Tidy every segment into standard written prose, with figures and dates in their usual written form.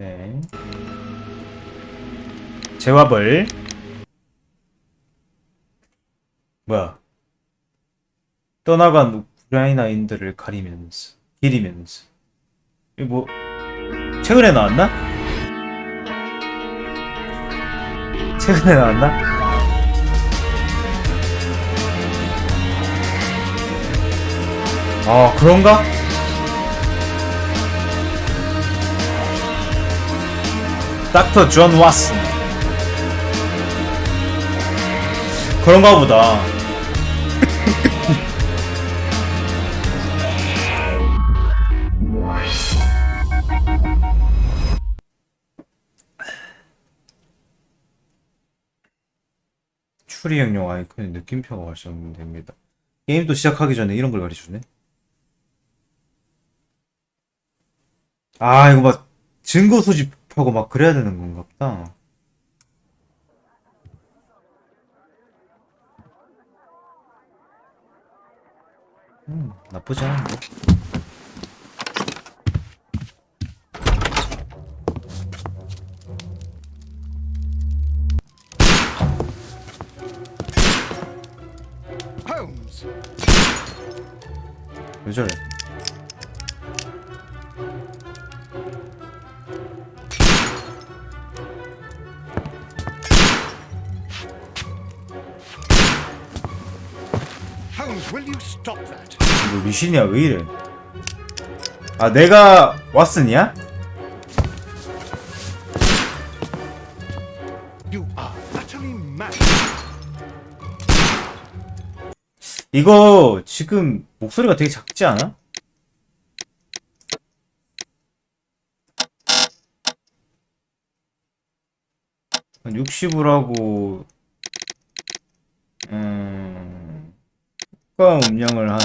네. 재화벌. 뭐야? 떠나간 우크라이나인들을 기리면서. 이거 뭐 최근에 나왔나? 최근에 나왔나? 아, 그런가? 닥터 존 왓슨. 그런가 보다. 추리형용 아이콘의 느낌표가 발송됩니다. 게임도 시작하기 전에 이런 걸 가르쳐주네. 아, 이거 막 증거 수집하고 막 그래야 되는 건가 보다. 나쁘지 않은데. Holmes. 왜 저래? Holmes, will you stop that? 이거 미신이야, 왜 이래? 아, 내가 왓슨이야? You are utterly mad. 이거 지금 목소리가 되게 작지 않아? 한 60으로 하고 효과 음량을 한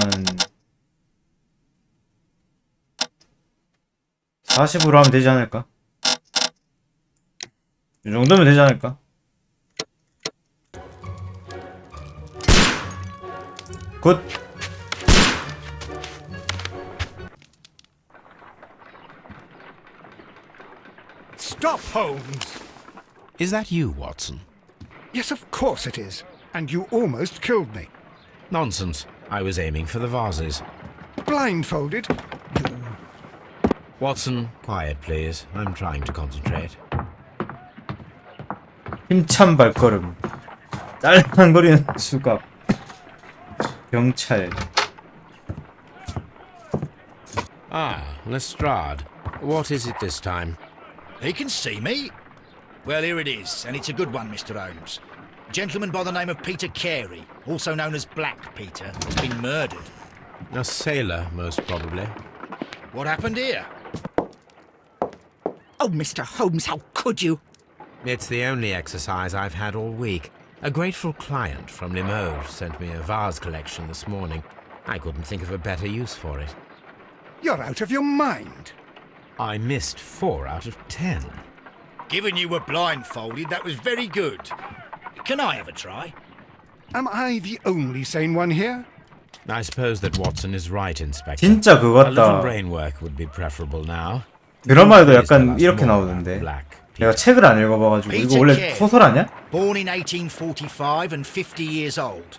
40으로 하면 되지 않을까? 이 정도면 되지 않을까? 굿! Stop, Holmes. Is that you, Watson? Yes, of course it is. And you almost killed me. Nonsense. I was aiming for the vases. Blindfolded. Watson, quiet, please. I'm trying to concentrate. 힘찬 발걸음. 딸랑거리는 수갑. 경찰. Ah, Lestrade. What is it this time? He can see me. Well, here it is, and it's a good one, Mr. Holmes. A gentleman by the name of Peter Carey, also known as Black Peter, has been murdered. A sailor, most probably. What happened here? Oh, Mr. Holmes, how could you? It's the only exercise I've had all week. A grateful client from Limoges sent me a vase collection this morning. I couldn't think of a better use for it. You're out of your mind. I missed 4 out of 10. Given you were blindfolded, that was very good. Can I have a try? Am I the only sane one here? I suppose that Watson is right, Inspector. 진짜 그거 A little 같다. brain work would be preferable now. 드라마에도 약간 이렇게 나오던데. 내가 책을 안 읽어봐가지고 이거 원래 소설 아니야? Born in 1845 and 50 years old.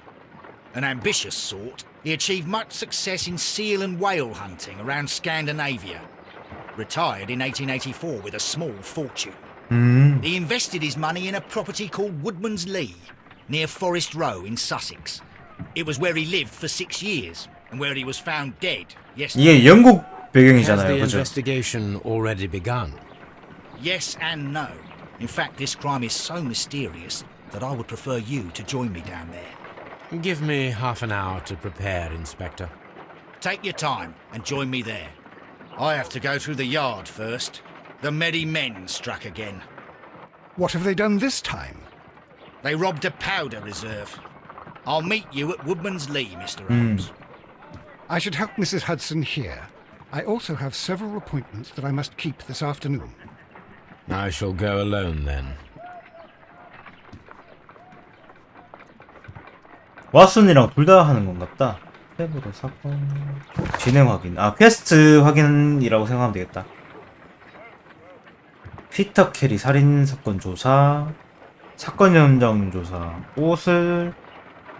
An ambitious sort, he achieved much success in seal and whale hunting around Scandinavia. Retired in 1884 with a small fortune. He invested his money in a property called Woodman's Lee, near Forest Row in Sussex. It was where he lived for 6 years, and where he was found dead yesterday. 이게 영국 Has 배경이잖아요, the 그죠? investigation already begun? Yes and no. In fact, this crime is so mysterious that I would prefer you to join me down there. Give me half an hour to prepare, Inspector. Take your time and join me there. I have to go through the yard first. The Medi men struck again. What have they done this time? They robbed a powder reserve. I'll meet you at Woodman's Lee, Mr. Holmes. I should help Mrs. Hudson here. I also have several appointments that I must keep this afternoon. I shall go alone then. 왓슨이랑 둘 다 하는 건갑다. 탭으로 사건 진행 확인. 아, 퀘스트 확인이라고 생각하면 되겠다. 피터 캐리 살인사건 조사, 사건 현장 조사, 옷을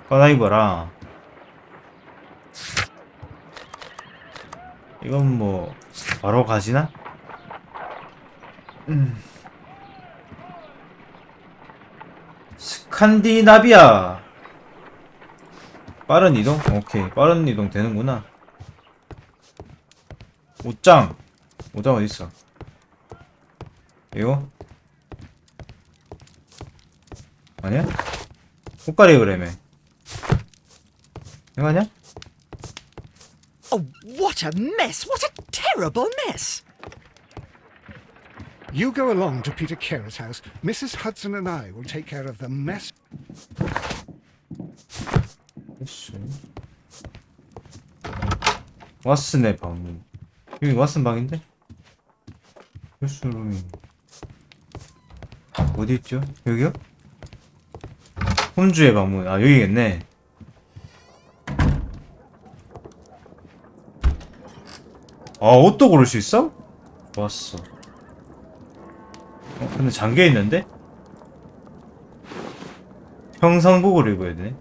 꺼내입어라. 이건 뭐 바로 가지나? 스칸디나비아. 빠른 이동? 오케이, 빠른 이동 되는구나. 옷장 어딨어? 이거? 아니야? 옷가리 그래매. 이거 아니야? Oh, what a mess! What a terrible mess! You go along to Peter Carey's house. Mrs. Hudson and I will take care of the mess. 글쎄. 왓슨의 방문. 여기 왓슨 방인데? 필수룸이 어디 있죠? 여기요? 홈즈의 방문. 아, 여기겠네. 아, 옷도 고를 수 있어? 좋았어. 근데 잠겨 있는데? 평상복을 입어야 되네.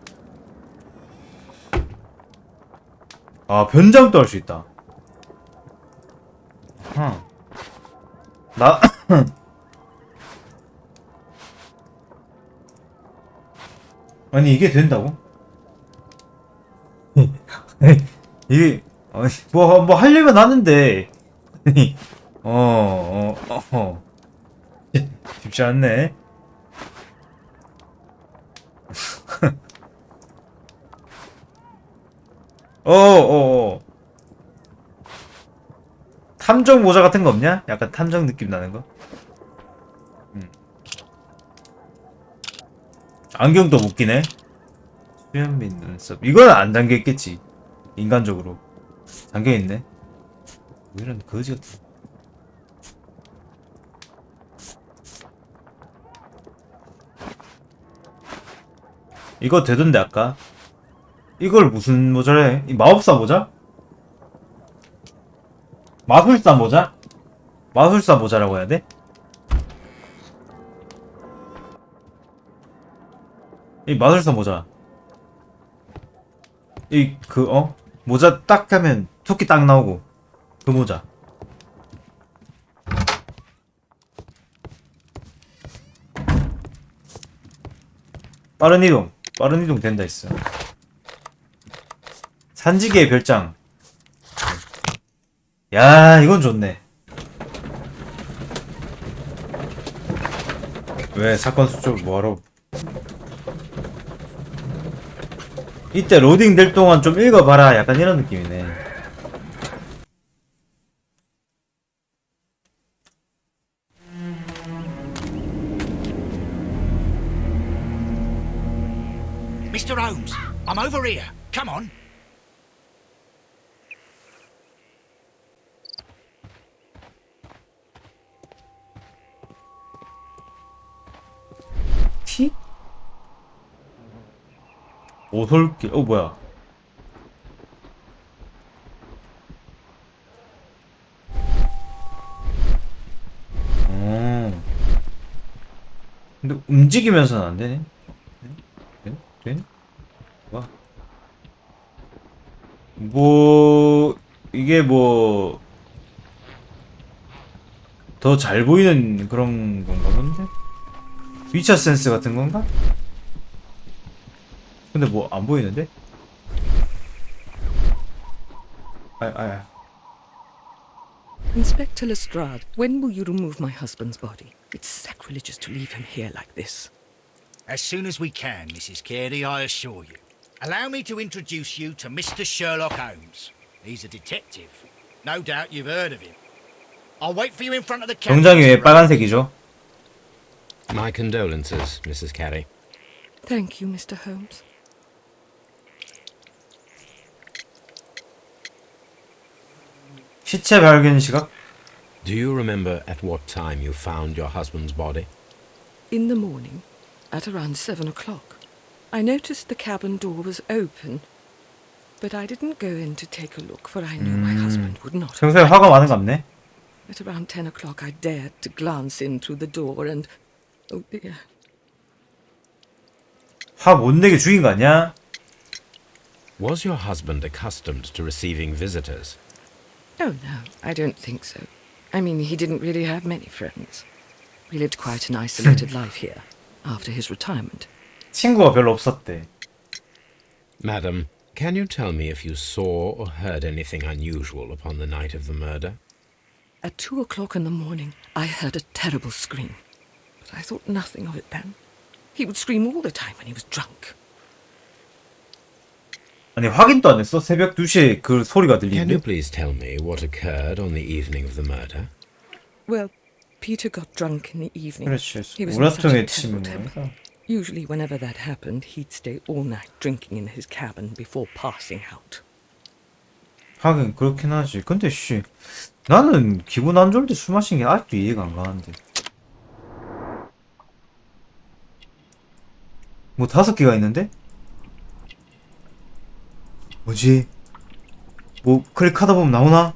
아, 변장도 할 수 있다. 나 아니 이게 된다고? 이게 뭐 하려면 하는데 쉽지 않네. 탐정 모자 같은 거 없냐? 약간 탐정 느낌 나는 거? 안경도 못 끼네. 수면 및 눈썹. 이건 안 잠겨 있겠지. 인간적으로. 잠겨 있네. 뭐 이런 거지 같은. 이거 되던데 아까. 이걸 무슨 모자래? 이 마법사 모자? 마술사 모자? 마술사 모자라고 해야 돼? 이 마술사 모자. 모자 딱 하면 토끼 딱 나오고. 그 모자. 빠른 이동 된다 했어. 산지개의 별장. 야, 이건 좋네. 왜 사건 수첩 뭐하러? 이때 로딩 될 동안 좀 읽어봐라. 약간 이런 느낌이네. Mr. Holmes, I'm over here. Come on. 티? 오솔길. 뭐야? 근데 움직이면서는 안 되네. 되네? 이게 더 잘 보이는 그런 건가 본데? 위쳐 센스 같은 건가? 근데 안 보이는데? Inspector Lestrade, when will you remove my husband's body? It's sacrilegious to leave him here like this. As soon as we can, Mrs. Carey, I assure you. Allow me to introduce you to Mr. Sherlock Holmes. He's a detective. No doubt you've heard of him. I'll wait for you in front of the camera. 정장이 왜 빨간색이죠? My condolences, Mrs. Carey. Thank you, Mr. Holmes. 시체 발견 시각? Do you remember at what time you found your husband's body? In the morning, at around 7 o'clock. I noticed the cabin door was open, but I didn't go in to take a look, for I knew my husband would not. 평소에 화가 많은갑네. At around 10 o'clock, I dared to glance in through the door and... Oh dear. 화 못 내게 죽인 거 아니야? Was your husband accustomed to receiving visitors? Oh no, I don't think so. I mean, he didn't really have many friends. We lived quite an isolated life here, after his retirement. 친구가 별로 없었대. Madam, can you tell me if you saw or heard anything unusual upon the night of the murder? At 2 o'clock in the morning, I heard a terrible scream. But I thought nothing of it then. He would scream all the time when he was drunk. 아니 확인도 안 했어? 새벽 2시에 그 소리가 Can you 들리는데? please tell me what occurred on the evening of the murder? Well, Peter got drunk in the evening. 그렇지. He was in such a 우라통에 terrible 치면 temper. 거니까. Usually whenever that happened, he'd stay all night drinking in his cabin before passing out. 하긴 그렇긴 하지. 근데 씨 나는 기분 안 좋을 때 술 마시는 게 아직도 이해가 안 가는데. 뭐 5개가 있는데? 뭐지? 뭐 클릭하다 보면 나오나?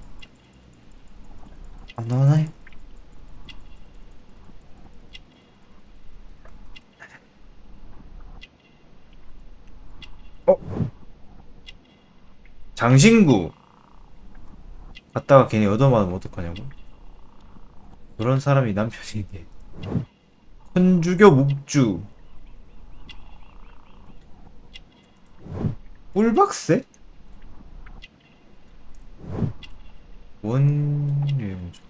안 나오나? 장신구 갔다가 괜히 얻어맞으면 어떡하냐고? 그런 사람이 남편이네. 큰주교 묵주 꿀박새? 원유영주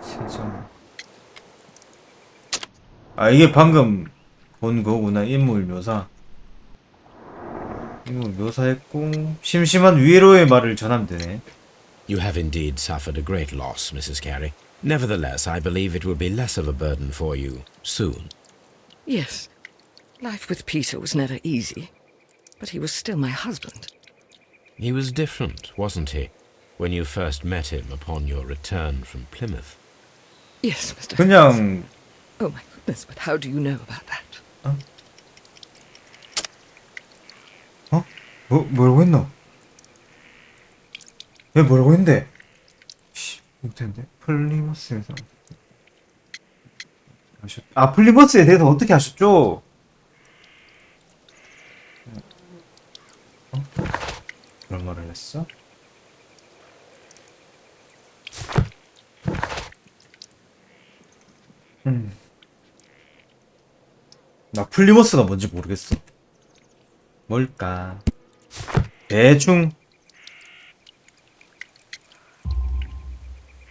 세정. 아 이게 방금 본 거구나. 인물 묘사. 인물 묘사했고 심심한 위로의 말을 전하면 되네. You have indeed suffered a great loss, Mrs. Carey. Nevertheless, I believe it will be less of a burden for you soon. Yes, life with Peter was never easy, but he was still my husband. He was different, wasn't he, when you first met him upon your return from Plymouth? Yes, Mr. 그냥 Oh my goodness, but how do you know about that? 뭐라고 했노? 왜 뭐라고 했는데? 씨, 못했는데? 플리머스에서 아 플리머스에 대해서 어떻게 하셨죠? 그런 말을 했어? 나 플리머스가 뭔지 모르겠어. 뭘까? 대충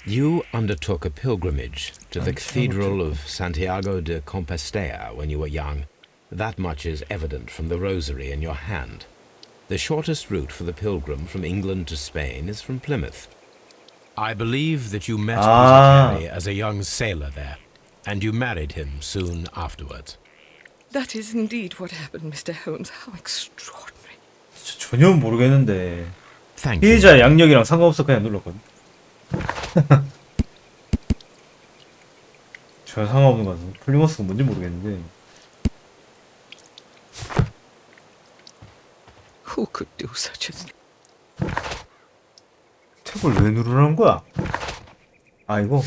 You undertook a pilgrimage to the Cathedral of Santiago de Compostela when you were young. That much is evident from the rosary in your hand. The shortest route for the pilgrim from England to Spain is from Plymouth. I believe that you met Peter Carey as a young sailor there, and you married him soon afterwards. That is indeed what happened, Mr. Holmes. How extraordinary. 전혀 모르겠는데 Thank you. 피해자 양력이랑 상관없어 그냥 눌렀거든. 전혀 상관없는 거 같아. 플리머스가 뭔지 모르겠는데. Who could do such a thing? 탭을 왜 누르는 거야? 아 이거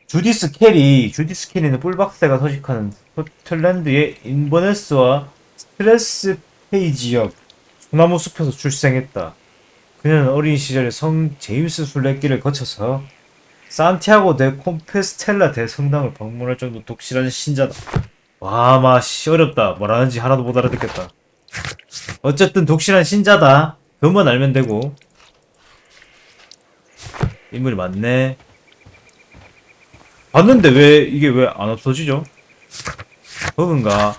주디스 캐리는 뿔박새가 서식하는 스코틀랜드의 인버네스와 스트레스페이 지역 소나무 숲에서 출생했다. 그는 어린 시절에 성 제임스 순례길을 거쳐서 산티아고 데 콤페스텔라 대성당을 방문할 정도 독실한 신자다. 와, 마씨 어렵다. 뭐라는지 하나도 못 알아듣겠다. 어쨌든 독실한 신자다. 그것만 알면 되고. 인물이 많네. 봤는데 왜 이게 왜 안 없어지죠? 버그인가?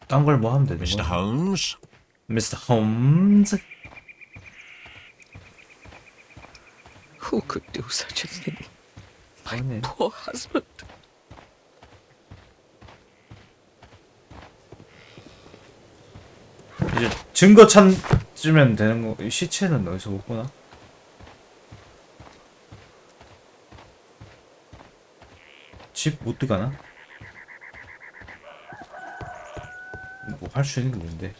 딴 걸 뭐 하면 되는 Mr. 거야? Holmes? Mr. Holmes? Who could do such a thing? My 아니. poor husband. 이제 증거 찾으면 되는 거. 이 시체는 어디서 못 보나? 집 못 들어가나? 뭐 할 수 있는 게 뭔데?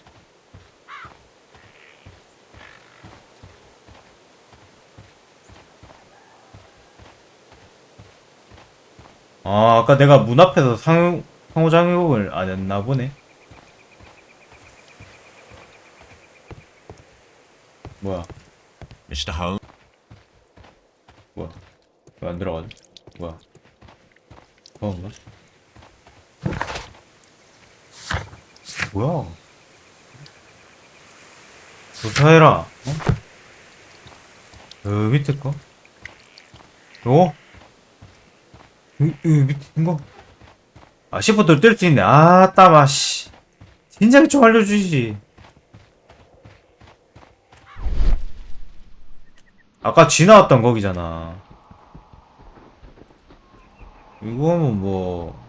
아, 아까 내가 문 앞에서 상호작용을 안 했나 보네. 뭐야? Mr. Holmes? 뭐야? 왜 안 들어가지? 뭐야? 그건가? 뭐야? 조사해라. 어? 밑에 거? 요? 밑에 거? 아, 시프트를 뜰 수 있네. 아, 따마, 씨. 진작에 좀 알려주지. 아까 쥐 나왔던 거기잖아. 이거는 뭐,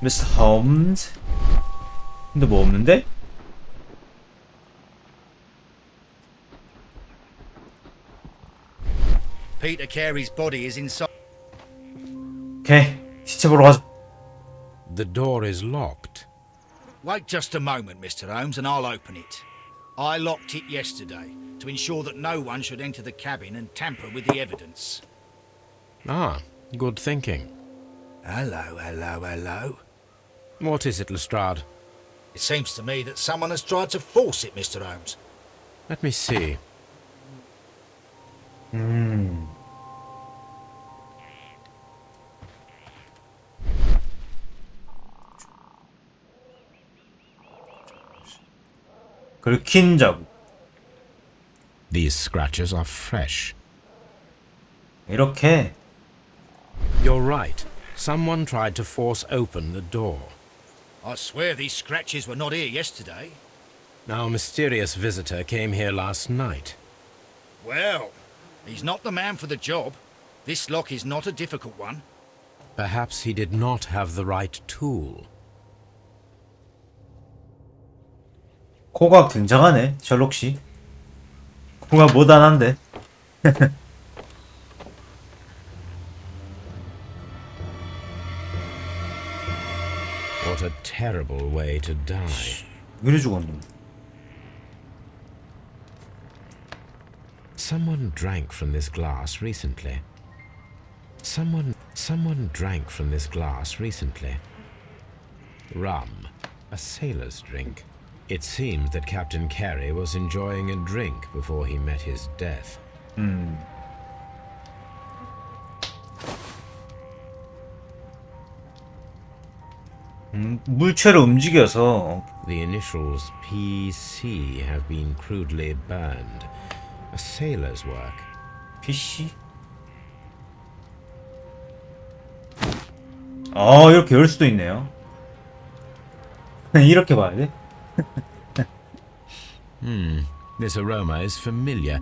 미스터 홈즈? 근데 뭐 없는데? Peter Carey's body is inside. 오케이. 시체 보러 가자. The door is locked. Wait just a moment, Mr. Holmes, and I'll open it. I locked it yesterday to ensure that no one should enter the cabin and tamper with the evidence. Ah, good thinking. Hello, hello, hello. What is it, Lestrade? It seems to me that someone has tried to force it, Mr. Holmes. Let me see. 긁힌 자국. These scratches are fresh. 이렇게. You're right. Someone tried to force open the door. I swear these scratches were not here yesterday. Our mysterious visitor came here last night. Well, he's not the man for the job. This lock is not a difficult one. Perhaps he did not have the right tool. 코가 굉장하네, 셜록 씨. 코가 모단한데. What a terrible way to die. 이래 죽었노. Someone drank from this glass recently. Someone drank from this glass recently. Rum, a sailor's drink. It seemed that Captain Carey was enjoying a drink before he met his death. 물체를 움직여서. The initials PC have been crudely burned. A sailor's work. PC? 아, 이렇게 열 수도 있네요. 이렇게 봐야 돼? This aroma is familiar,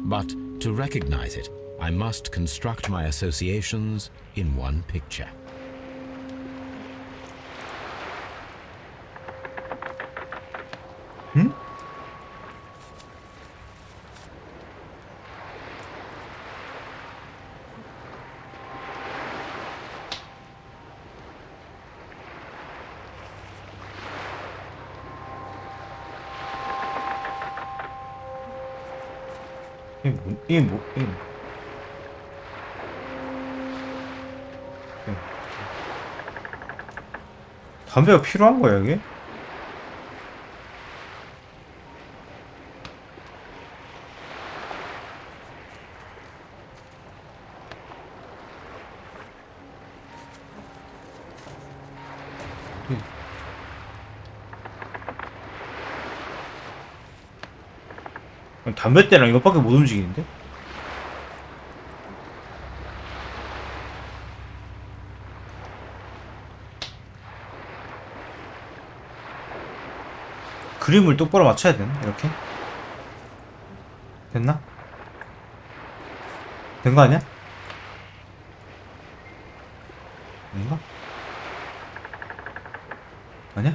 but to recognize it, I must construct my associations in one picture. 이게 뭐, 담배가 필요한 거야, 이게? 담배대랑 이것밖에 못 움직이는데? 그림을 똑바로 맞춰야 되나? 이렇게? 됐나? 된 거 아니야? 아닌가? 아니야?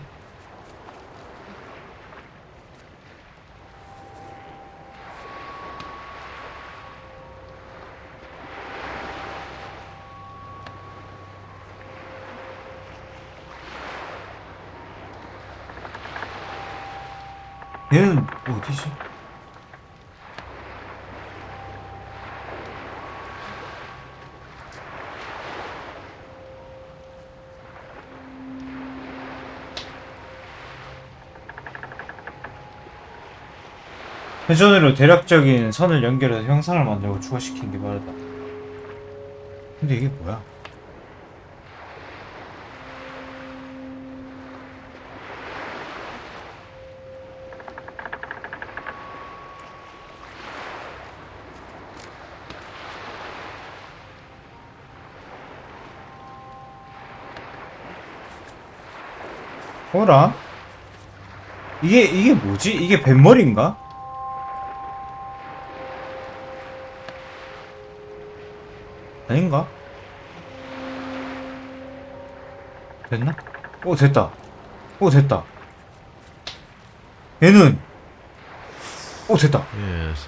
얘는 어디지? 회전으로 대략적인 선을 연결해서 형상을 만들고 추가시키는 게 빠르다. 근데 이게 뭐야? 어라? 이게 뭐지? 이게 뱃머리인가? 아닌가? 됐나? 오 됐다. 오 됐다. 얘는 오 됐다. Yes.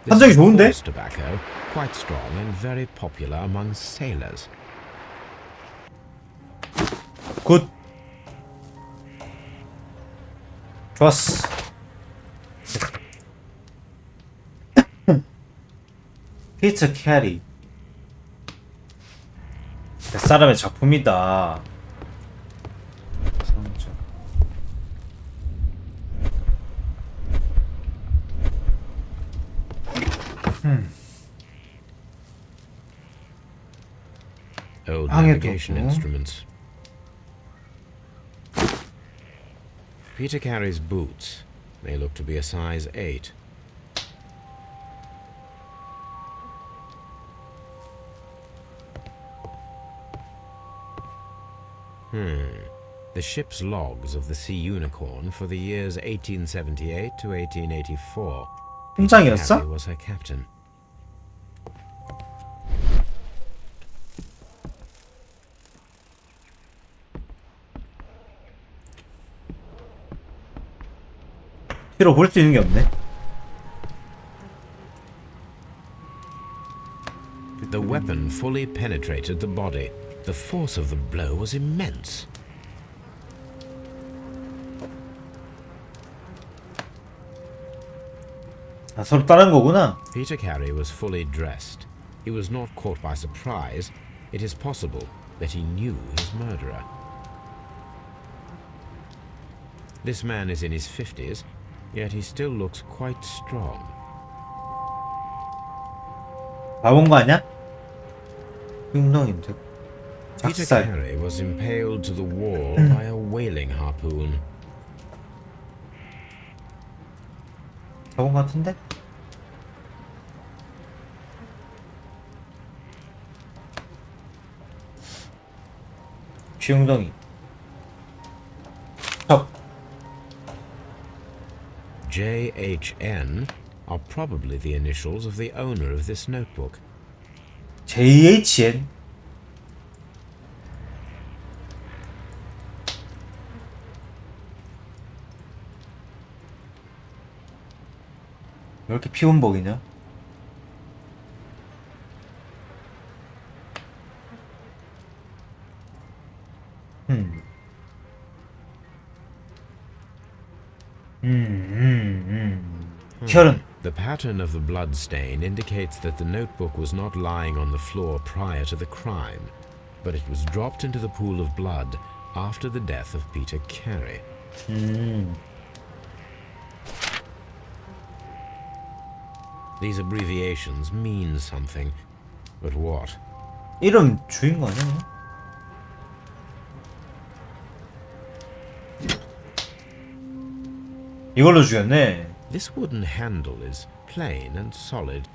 한정이 좋은데? Horse tobacco, quite strong and very popular among sailors. 굿. 좋았어. 피터 캐리. 뱃사람의 작품이다. 상점. Old 항해도 navigation 없고. instruments. Peter Carey's boots. They look to be a size 8. The ship's logs of the Sea Unicorn for the years 1878 to 1884. Peter 통장이었어? Carey was her captain. 뒤로 볼 수 있는 게 없네. The weapon fully penetrated the body. The force of the blow was immense. 아, 서로 다른 거구나. Peter Carey was fully dressed. He was not caught by surprise. It is possible that he knew his murderer. This man is in his 50s, yet he still looks quite strong. 나온 거 아니야? 흉동인데. Peter 작살. Carey was impaled to the wall by a whaling harpoon. 저건 같은데? 쥐웅덩이. 적. JHN are probably the initials of the owner of this notebook. JHN. 왜 이렇게 피운복이냐? 혈흔. The pattern of the blood stain indicates that the notebook was not lying on the floor prior to the crime, but it was dropped into the pool of blood after the death of Peter Carey. These abbreviations mean something, but what? 이름 주인 거 아니야? 이걸로 죽였네. This wooden handle is plain and solid.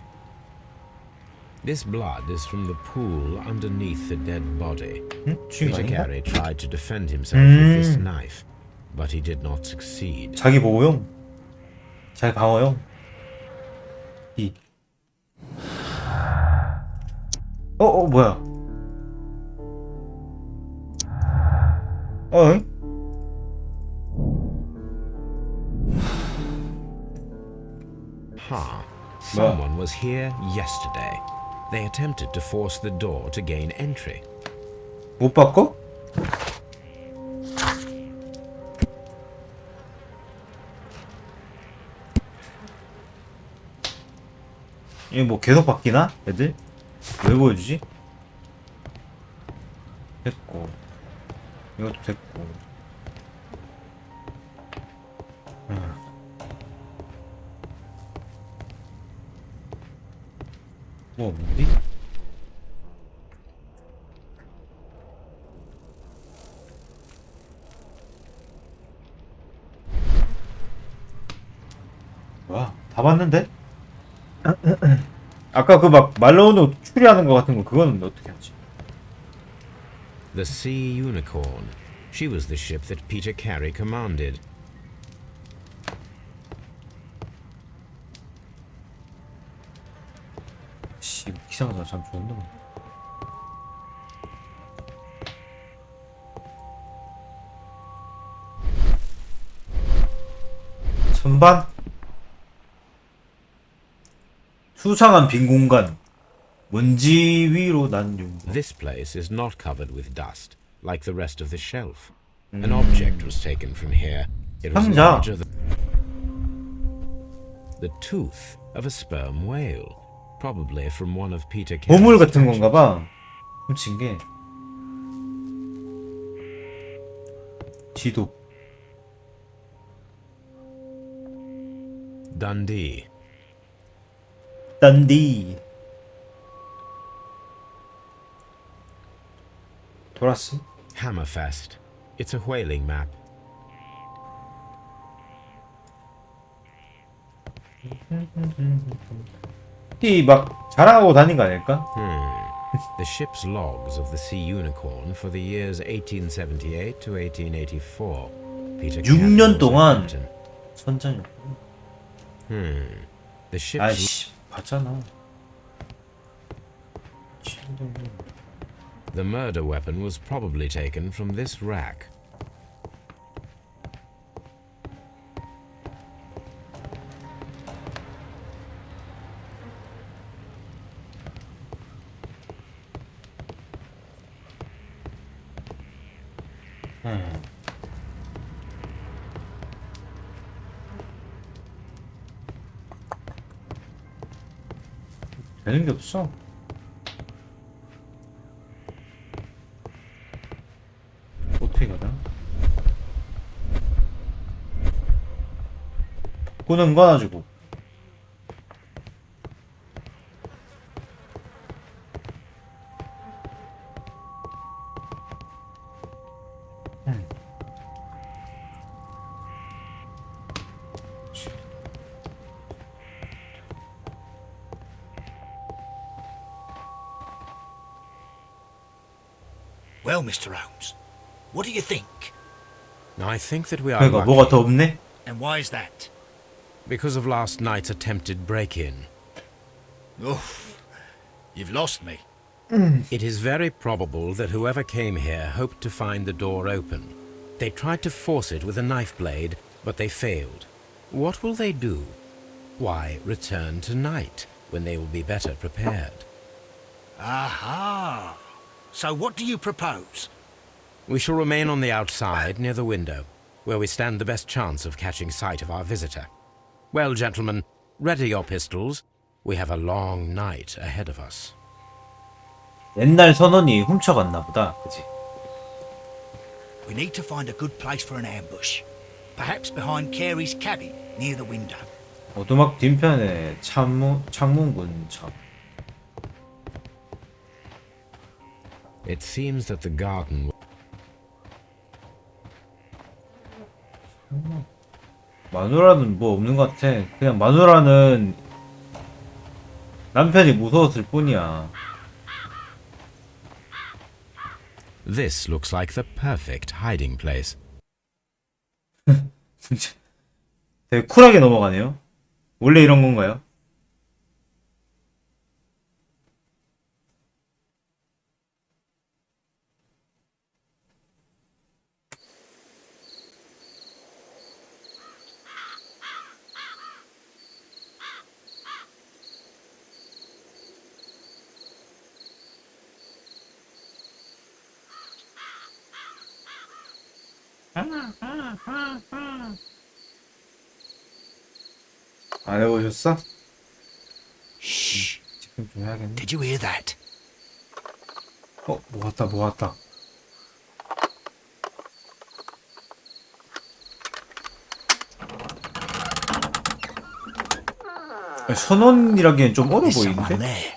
This blood is from the pool underneath the dead body. 주인 Peter 아닌가? Carey tried to defend himself with this knife, but he did not succeed. 자기 보호용, 자기 방어용. 이. 뭐야? 어잉? Someone was here yesterday. They attempted to force the door to gain entry. 못 바꿔? 이거 뭐 계속 바뀌나? 애들? 왜 보여주지? 됐고 이것도 됐고 뭐 없는데? 뭐야? 다 봤는데? 아까 그 막 말로우노 추리하는 거 같은 거 그거는 어떻게 하지? The Sea Unicorn. She was the ship that Peter Carey commanded. 씨, 기사가 참 좋은데. 선반? 수상한 빈 공간. 먼지 위로 난 용도. This place is not covered with dust, like the rest of the shelf. An object was taken from here. It was 상자. larger than the tooth of a sperm whale, probably from one of Peter Carey's 보물 같은 catches. 건가 봐. 훔친 게. 지도. Dundee. 딴디. 돌았어? Hammerfest. It's a whaling map. 이 막 자랑하고 다닌 거 아닐까? The ship's logs of the Sea Unicorn for the years 1878 to 1884. Peter Carey 6년 was the 동안 captain. 선장이었고. The ship's 아이씨, 봤잖아. The murder weapon was probably taken from this rack. 되는 게 없어. 어떻게 가나? 꾸는 거 가지고. Well, Mr. Holmes, what do you think? I think that we are 그러니까 뭐가 더 lucky 없네? And why is that? because of last night's attempted break-in. Oof, you've lost me. It is very probable that whoever came here hoped to find the door open. They tried to force it with a knife blade, but they failed. What will they do? Why, return tonight, when they will be better prepared. Aha! So what do you propose? We shall remain on the outside, near the window, where we stand the best chance of catching sight of our visitor. Well, gentlemen, ready your pistols. We have a long night ahead of us. 옛날 선원이 훔쳐갔나 보다. 그치? We need to find a good place for an ambush. Perhaps behind Carey's cabin, near the window. 오두막 뒷편에 창문 근처. It seems that the garden... 마누라는 뭐 없는 것 같아. 그냥 마누라는 남편이 무서웠을 뿐이야. This looks like the perfect hiding place. 진짜 되게 쿨하게 넘어가네요. 원래 이런 건가요? 안 해보셨어? 좀 해야겠네. Did you hear that? 뭐 왔다, 뭐 왔다. 선원이라기엔 좀 어려 There's someone 보이는데? there.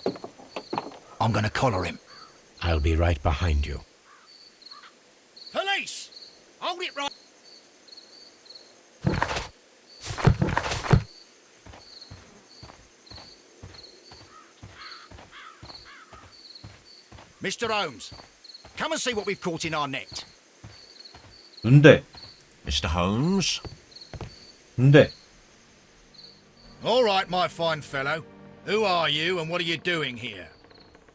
I'm gonna collar him. I'll be right behind you. Police! Hold it right. Mr. Holmes, come and see what we've caught in our net. 눈대, Mr. Holmes? 눈대. All right, my fine fellow. Who are you and what are you doing here?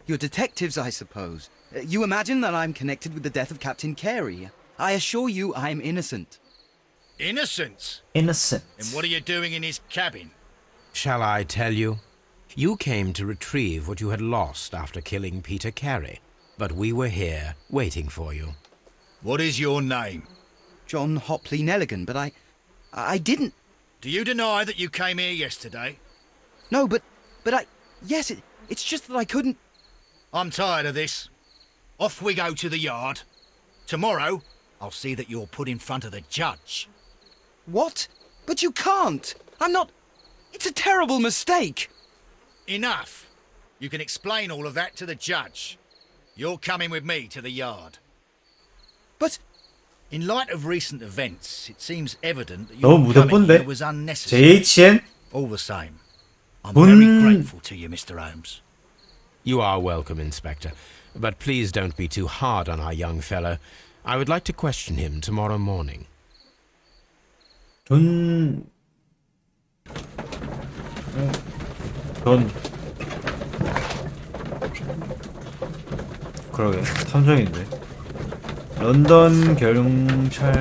You're detectives, I suppose. You imagine that I'm connected with the death of Captain Carey. I assure you I'm innocent. Innocent? Innocent. And what are you doing in his cabin? Shall I tell you? You came to retrieve what you had lost after killing Peter Carey, but we were here waiting for you. What is your name? John Hopley Nelligan, but I didn't... Do you deny that you came here yesterday? No, but yes, it's just that I couldn't... I'm tired of this. Off we go to the yard. Tomorrow, I'll see that you're put in front of the judge. What? But you can't! I'm not... It's a terrible mistake! Enough. You can explain all of that to the judge. You're coming with me to the yard. But... In light of recent events, it seems evident that 너무 your coming 무대본데? here was unnecessary. JHN? All the same, I'm very grateful to you, Mr. Holmes. You are welcome, Inspector, but please don't be too hard on our young fellow. I would like to question him tomorrow morning. 돈. 그러게, 탐정인데. 런던 경찰.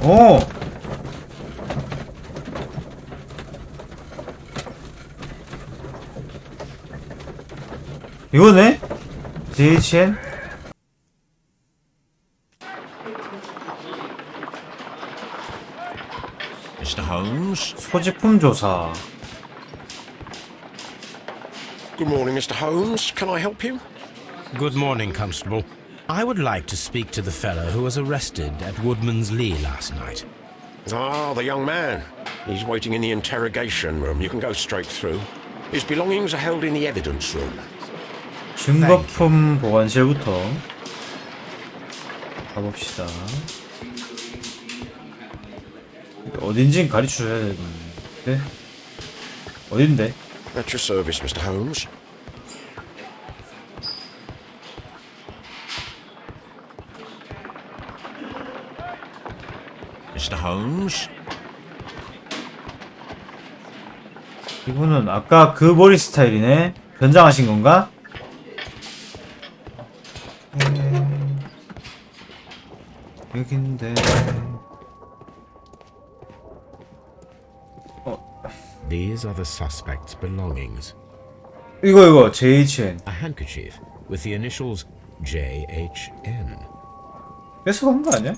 오! 이거네? JHN? Mr. Holmes? 소지품 조사. Good morning, Mr. Holmes. Can I help you? Good morning, Constable. I would like to speak to the fellow who was arrested at Woodman's Lee last night. Ah, the young man. He's waiting in the interrogation room. You can go straight through. His belongings are held in the evidence room. 증거품 보관실부터 가봅시다. 어딘진 가르쳐줘야 되는데 어딘데? At your service, Mr. Holmes. Mr. Holmes? 이분은 아까 그 머리 스타일이네. 변장하신 건가? 여긴데. These are the suspect's belongings. 이거 JHN. A handkerchief with the initials JHN. 뺏어간 거 아니야?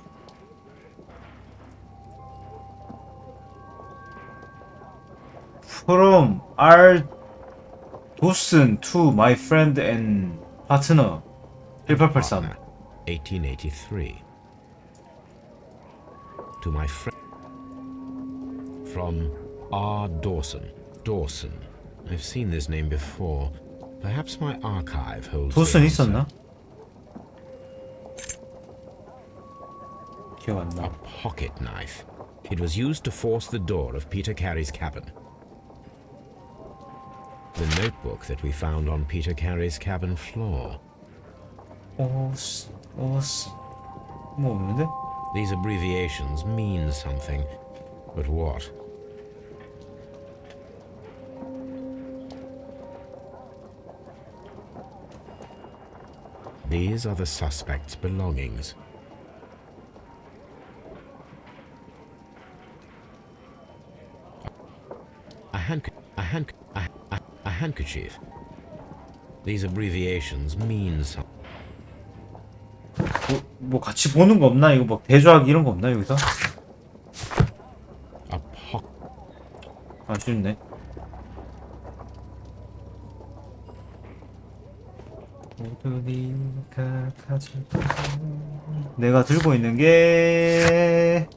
From R. Dawson to my friend and partner 1883. 1883. To my friend. From R. Dawson. Dawson. I've seen this name before. Perhaps my archive holds. 도슨 the answer. 있었나? 기억 안 A 나. pocket knife. It was used to force the door of Peter Carey's cabin. The notebook that we found on Peter Carey's cabin floor. 뭐 없는데? These abbreviations mean something, but what? These are the suspect's belongings. A handkerchief These abbreviations mean something. 뭐 같이 보는 거 없나? 이거 막 대조하기 이런 거 없나 여기서? 아쉽네. 내가 들고 있는 게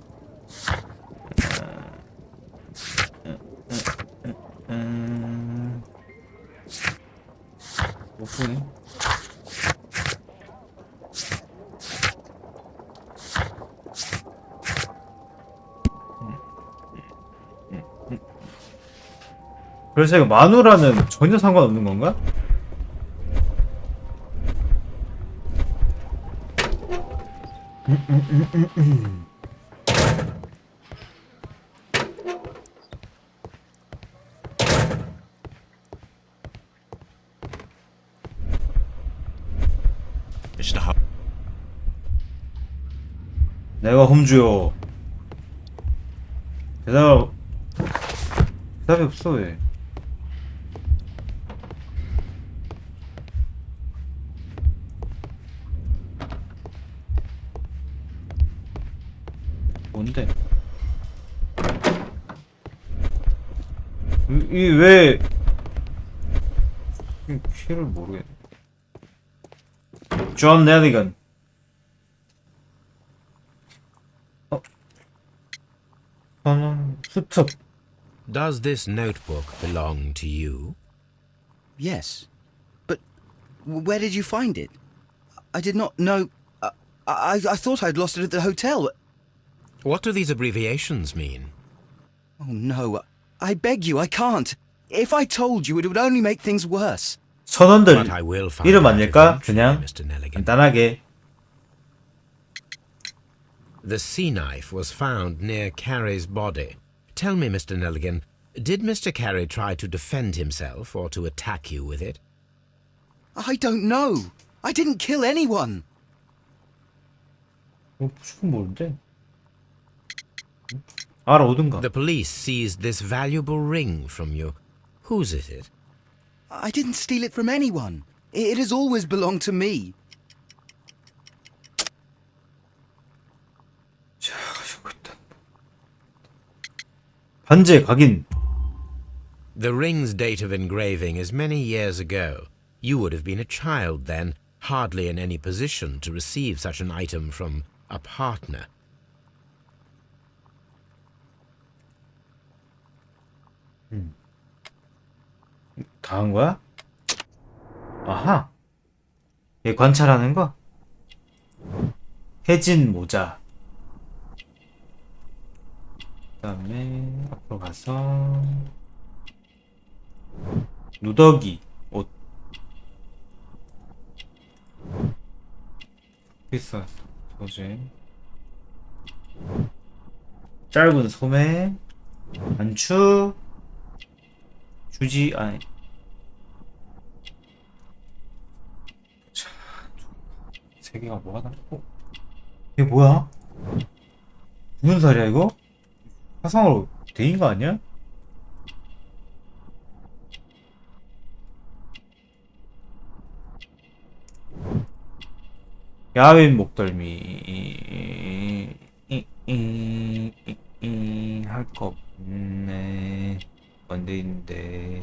못 보네. 그래서 이거 마누라는 전혀 상관없는 건가? 내가 홈즈요. 대답이 없어 왜? 뭔데? 이 왜? 키를 모르겠네. 존 넬리건. 수첩. Does this notebook belong to you? Yes. But where did you find it? I did not know. I thought I'd lost it at the hotel. What do these abbreviations mean? Oh no. I beg you, I can't. If I told you, it would only make things worse. 선원들 But I will find 이름 out 아닐까? eventually, 그냥 Mr. Nelligan. 간단하게. The sea knife was found near Carey's body. Tell me, Mr. Nelligan, did Mr. Carey try to defend himself or to attack you with it? I don't know. I didn't kill anyone. 무슨 모른데? 알아오든가. The police seized this valuable ring from you. Whose is it? I didn't steal it from anyone. It has always belonged to me. 자, 가지고 있다. 반지의 각인. The ring's date of engraving is many years ago. You would have been a child then, hardly in any position to receive such an item from a partner. 다 한 거야? 아하. 얘 관찰하는 거? 해진 모자. 그 다음에 앞으로 가서 누더기 옷. 있어. 소재. 짧은 소매. 단추. 주지 아니. 자, 세 개가 뭐가 다르고? 이게 뭐야? 무슨 살이야 이거? 화상으로 데인 거 아니야? 야윈 목덜미 할 거 없네. 언제인데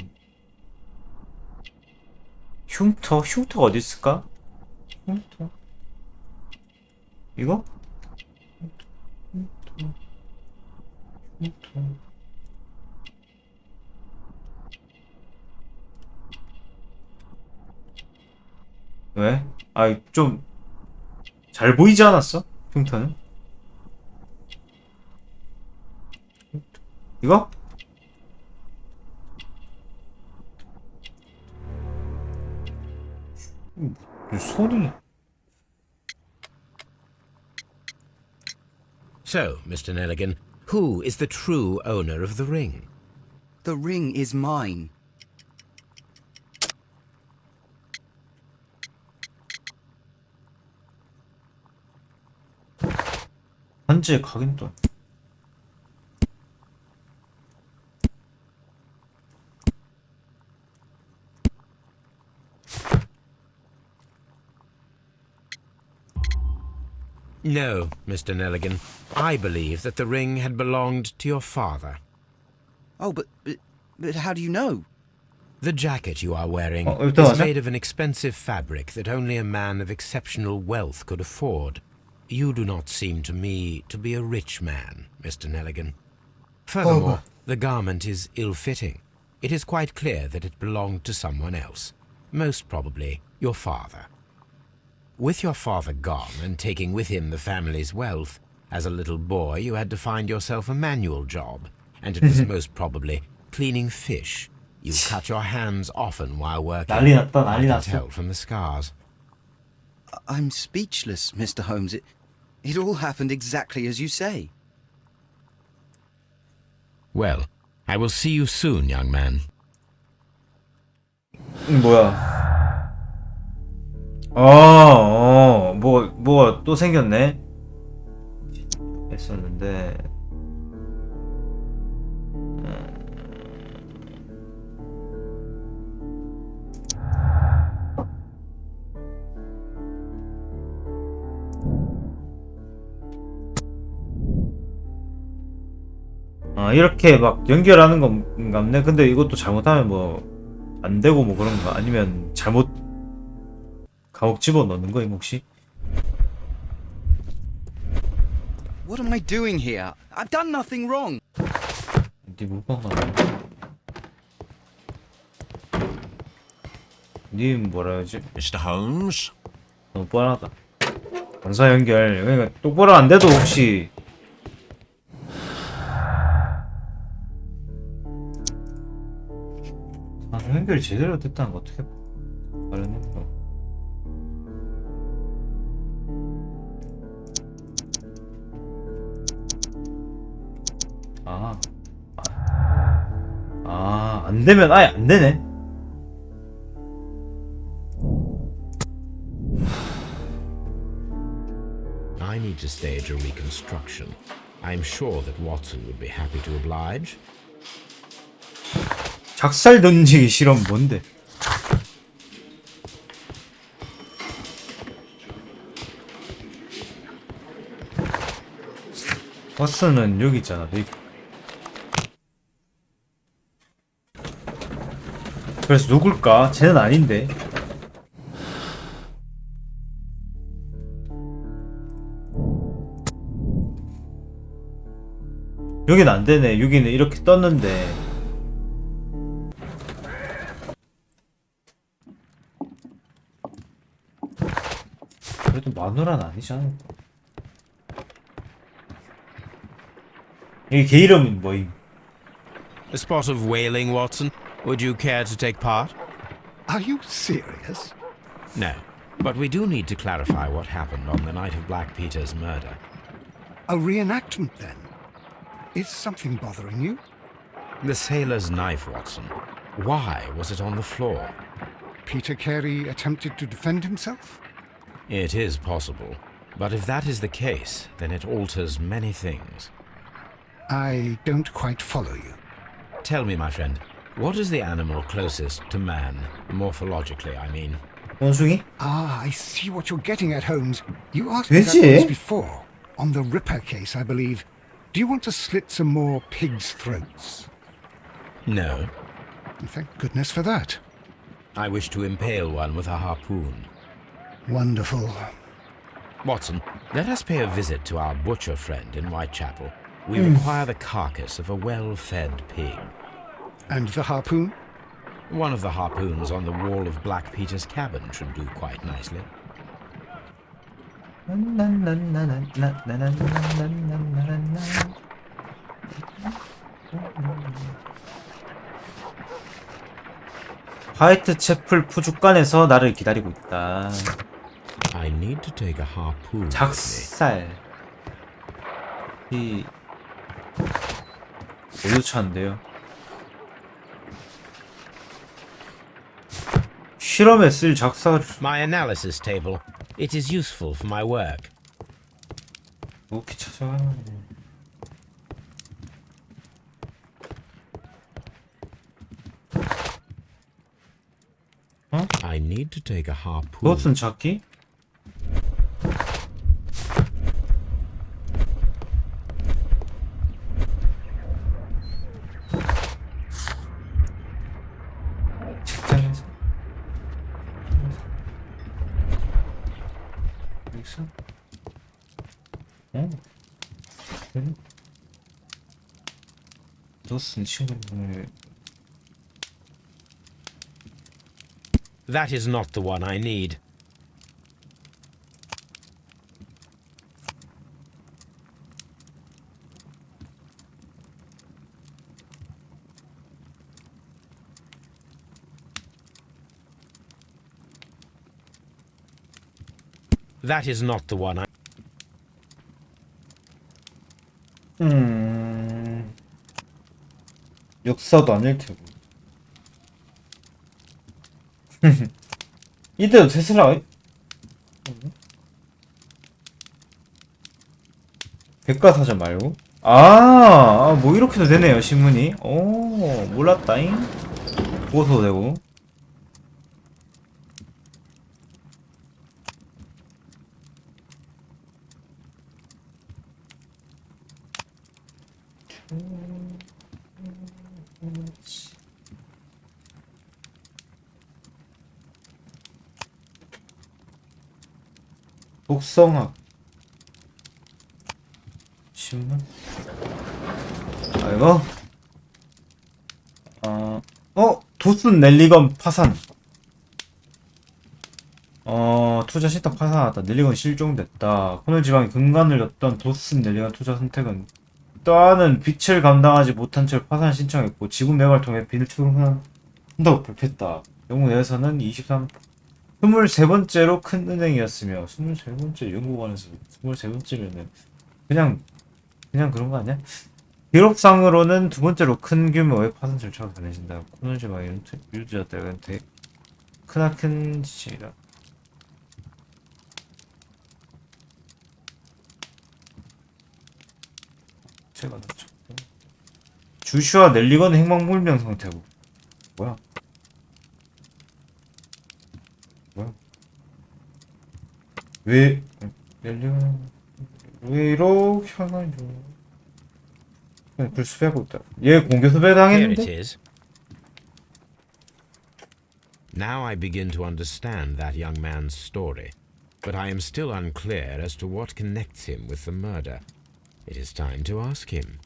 흉터가 어디 있을까? 흉터 이거? 흉터 왜? 아이 좀 잘 보이지 않았어? 흉터는? 이거? 손이 So, Mr. Nelligan, who is the true owner of the ring? The ring is mine. 반지의 각인도 No, Mr. Nelligan. I believe that the ring had belonged to your father. Oh, but how do you know? The jacket you are wearing 여기부터 is 가자. made of an expensive fabric that only a man of exceptional wealth could afford. You do not seem to me to be a rich man, Mr. Nelligan. Furthermore, the garment is ill-fitting. It is quite clear that it belonged to someone else, most probably your father. With your father gone and taking with him the family's wealth, as a little boy you had to find yourself a manual job, and it was most probably cleaning fish. You cut your hands often while working. 난리 났다, I 난리 can 났어. tell from the scars. I'm speechless, Mr. Holmes. It all happened exactly as you say. Well, I will see you soon, young man. 뭐야? 뭐가 또 생겼네? 했었는데. 이렇게 막 연결하는 건 같네. 근데 이것도 잘못하면 뭐 안 되고 뭐 그런가? 아니면 잘못 감옥 집어넣는 거임 혹시? What am I doing here? I've done nothing wrong. 네 물건가? 님 뭐라 해야지? Mr. Holmes? 너무 뻔하다. 전사 연결. 그러니까 똑바로 안 돼도 혹시 연결이 제대로 됐다는 거 어떻게 말하는 거? 안 되면 아예 안 되네. I need to stage a reconstruction. I'm sure that Watson would be happy to oblige. 작살 던지기 실험 뭔데? 버스는 여기 있잖아. 그래서 누굴까? 쟤는 아닌데. 여긴 안 되네. 여기는 이렇게 떴는데. 그래도 마누라는 아니잖아. 이게 걔 이름은 뭐임? A spot of whaling, Watson. Would you care to take part? Are you serious? No, but we do need to clarify what happened on the night of Black Peter's murder. A reenactment, then? Is something bothering you? The sailor's knife, Watson. Why was it on the floor? Peter Carey attempted to defend himself? It is possible, but if that is the case, then it alters many things. I don't quite follow you. Tell me, my friend, what is the animal closest to man, morphologically, I mean? 원숭이? Ah, I see what you're getting at, Holmes. You asked me that 돼지? once before. On the Ripper case, I believe. Do you want to slit some more pigs' throats? No. Thank goodness for that. I wish to impale one with a harpoon. Wonderful. Watson, let us pay a visit to our butcher friend in Whitechapel. We require the carcass of a well-fed pig. And the harpoon? One of the harpoons on the wall of Black Peter's cabin should do quite nicely. 화이트 채플 푸죽간에서 나를 기다리고 있다. I need to take a harpoon with me. 작살. 이 어디서 찾는데요? 실험에 쓸 작살. My analysis table. It is useful for my work. 이렇게 찾아가는. I need to take a harpoon. 그것은 찾기? 어? 그래? 도슨 친구들. That is not the one I need. That is not the one I... 역사도 아닐 테고. 이때도 테슬라 백과사전 말고? 뭐 이렇게도 되네요, 신문이. 오, 몰랐다잉. 보고서도 되고. 독성학 신문? 이거? 도슨 넬리건 파산. 투자 신탁 파산하다. 넬리건 실종됐다. 코넬 지방에 근간을 뒀던 도슨 넬리건 투자 선택은 또한은 빚을 감당하지 못한 채 파산 신청했고 지분 매각을 통해 빚을 처분한다고 발표했다. 영국 내에서는 23번째로 큰 은행이었으며 23번째 연구관에서 23번째면은 그냥 그런 거 아니야? 기록상으로는 두 번째로 큰 규모의 파산 절차가 가해진다. 코넬 지방의 유지자들은 되게 크나큰 지층이다. 제가 넣죠. 주슈와 넬리건은 행방불명 상태고. 뭐야? 왜 넬리건 왜 이렇게 하나인 줄? 그냥 불수배하고 있다. 얘 공개 수배 Here it 당했는데? is. Now I begin to understand that young man's story, but I am still unclear as to what connects him with the murder. It is time to ask him.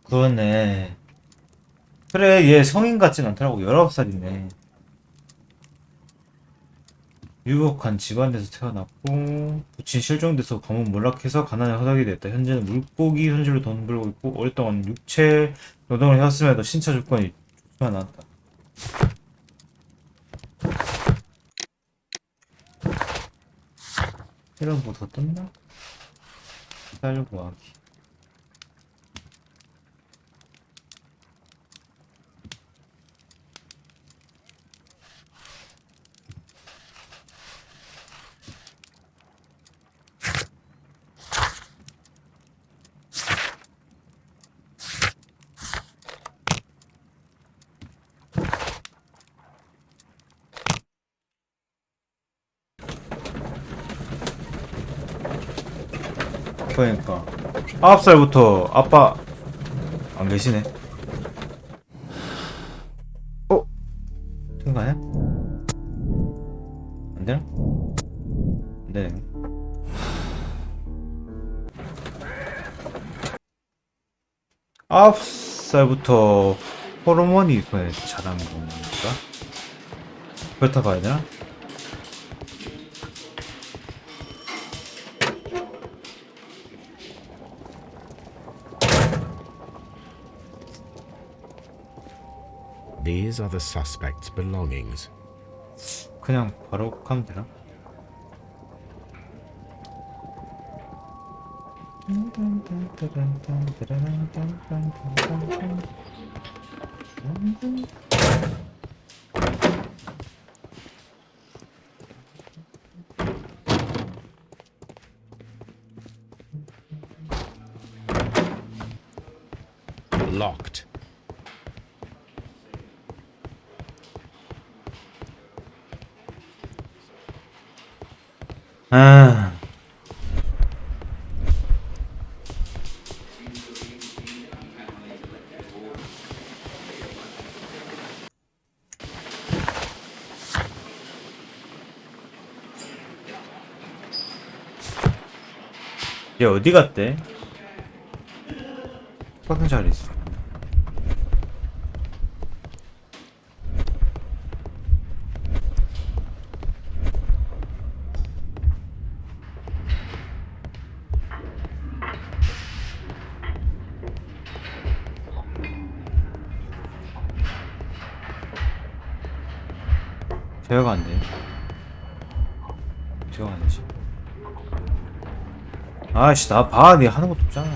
그러네. 그래, 얘 성인 같진 않더라고. 19살이네. 유복한 집안에서 태어났고 부친 실종돼서 감옥 몰락해서 가난에 허덕이 됐다. 현재는 물고기 손질로 돈 벌고 있고 오랫동안 육체 노동을 해왔음에도 신체 조건이 좋지만 않았다. 이런 뭐 더 떴나? 쌀 구하기. 그러니까 9살부터 아빠 안 계시네. 되는 거 아니야? 안 되나? 안 되네. 아홉 살부터 호르몬이 자란 건가? 그렇다 봐야 되나? These are the suspect's belongings. 그냥 바로 가면 되나? Locked. 얘 어디 갔대? 똑같은 자리 있어. 제어가 안 돼. 제어가 안 되지. 아씨, 나 봐. 니 하는 것도 없잖아.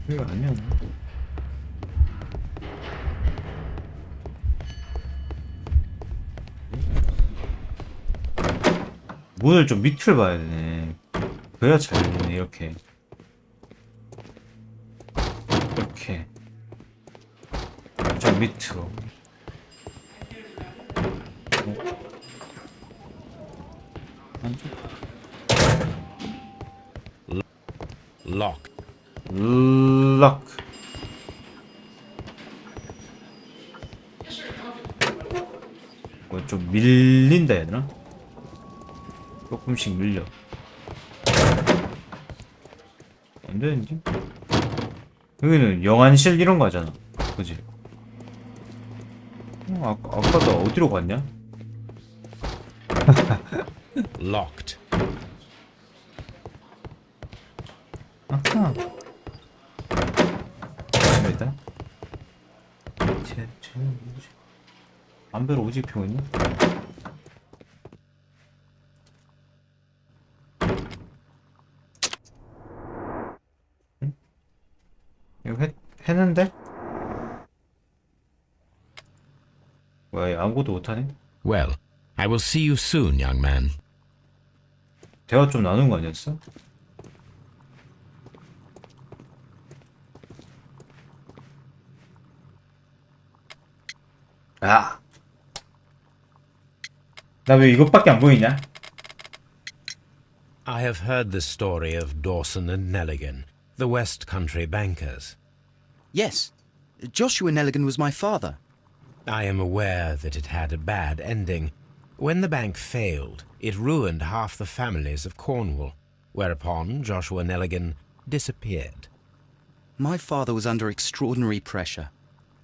이거 아니었나? 문을 좀 밑을 봐야 되네. 그래야 잘 열리네. 이렇게 이렇게 좀 밑으로. Locked. 락. 뭐 좀 밀린다 해야 되나? 조금씩 밀려. 안 되는지? 여기는 영안실 이런 거 하잖아. 그지? 아까 너 어디로 갔냐? Locked. 아하. 일단. 쟤는 뭐지? 담배로 오지 피고 있나? 응? 이거 했는데? 뭐야, 얘 아무것도 못하네? Well, I will see you soon, young man. 대화 좀 나눈 거 아니었어? 아! 나 왜 이것밖에 안 보이냐? I have heard the story of Dawson and Nelligan, the West Country bankers. Yes. Joshua Nelligan was my father. I am aware that it had a bad ending. When the bank failed, it ruined half the families of Cornwall, whereupon Joshua Nelligan disappeared. My father was under extraordinary pressure.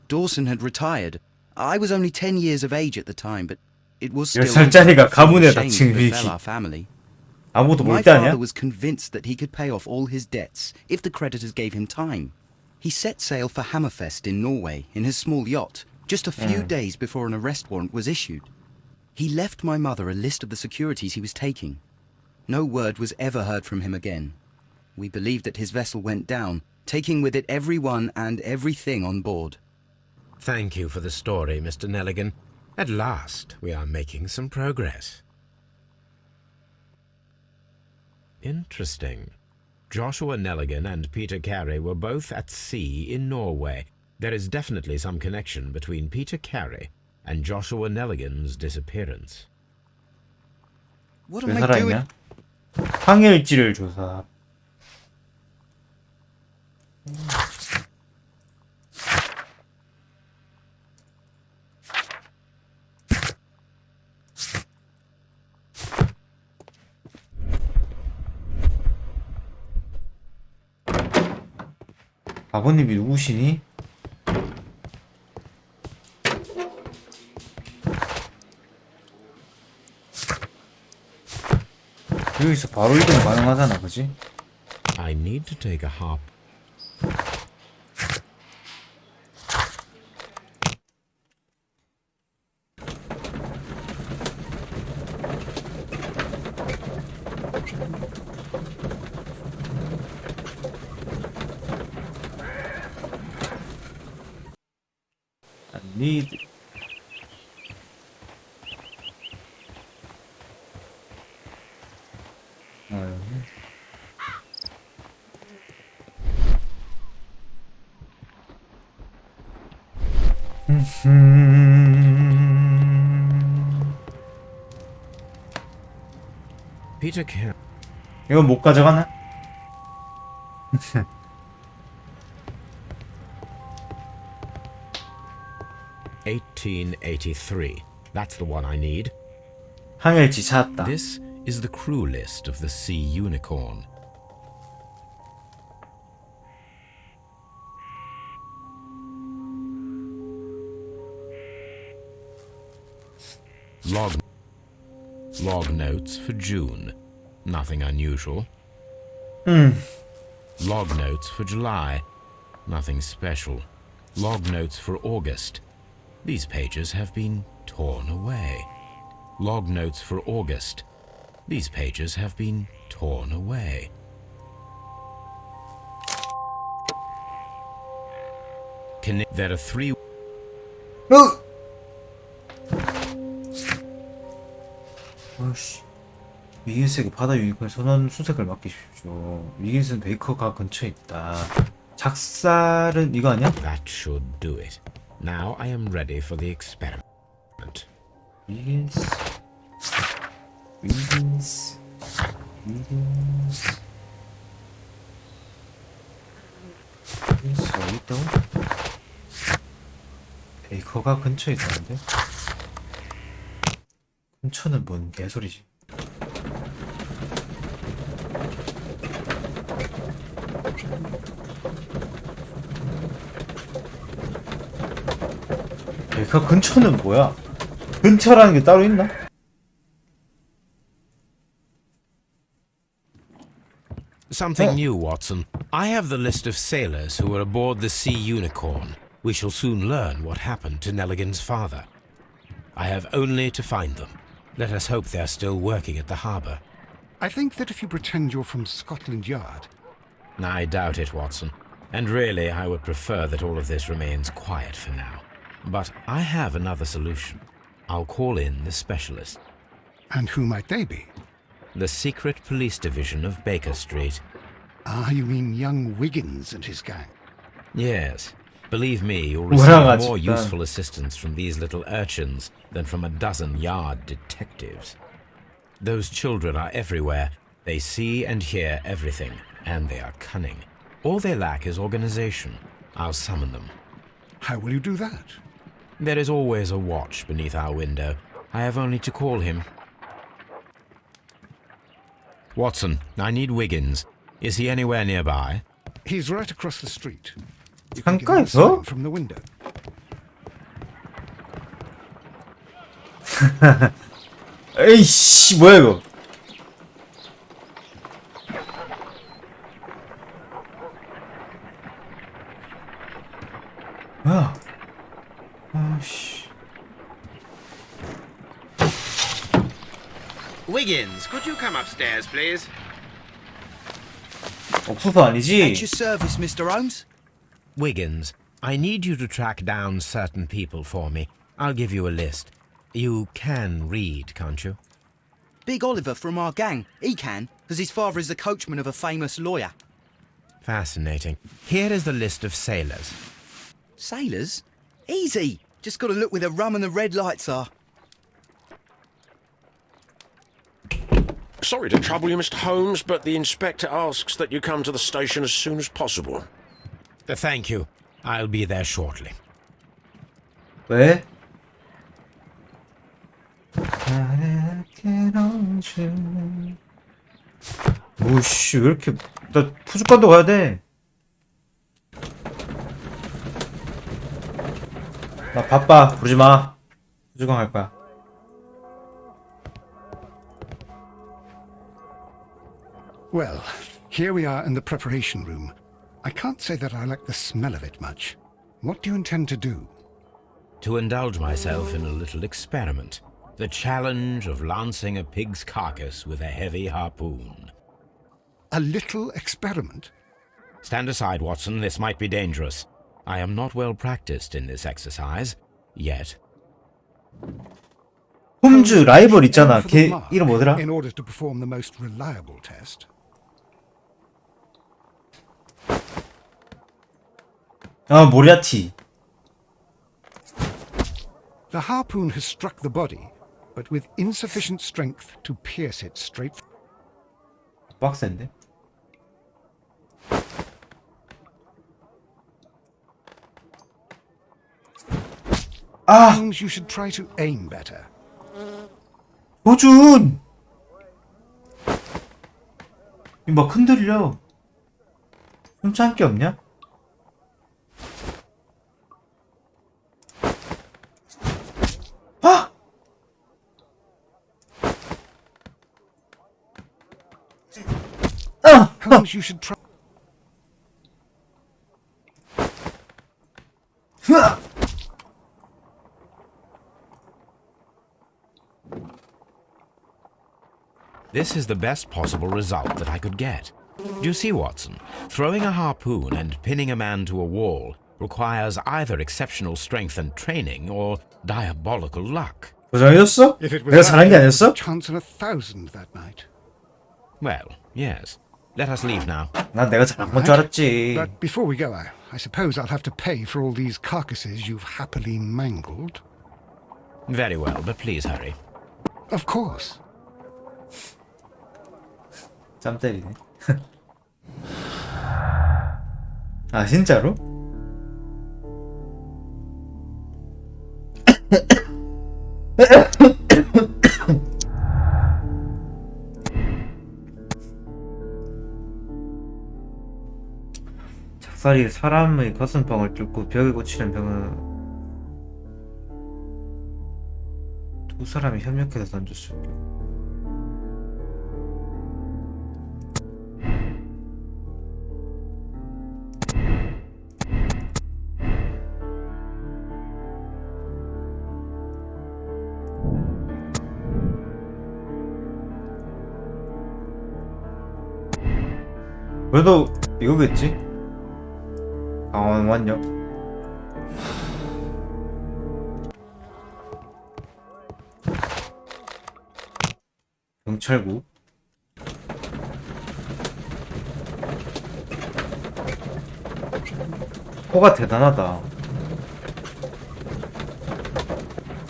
Dawson had retired. I was only 10 years of age at the time, but it was still 10살짜리가 가문에 a shame 닥친 that befell 위기. our family. 아무것도 My 모를 때 아니야? father was convinced that he could pay off all his debts if the creditors gave him time. He set sail for Hammerfest in Norway in his small yacht just a few days before an arrest warrant was issued. He left my mother a list of the securities he was taking. No word was ever heard from him again. We believed that his vessel went down, taking with it everyone and everything on board. Thank you for the story, Mr. Nelligan. At last, we are making some progress. Interesting. Joshua Nelligan and Peter Carey were both at sea in Norway. There is definitely some connection between Peter Carey and Joshua Nelligan's disappearance. What 왜 am I doing? 살아있냐? 항해일지를 조사. 아버님이 누구시니? 여기서 바로 이동 가능하잖아, 그지? I need to take a hop. I need. Peter Carey. 이건 못 가져가나? (1883). That's the one I need. 항해일지 찾았다. This is the crew list of the Sea Unicorn. Log notes for June. Nothing unusual. Log notes for July. Nothing special. Log notes for August. These pages have been torn away. Log notes for August. These pages have been torn away. There are 3. 어이씨. 위긴스에게 바다 유니콘 선원 수색을 맡기십시오. 위긴스는 베이커가 근처에 있다. 작살은 이거 아니야? That should do it. Now I am ready for the experiment. 위긴스 위긴스 어디 있다고? 베이커가 근처에 있다는데? 근처는 뭔 개소리지? 베이커 근처는 뭐야? 근처라는 게 따로 있나? Something new, Watson. I have the list of sailors who were aboard the Sea Unicorn. We shall soon learn what happened to Nelligan's father. I have only to find them. Let us hope they are still working at the harbour. I think that if you pretend you're from Scotland Yard... I doubt it, Watson. And really, I would prefer that all of this remains quiet for now. But I have another solution. I'll call in the specialist. And who might they be? The secret police division of Baker Street. Ah, you mean young Wiggins and his gang? Yes. Believe me, you'll receive more 아직도. useful assistance from these little urchins than from a dozen yard detectives. Those children are everywhere. They see and hear everything, and they are cunning. All they lack is organization. I'll summon them. How will you do that? There is always a watch beneath our window. I have only to call him. Watson, I need Wiggins. Is he anywhere nearby? He's right across the street. You can give him a 잠깐, sign from the window. 에이씨, 뭐야 이거? 뭐야? 아씨. Wiggins, could you come upstairs, please? 옥수수 아니지? At your service, Mr. Holmes. Wiggins, I need you to track down certain people for me. I'll give you a list. You can read, can't you? Big Oliver from our gang. He can, because his father is the coachman of a famous lawyer. Fascinating. Here is the list of sailors. Sailors? Easy. Just got to look where the rum and the red lights are. Sorry to trouble you, Mr. Holmes, but the inspector asks that you come to the station as soon as possible. Thank you. I'll be there shortly. 왜? 오씨, 왜 이렇게 나 푸주간도 가야 돼. 나 바빠. 부르지 마. 푸주간 갈 거야. Well, here we are in the preparation room. I can't say that I like the smell of it much. What do you intend to do? To indulge myself in a little experiment. The challenge of lancing a pig's carcass with a heavy harpoon. A little experiment? Stand aside, Watson. This might be dangerous. I am not well practiced in this exercise. Yet. 홈즈 라이벌 있잖아. Aim for the 걔 mark 이름 뭐더라? In order to perform the most reliable test. 아, 모리아티. The harpoon has struck the body, but with insufficient strength to pierce it straight. 빡센데? 아! Holmes, you should try to aim better. 도준! 막 흔들려. 숨참기 없냐? 아! Holmes, you should try. This is the best possible result that I could get. Do you see, Watson? Throwing a harpoon and pinning a man to a wall requires either exceptional strength and training or diabolical luck. 고장해줬어? If it was 내가 잘한 게 that, it was a 아니었어? chance in 1,000 that night. Well, yes. Let us leave now. 난 내가 잘한 건 줄 알았지. But before we go, I suppose I'll have to pay for all these carcasses you've happily mangled. Very well, but please hurry. Of course. 짬 때리네. 아 진짜로? 작살이 사람의 가슴방을 뚫고 벽에 꽂히는 병은 두 사람이 협력해서 던졌을 경우. 그래도 이거겠지? 강원 완료. 경찰국. 코가 대단하다.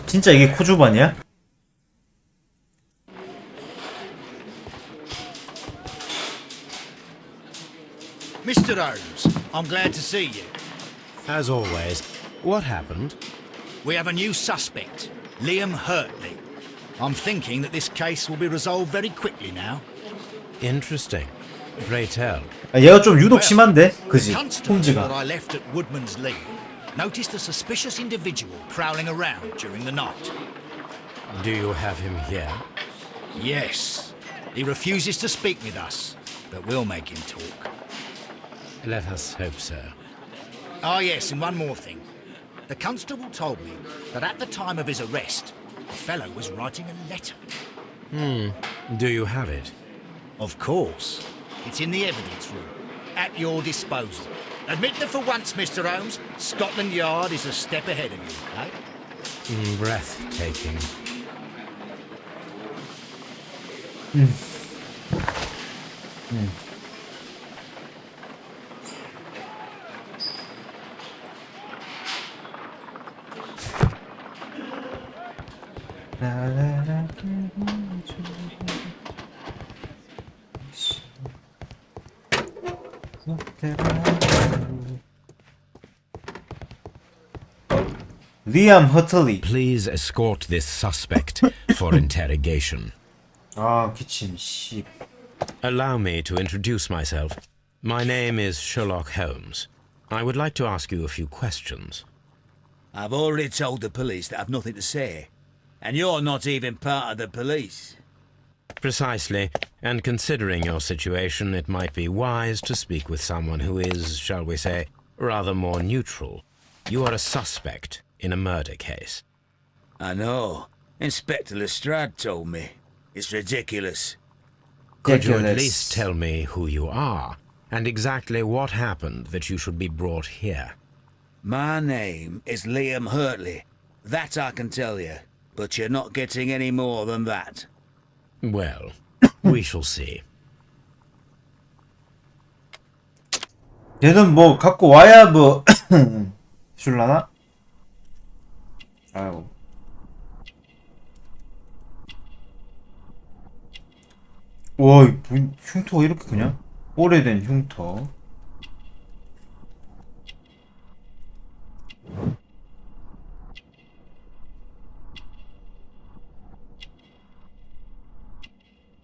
진짜 이게 코주반이야? Mr. Holmes, I'm glad to see you. As always, what happened? We have a new suspect, Liam Hurtley. I'm thinking that this case will be resolved very quickly now. Interesting. Pray tell. 아, 얘가 좀 유독 심한데? The 그지? constable that 홈즈가. I left at Woodman's Lee noticed a suspicious individual prowling around during the night. Do you have him here? Yes, he refuses to speak with us, but we'll make him talk. Let us hope so. Ah, yes, and one more thing. The constable told me that at the time of his arrest, the fellow was writing a letter. Do you have it? Of course. It's in the evidence room, at your disposal. Admit that for once, Mr. Holmes, Scotland Yard is a step ahead of you, eh? Breathtaking. 리암 허틀리. Please escort this suspect for interrogation. 아 기침 씨. Allow me to introduce myself. My name is Sherlock Holmes. I would like to ask you a few questions. I've already told the police that I've nothing to say. And you're not even part of the police. Precisely, and considering your situation, it might be wise to speak with someone who is, shall we say, rather more neutral. You are a suspect in a murder case. I know. Inspector Lestrade told me. It's ridiculous. Could you at Ridiculous. least tell me who you are, and exactly what happened that you should be brought here? My name is Liam Hurtley. That I can tell you. But you're not getting any more than that. Well, we shall see. 얘는 뭐 갖고 와야 뭐 줄라나? 아이고. 와, 흉터가 이렇게 그냥 오래된 흉터.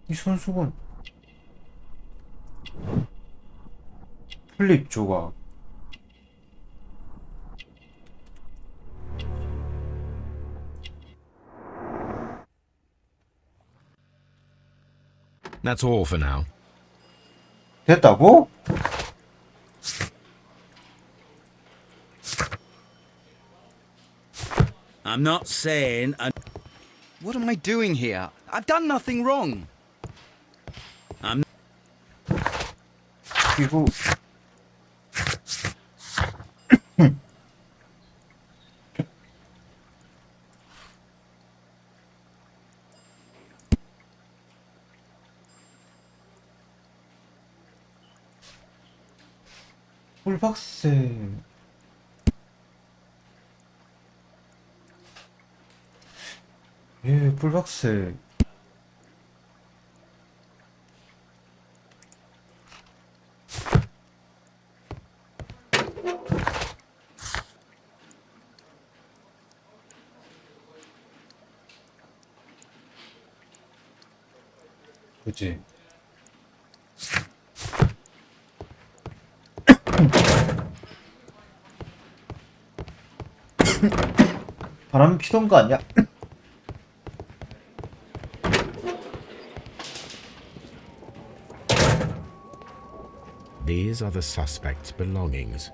이 손수건 플립 조각. That's all for now. 됐다고? I'm not saying I... What am I doing here? I've done nothing wrong. 그리고 꿀박새. 예, 꿀박새. 그치. 바람 피던 거 아니야? These are the suspect's belongings.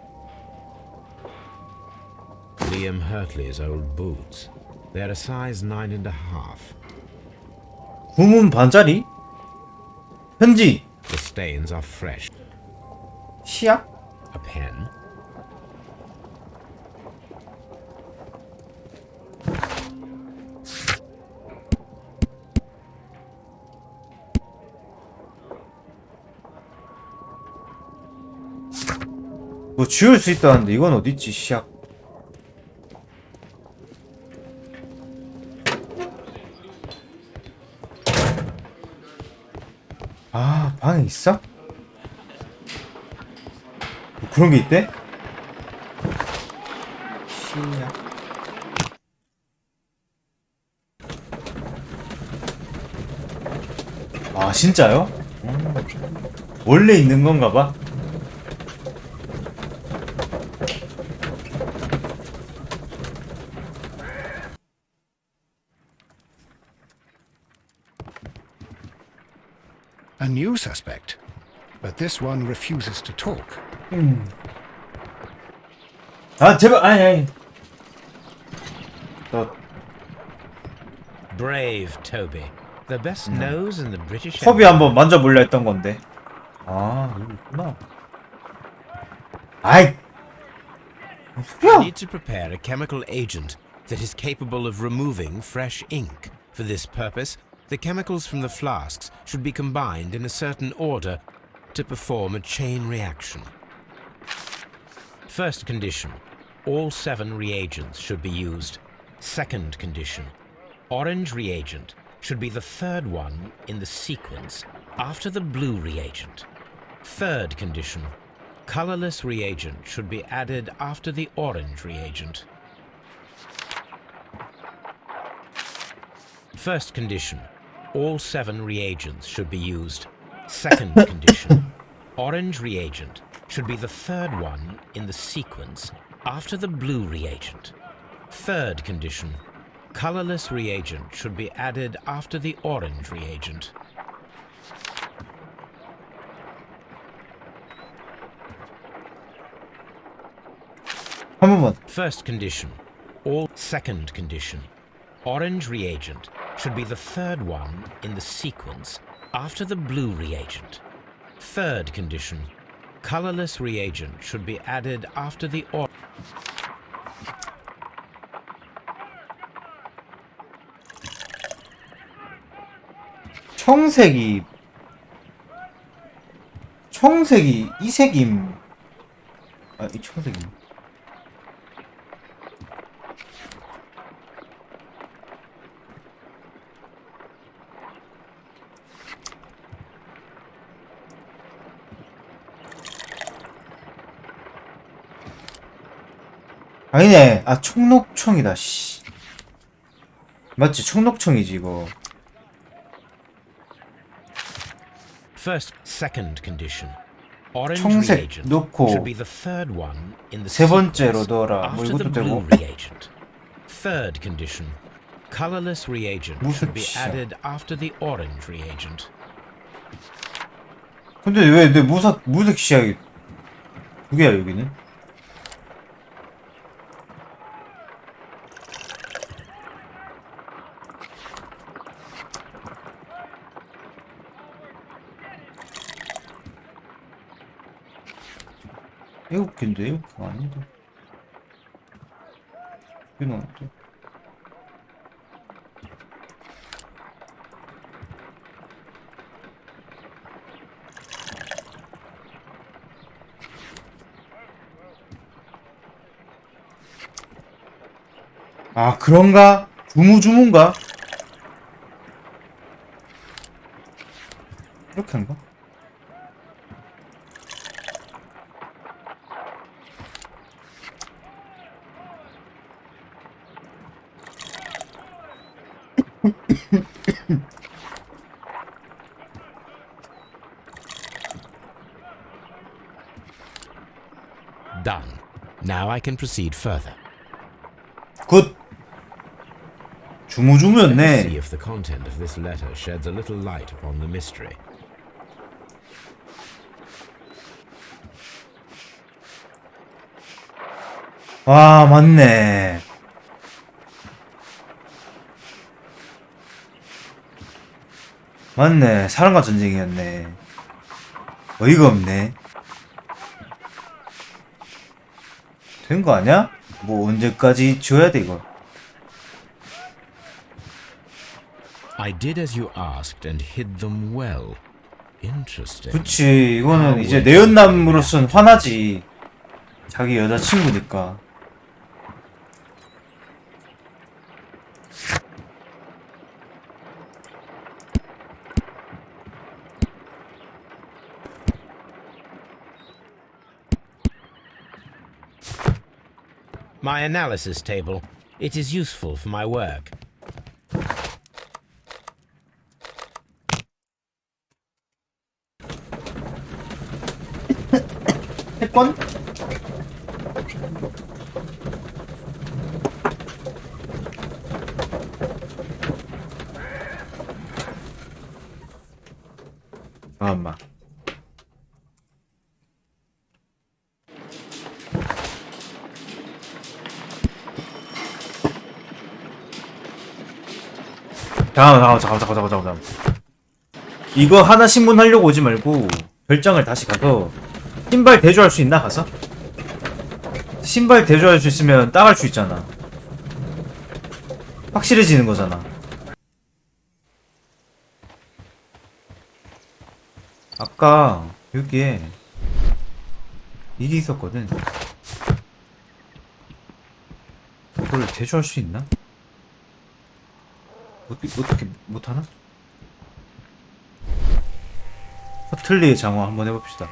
Liam Hurtley's old boots. They're a size 9.5. 구문 반짜리? 편지. The stains are fresh. 시약? A pen. 뭐 지울 수 있다는데 이건 어딨지? 시약. 아, 방에 있어? 뭐 그런 게 있대? 시약. 아, 진짜요? 원래 있는 건가 봐. A new suspect, but this one refuses to talk. 아, 제발, 아니. 너 Brave Toby. The best nose in the British 컵이 Empire. 한번 만져볼려 했던 건데. 아, 여기 있구나. 아이. I 소리야? need to prepare a chemical agent that is capable of removing fresh ink. For this purpose, the chemicals from the flasks should be combined in a certain order to perform a chain reaction. First condition, all 7 reagents should be used. Second condition, orange reagent should be the third one in the sequence after the blue reagent. Third condition, colorless reagent should be added after the orange reagent. First condition, all 7 reagents should be used. Second condition, orange reagent should be the third one in the sequence after the blue reagent. Third condition, colorless reagent should be added after the orange reagent. 한 번만. First condition, all second condition, orange reagent should be the third one in the sequence after the blue reagent. Third condition, colorless reagent should be added after the orange. 청색이 이색임. 아, 이 청색임. 아니네. 아, 총록청이다, 씨. 맞지? 총록청이지, 이거. Second condition. Orange 청색 reagent 넣고 should be the third one in the 세 번째로 sequence 넣어라. 뭐 after the 이것도 blue 되고. reagent. Third condition. Colorless reagent should be 무색시약. added after the orange reagent. 근데 왜 내 무색 시약이 두 개야 여기는? 일곱 개인데 일곱 개가 아닌데. 이건 어때? 아 그런가? 주무주무인가? 이렇게 한가? Done. Now I can proceed further. 굿! Let me see 주무주무였네. if the content of this letter sheds a little light upon the mystery. 와 맞네. 맞네. 사랑과 전쟁이었네. 어이가 없네. 된 거 아니야? 뭐 언제까지 지어야 돼 이거? I did as you asked and hid them well. Interesting. 그치 이거는 이제 내연남으로서는 화나지. 자기 여자친구니까. My analysis table. It is useful for my work. 태권? 잠깐만. 잠깐만. 이거 하나 신문하려고 오지 말고 별장을 다시 가서 신발 대조할 수 있나 가서? 신발 대조할 수 있으면 따갈 수 있잖아. 확실해지는 거잖아. 아까 여기에 일이 있었거든. 이걸 대조할 수 있나? 어떻게 못하나? 허틀리의 장화 한번 해봅시다.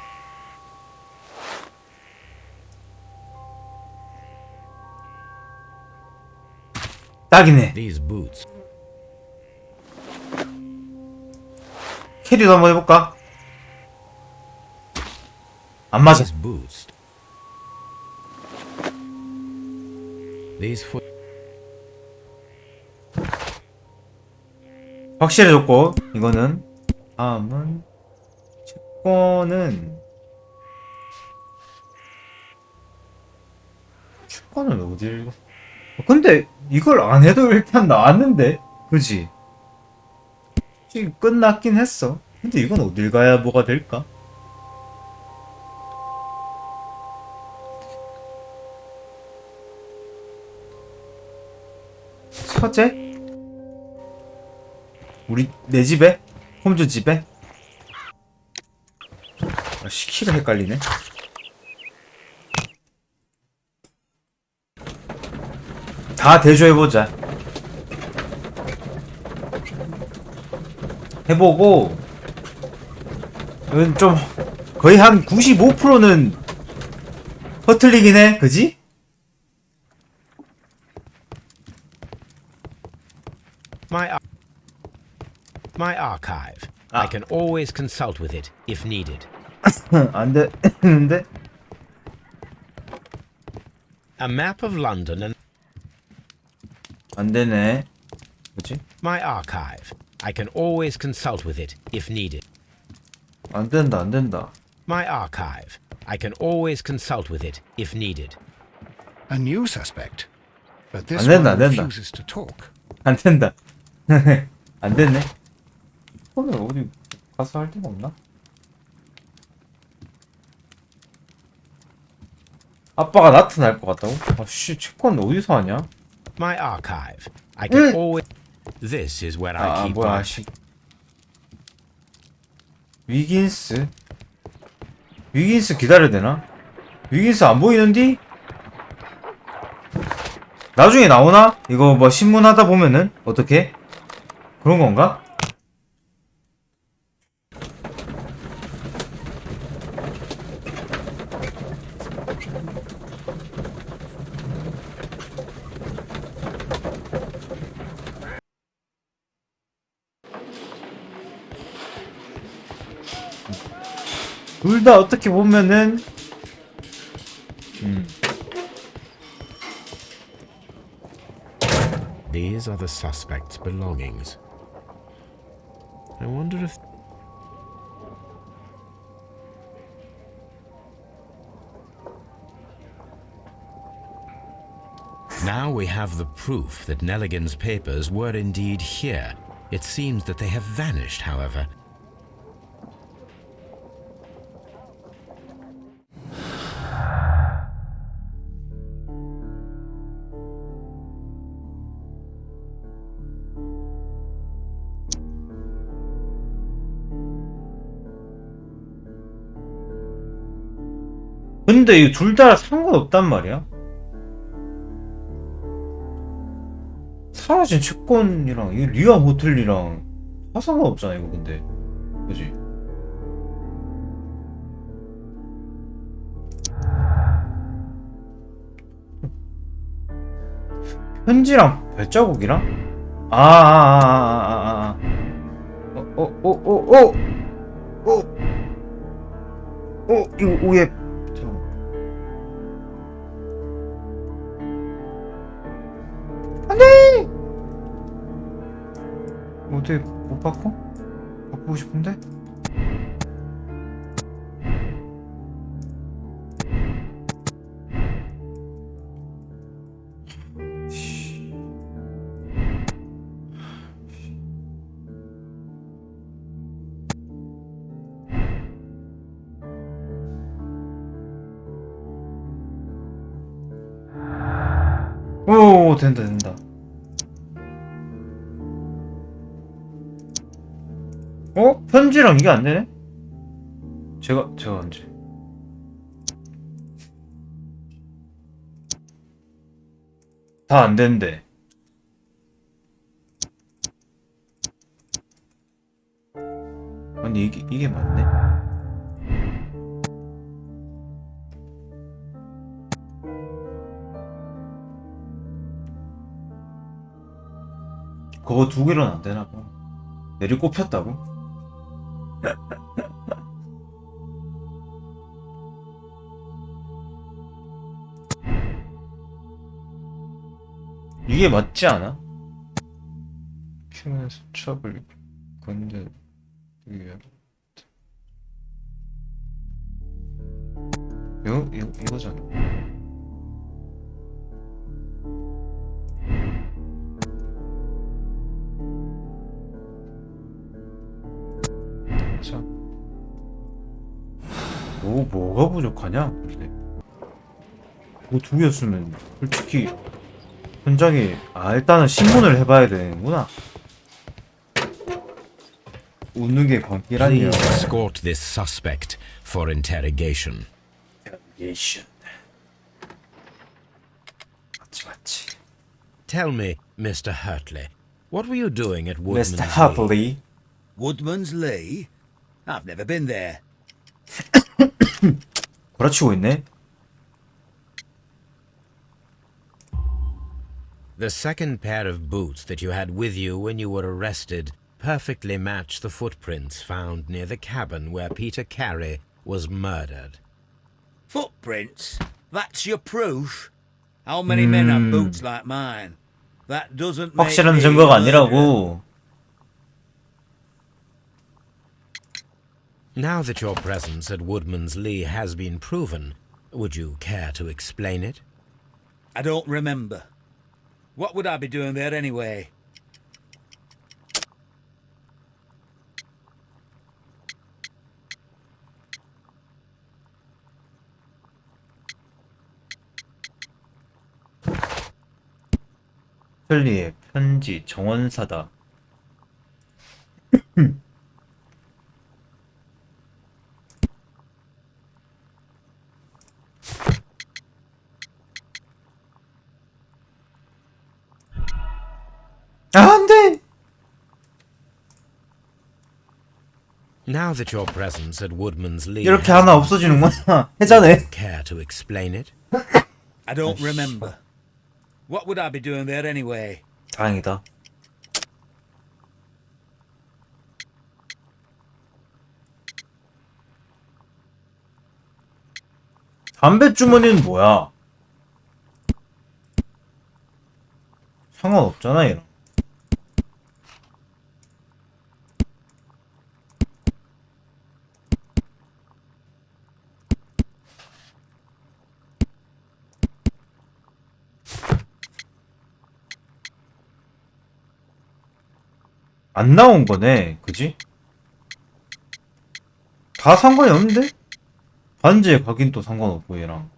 딱이네. These boots. 캐리도 한번 해볼까? 안 맞아. These boots. These foot. 확실해졌고 이거는 다음은 축구는 어딜 근데 이걸 안 해도 일단 나왔는데 그지? 지금 끝났긴 했어. 근데 이건 어딜 가야 뭐가 될까? 서재? 내 집에? 홈즈 집에? 아, 시키가 헷갈리네. 다 대조해보자. 해보고 이건 좀 거의 한 95%는 허틀리긴 해. 그지? My archive. I can always consult with it if needed. 안 되는데? A map of London and 안 되네. 뭐지? my archive. I can always consult with it if needed. 안 된다, 안 된다. My archive. I can always consult with it if needed. A new suspect. But this 안 된다, one 안 된다. refuses to talk. 안 된다. 안 됐네. 오늘 어디 가서 할 데가 없나? 아빠가 나타날 것 같다고? 아씨, 채권 어디서 하냐? My archive. I can always. This is where I 아, keep 뭐야, my. 씨. 위긴스? 위긴스 기다려야 되나? 위긴스 안 보이는디? 나중에 나오나? 이거 뭐 신문 하다 보면은 어떻게? 그런 건가? 둘 다 어떻게 보면은 These are the suspect's belongings. I wonder if. Now we have the proof that Nelligan's papers were indeed here. It seems that they have vanished, however. 근데 이 둘 다 상관없단 말이야? 사라진 채권이랑 이 리아 호텔이랑 다 상관없잖아 이거 근데 그지? 편지랑 발자국이랑? 이거 위에 안돼! 어떻게 못 바꿔? 바꾸고 싶은데? 오, 된다. 어? 편지랑 이게 안 되네? 제가 언제? 다 안 된대. 아니, 이게 맞네? 그거 두 개로는 안 되나 봐. 내리 꼽혔다고? 이게 맞지 않아? 킹의 수첩을 건데 이거잖아. 자, 뭐가 부족하냐? 근데 뭐 두 개였으면 솔직히 현장에 일단은 신문을 해봐야 되는구나. 웃는 게 광기라니요. Please escort this suspect for interrogation. 맞지. Tell me, Mr. Hurtley, what were you doing at Woodman's Mr. Lee? Hartley. Woodman's Lee? I've never been there. 구라치고 있네. The second pair of boots that you had with you when you were arrested perfectly match the footprints found near the cabin where Peter Carey was murdered. Footprints? That's your proof? How many men have boots like mine? That doesn't make 확실한 me 증거가 a murderer. 아니라고. Now that your presence at Woodman's Lee has been proven, would you care to explain it? I don't remember. What would I be doing there anyway? 셜리의 편지 정원사다. 아, 안 돼! Now that your presence at Woodman's Lee 이렇게 has 하나 been 없어지는구나. 해자네. care to explain it? I don't remember. What would I be doing there anyway? 다행이다. 담배 주머니는 뭐야? 상관없잖아, 얘랑. 안 나온 거네, 그지? 다 상관이 없는데? 반지의 각인도 상관없고 얘랑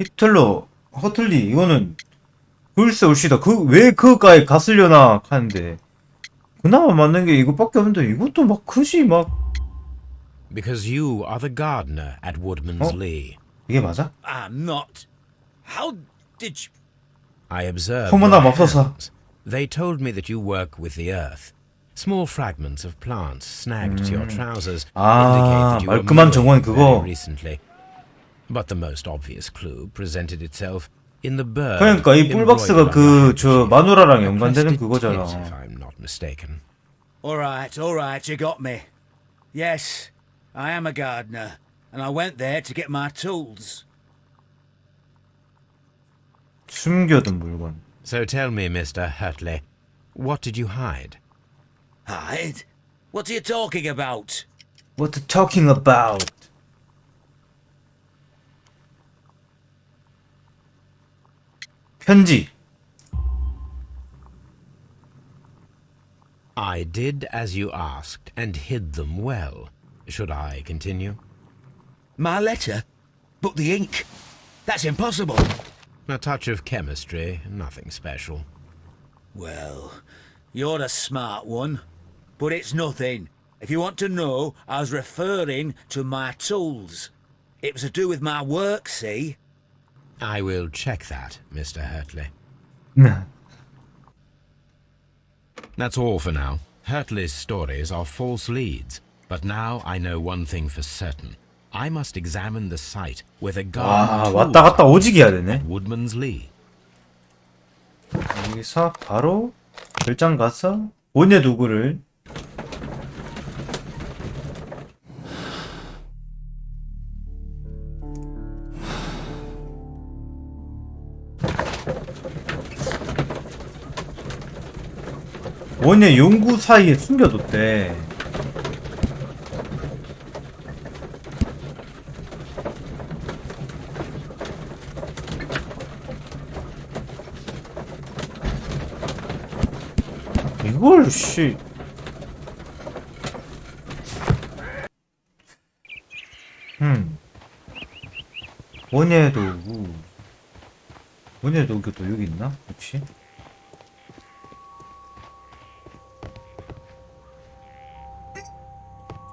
히틀러, 허틀리 이거는 글쎄 올시다. 왜 그거까지 갔으려나 하는데 그나마 맞는 게 이것밖에 없는데 이것도 막 크지 막. Because you are the gardener at Woodman's Lee. 이게 맞아? I'm not. How did you... I observed 어머나, your 맙소사. hands. They told me that you work with the earth. Small fragments of plants snagged to your trousers indicate that you were 말끔한 정원 mowing 그거. very recently. But the most obvious clue presented itself in the bird. 그러니까 이 뿔박스가 그 저 마누라랑 연관되는 그거잖아. If I'm not mistaken. all right, you got me. Yes, I am a gardener, and I went there to get my tools. 숨겨둔 물건. So tell me, Mr. Hurtley, what did you hide? Hide? What are you talking about? What you talking about? 편지. I did as you asked and hid them well. Should I continue? My letter? But the ink? That's impossible. A touch of chemistry, nothing special. Well, you're a smart one. But it's nothing. If you want to know, I was referring to my tools. It was to do with my work, see? I will check that, Mr. Hurtley. That's all for now. Hurtley's stories are false leads. But now I know one thing for certain. I must examine the site where the 와, garden 왔다 갔다 오지게 해야 되네. at Woodman's Lee. 여기서 바로 별장 가서 본의 도구를 원예 용구 사이에 숨겨뒀대. 이걸 씨. 원예 도구. 원예 도구도 여기 있나? 혹시?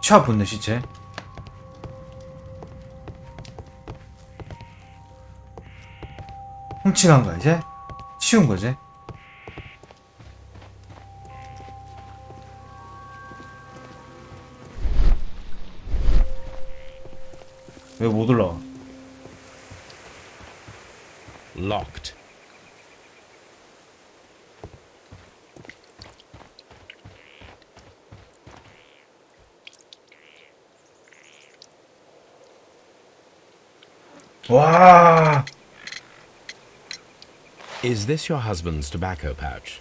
차 붙네 시체. 훔치간 거야 이제? 치운 거지? 왜 못 올라와? Locked. 와. Is this your husband's tobacco pouch?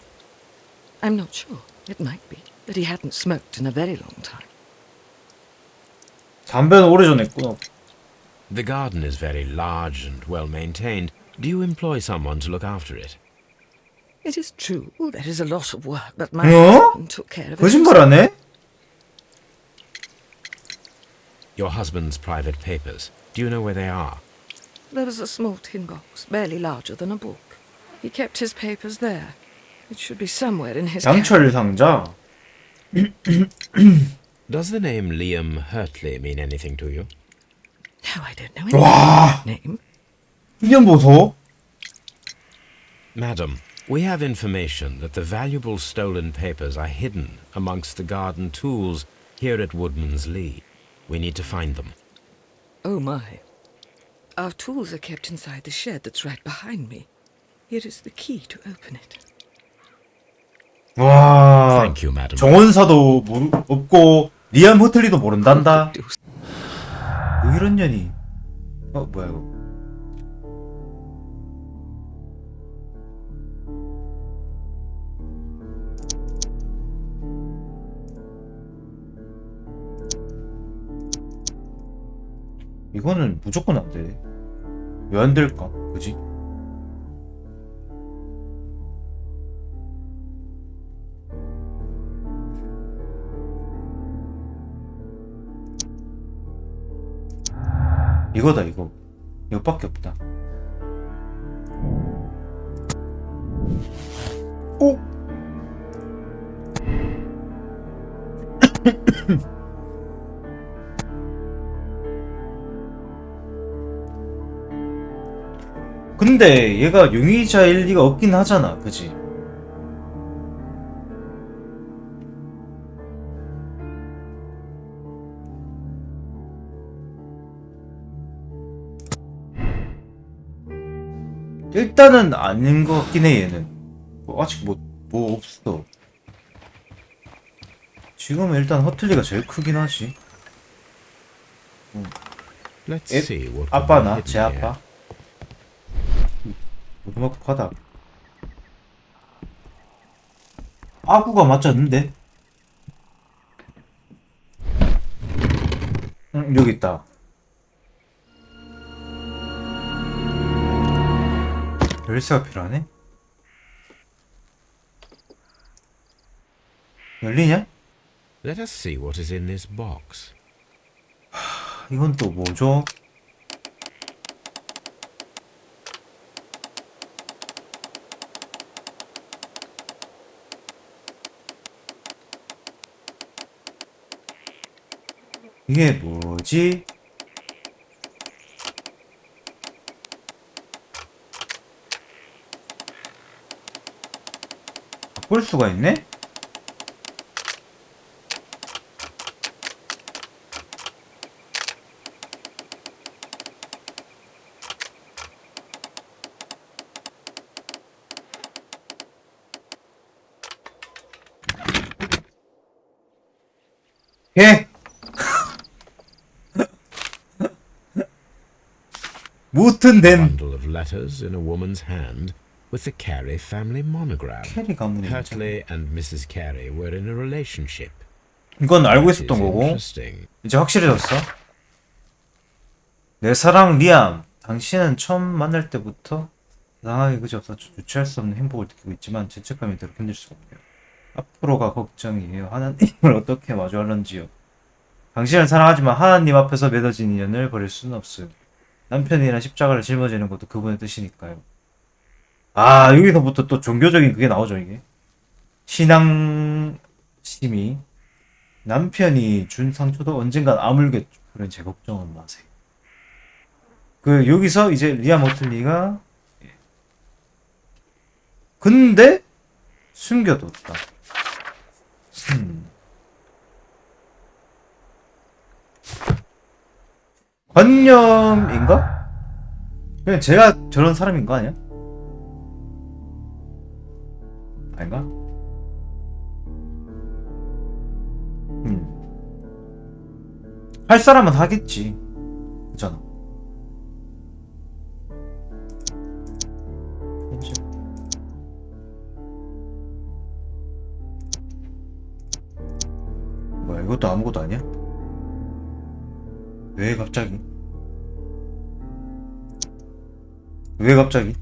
I'm not sure. It might be, but he hadn't smoked in a very long time. 담배는 오래전에 했구나. The garden is very large and well maintained. Do you employ someone to look after it? It is true, there is a lot of work, but my 어? husband took care of it. 거짓말하네? Your husband's private papers. Do you know where they are? There was a small tin box, barely larger than a book. He kept his papers there. It should be somewhere in his 양철 상자. Does the name Liam Hurtley mean anything to you? No, I don't know anything 와. about that name. 이년 보소. Madam, we have information that the valuable stolen papers are hidden amongst the garden tools here at Woodman's Lee. We need to find them. Oh my. Our tools are kept inside the shed that's right behind me. Here is the key to open it. 와. Thank you, madam. 정원사도 없고 리암 호틀리도 모른단다. 뭐 이런 년이. 뭐야 이거. 이거는 무조건 안 돼. 왜 안 될까? 그지? 이거다 이거. 이거밖에 없다. 오! 근데 얘가 용의자일 리가 없긴 하잖아, 그지? 일단은 아닌 것 같긴 해, 얘는. 아직 뭐 없어. 지금은 일단 허틀리가 제일 크긴 하지. Let's see what we've 아빠나, hidden 제 here. 아빠. 오두막 바닥. 아구가 맞췄는데? 여기 있다. 열쇠가 필요하네? 열리냐? Let us see what is in this box. 이건 또 뭐죠? 이게 뭐지? 바꿀 수가 있네? 예! 무튼 댐 Bundle of letters in a woman's hand with the Carey family monogram. 캐리 가문이 Hurtley and Mrs. Carey were in a relationship. 이건 알고 That is 있었던 거고 interesting. 이제 확실해졌어. 내 사랑 리암, 당신은 처음 만날 때부터 이상하게 그저없어 주체할 수 없는 행복을 느끼고 있지만 죄책감이 들어 견딜 수가 없네요. 앞으로가 걱정이에요. 하나님을 어떻게 마주하는지요. 당신을 사랑하지만 하나님 앞에서 맺어진 인연을 버릴 수는 없어요. 남편이랑 십자가를 짊어지는 것도 그분의 뜻이니까요. 아, 여기서부터 또 종교적인 그게 나오죠, 이게. 신앙심이 남편이 준 상처도 언젠간 아물겠죠. 그런 제 걱정은 마세요. 여기서 이제 리암 호틀리가 근데 숨겨뒀다. 관념인가? 그냥 제가 저런 사람인 거 아니야? 아닌가? 할 사람은 하겠지. 그잖아. 이것도 아무것도 아니야? 왜 갑자기? 왜 갑자기?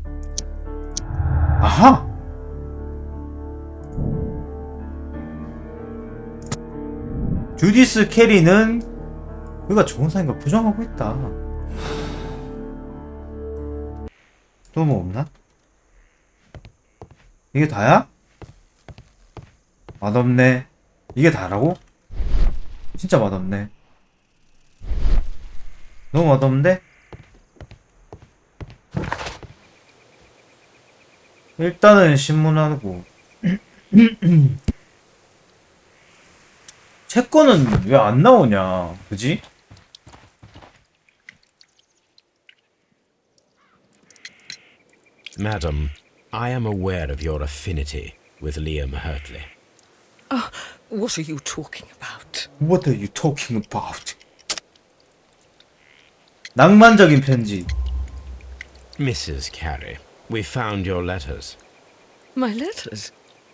아하! 주디스 캐리는 그가 좋은 사람인 걸 부정하고 있다. 또 뭐 없나? 이게 다야? 맛없네. 이게 다라고? 진짜 맛없네. 너무 맛없는데? 일단은 신문하고 채권은 왜 안 나오냐, 그지? Madam, I am aware of your affinity with Liam Hurtley. What are you talking about? What are you talking about? 낭만적인 편지. Mrs. Carey, we found your letters. My letters?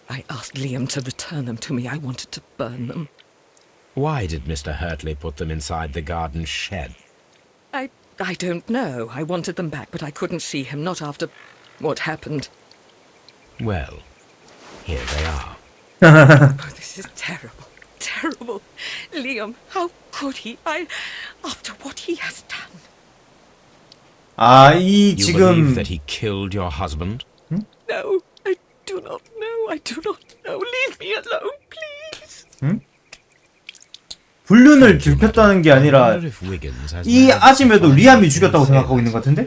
I asked Liam to return them to me. I wanted to burn them. Why did Mr. Hurtley put them inside the garden shed? I don't know. I wanted them back, but I couldn't see him, not after what happened. Well, here they are. Oh, this is terrible. Terrible. Liam, how could he? After what he has done. 아, 이 You 지금 believe that he killed your husband? No, I do not know. I do not know. Leave me alone, please. 불륜을 들켰다는 게 아니라 이 아짐에도 리암이 죽였다고 생각하고 있는 것 같은데?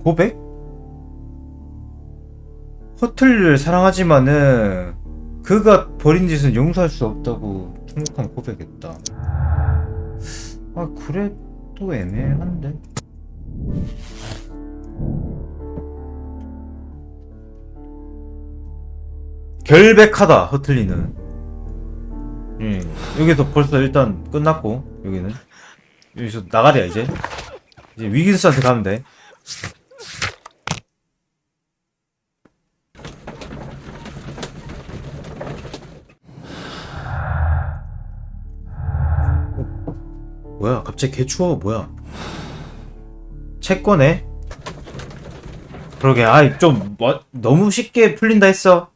고백? 허틀리를 사랑하지만은 그가 벌인 짓은 용서할 수 없다고 충격한 고백했다. 아, 그래도 애매한데? 결백하다, 허틀리는. 여기서 벌써 일단 끝났고, 여기는. 여기서 나가랴, 이제 위긴스한테 가면 돼. 뭐야, 갑자기 개추워, 뭐야. 채권에? 그러게, 아이, 좀, 너무 쉽게 풀린다 했어.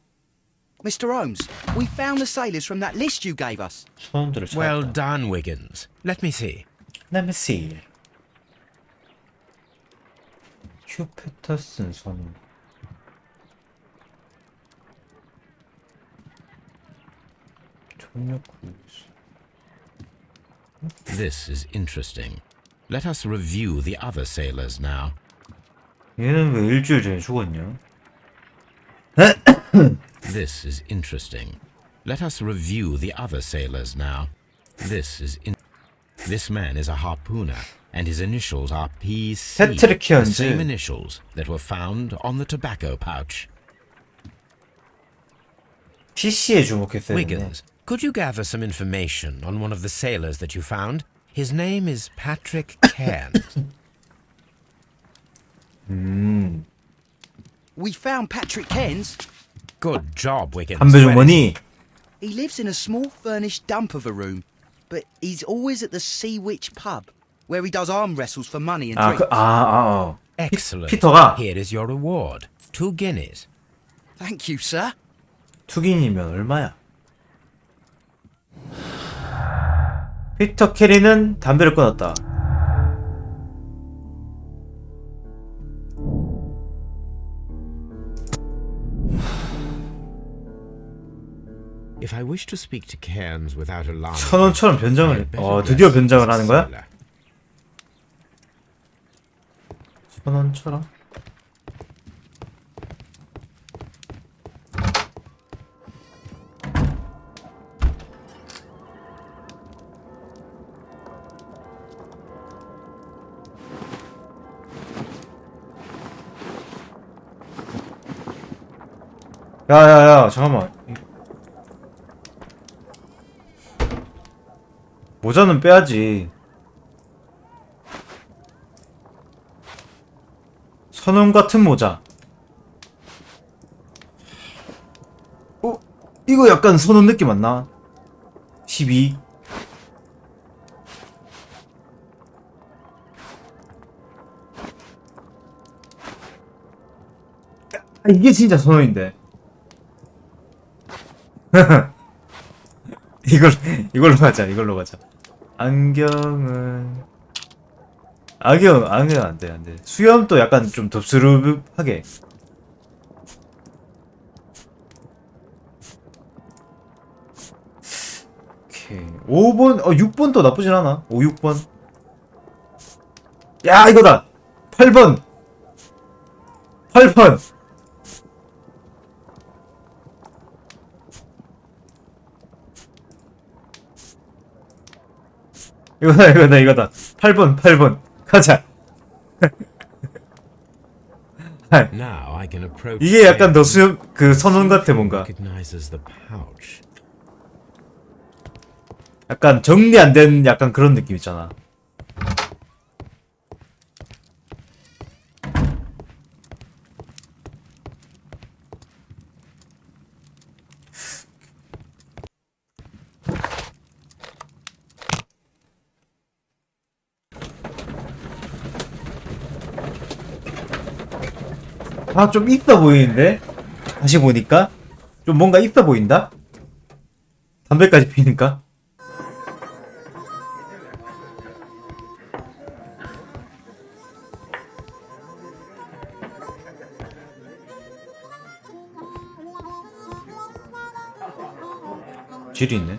Mr. Holmes, we found the sailors from that list you gave us. 선원들을 찾았다. Well done, Wiggins. Let me see. Let me see. 휴 패터슨 선원. 전력 구스. This is interesting. Let us review the other sailors now. 얘는 왜 일주일 전에 죽었냐? This is interesting. Let us review the other sailors now. This man is a harpooner, and his initials are PC, 패트릭 the 히언즈. same initials that were found on the tobacco pouch. PC에 주목했어야 했네. Wiggins, could you gather some information on one of the sailors that you found? His name is Patrick Cairns. We found Patrick Cairns. Good job, Wiggins. 담배 주머니. He lives in a small furnished dump of a room, but he's always at the Sea Witch pub, where he does arm wrestles for money and drink. Excellent. 피터가 Here is your reward. 2 guineas. Thank you, sir. 투긴이면 얼마야? 피터 캐리는 담배를 끊었다. If I wish to speak to Cairns without alarm. 천원처럼 변장을 해. 드디어 변장을 하는 거야? 천원처럼? 야야야, 잠깐만. 모자는 빼야지. 선원 같은 모자. 이거 약간 선원 느낌 안 나? 12. 아, 이게 진짜 선원인데. 이걸로 가자. 이걸로 가자. 안경은 안경 안돼. 수염도 약간 좀 덥스름하게. 오케이. 5번 6번도 나쁘진 않아. 5, 6번. 야, 이거다. 8번. 8번. 이거다. 8번. 가자. Now I can approach 이게 약간 너 수염 그 선원 같아 뭔가. recognizes the pouch. 약간 정리 안 된 약간 그런 느낌 있잖아. 아, 좀 있어 보이는데? 다시 보니까? 좀 뭔가 있어 보인다? 담배까지 피니까? 질이 있네.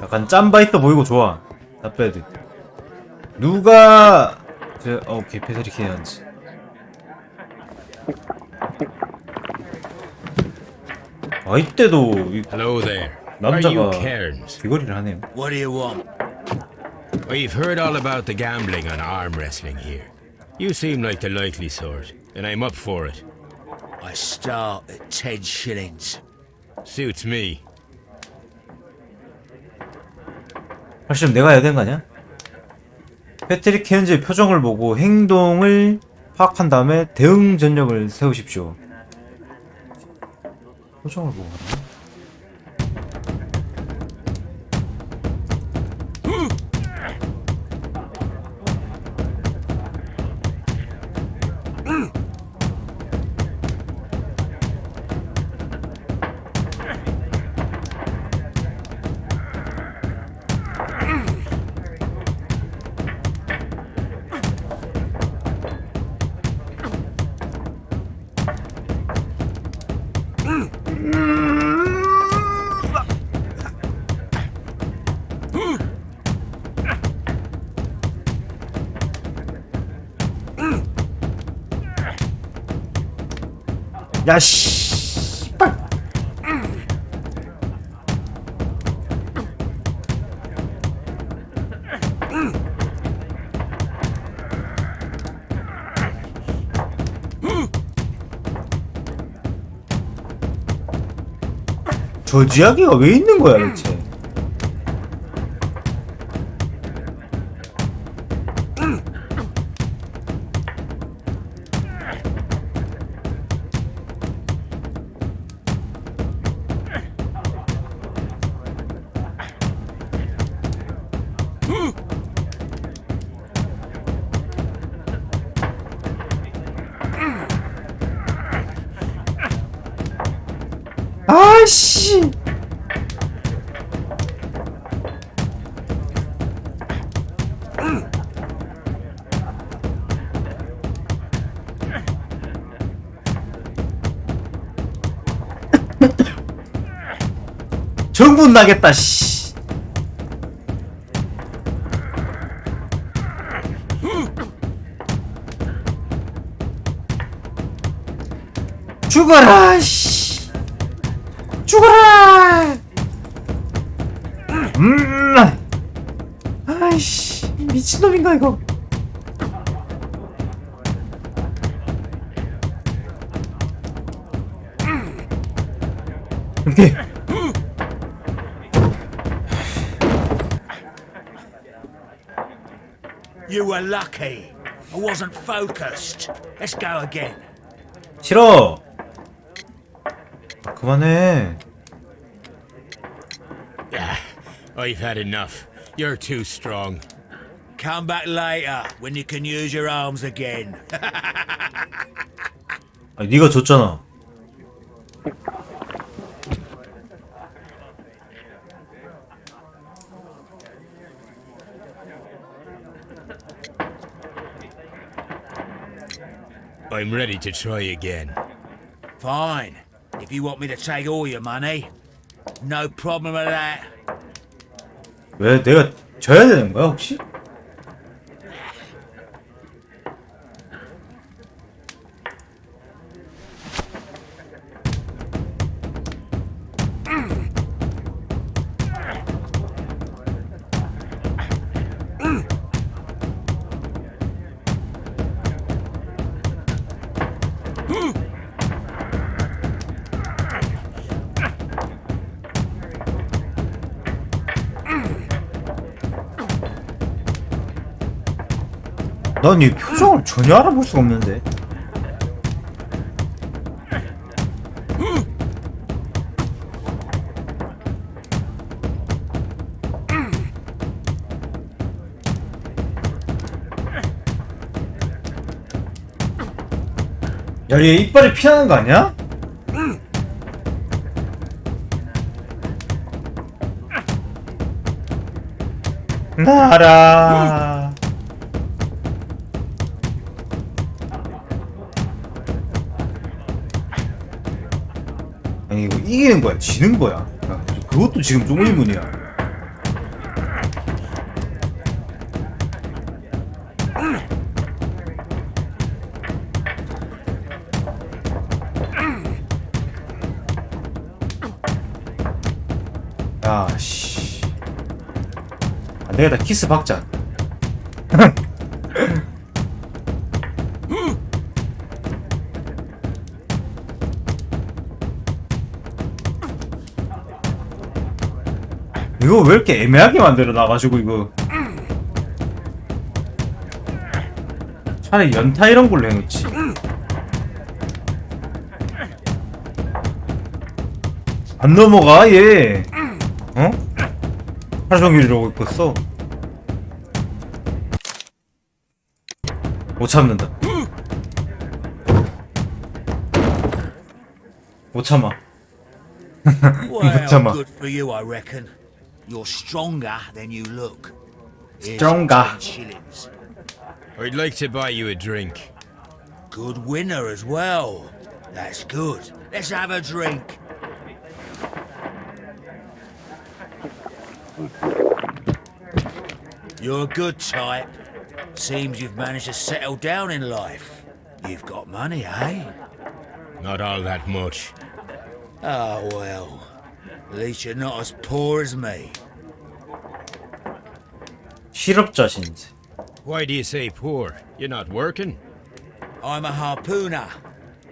약간 짬바 있어 보이고 좋아. 나빼도 누가 오케이, 패트릭 헤언즈. 아, 이때도 Hello there. 남자가 Are you Cairns? 귀걸이를 하네요. What do you want? We've heard all about the gambling on arm wrestling here. You seem like the likely sort, and I'm up for it. I start at 10 shillings. Suits me. 사실 내가 해야 되는 거 아니야? 패트릭 헤언즈의 표정을 보고 행동을 파악한 다음에 대응 전략을 세우십시오. 표정을 보고 하나? 야, 씨. 저 지하기가 왜 있는 거야, 대체? 아씨. 정분 나겠다, 씨. 죽어라, 씨. 죽어라. 아이씨, 미친놈인가 이거. 오케이. You were lucky. I wasn't focused. Let's go again. 싫어. 그만해. Ah, I've had enough. You're too strong. Come back later when you can use your arms again. 아니, 네가 줬잖아. I'm ready to try again. Fine. If you want me to take all your money, no problem with that. 왜 내가 져야 되는 거야 혹시? 난 이 표정을 전혀 알아볼 수가 없는데. 야, 얘 이빨이 피나는 거 아니야? 나라. 아니 이거 이기는 거야, 지는 거야? 야, 그것도 지금 좀 의문이야. 야, 씨. 아, 내가 다 키스 박자. 이거 왜 이렇게 애매하게 만들어 놔가지고 이거. 차라리 연타 이런 걸로 해놓지. 안 넘어가 얘. 어? 하루 종일 이러고 있었어. 못 참는다. 못 참아. Well, 참아. good for you, I reckon. You're stronger than you look. Here's Stronger. 10 shillings. I'd like to buy you a drink. Good winner as well. That's good. Let's have a drink. You're a good type. Seems you've managed to settle down in life. You've got money, eh? Not all that much. Oh, well. At least you're not as poor as me. 실업자 신세. Why do you say poor? You're not working? I'm a harpooner.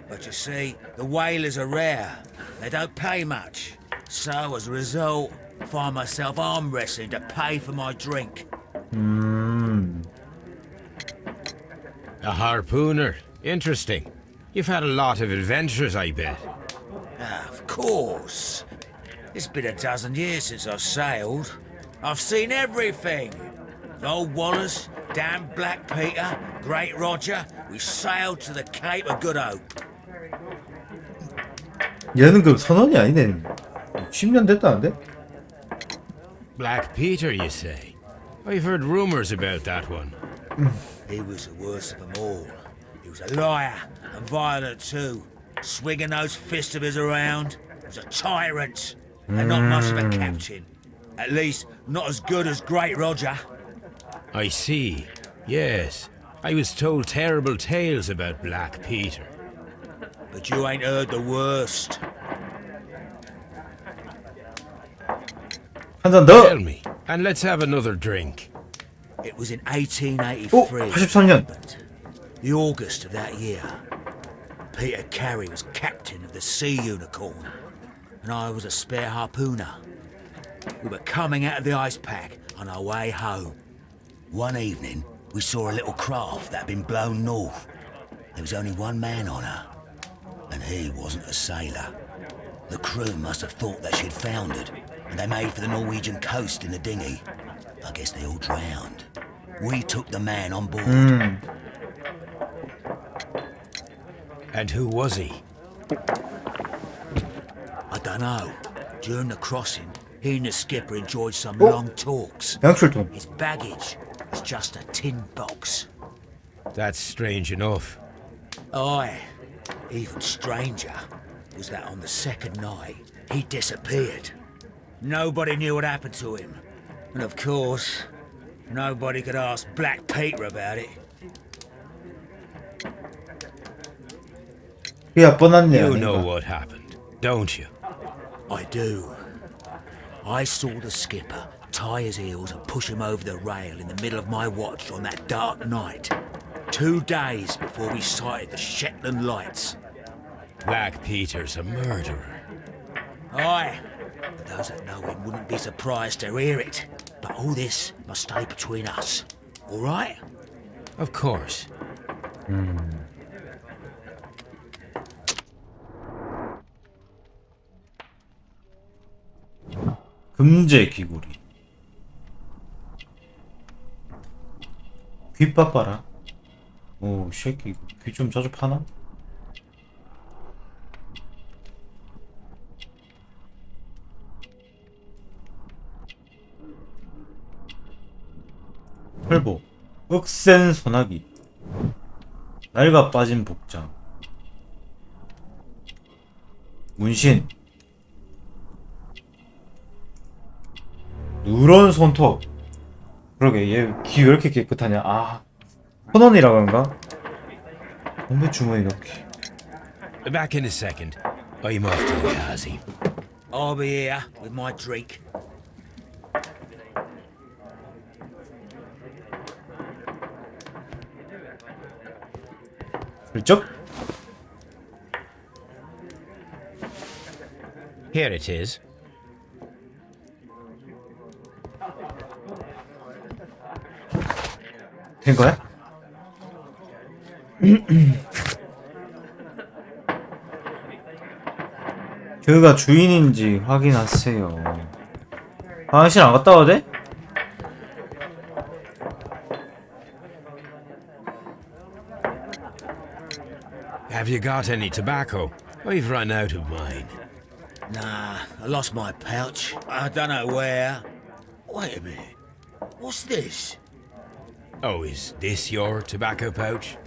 But you see, the whalers are rare. They don't pay much. So, as a result, I find myself arm wrestling to pay for my drink. A harpooner. Interesting. You've had a lot of adventures, I bet. Of course. It's been a dozen years since I've sailed. I've seen everything. Old Wallace, damn Black Peter, Great Roger. We sailed to the Cape of Good Hope. 얘는 그 선원이 아니네. 10년 됐다는데? Black Peter, you say? I've heard rumors about that one. He was the worst of them all. He was a liar and violent too, swinging those fists of his around. He was a tyrant and not much of a captain. At least, not as good as Great Roger. I see. Yes. I was told terrible tales about Black Peter. But you ain't heard the worst. 한 잔 더! Tell me, and let's have another drink. It was in 오! 1883. 83년! The August of that year. Peter Carey was captain of the Sea Unicorn, and I was a spare harpooner. We were coming out of the ice pack on our way home. One evening, we saw a little craft that had been blown north. There was only one man on her, and he wasn't a sailor. The crew must have thought that she'd foundered, and they made for the Norwegian coast in the dinghy. I guess they all drowned. We took the man on board. And who was he? I don't know. During the crossing, he and the skipper enjoyed some long talks. 양출동. His baggage was just a tin box. That's strange enough. Aye. Even stranger was that on the second night, he disappeared. Nobody knew what happened to him. And of course, nobody could ask Black Peter about it. 그야 뻔한데. You know what happened, don't you? I do. I saw the skipper tie his heels and push him over the rail in the middle of my watch on that dark night. 2 days before we sighted the Shetland lights. Black Peter's a murderer. Aye. Those that know him wouldn't be surprised to hear it. But all this must stay between us. All right? Of course. 금제 귀고리. 귓밥 봐라. 오, 새끼 귀 좀 자주 파나? 털보. 억센 소나기. 낡아 빠진 복장. 문신. 누런 손톱. 그러게 얘 귀 왜 이렇게 깨끗하냐. 아, 선원이라고 한가? 몸에 주머니 넣기. Back in a second. I'm off to the Ghazi. I'll be here with my drink. 슬쩍? Here it is. 된 거야? 그가 주인인지 확인하세요. 화장실 안 갔다 와도 돼? Have you got any tobacco? I've run out of mine. Nah, I lost my pouch. I don't know where. Wait a minute. What's this? Oh, is this your tobacco pouch?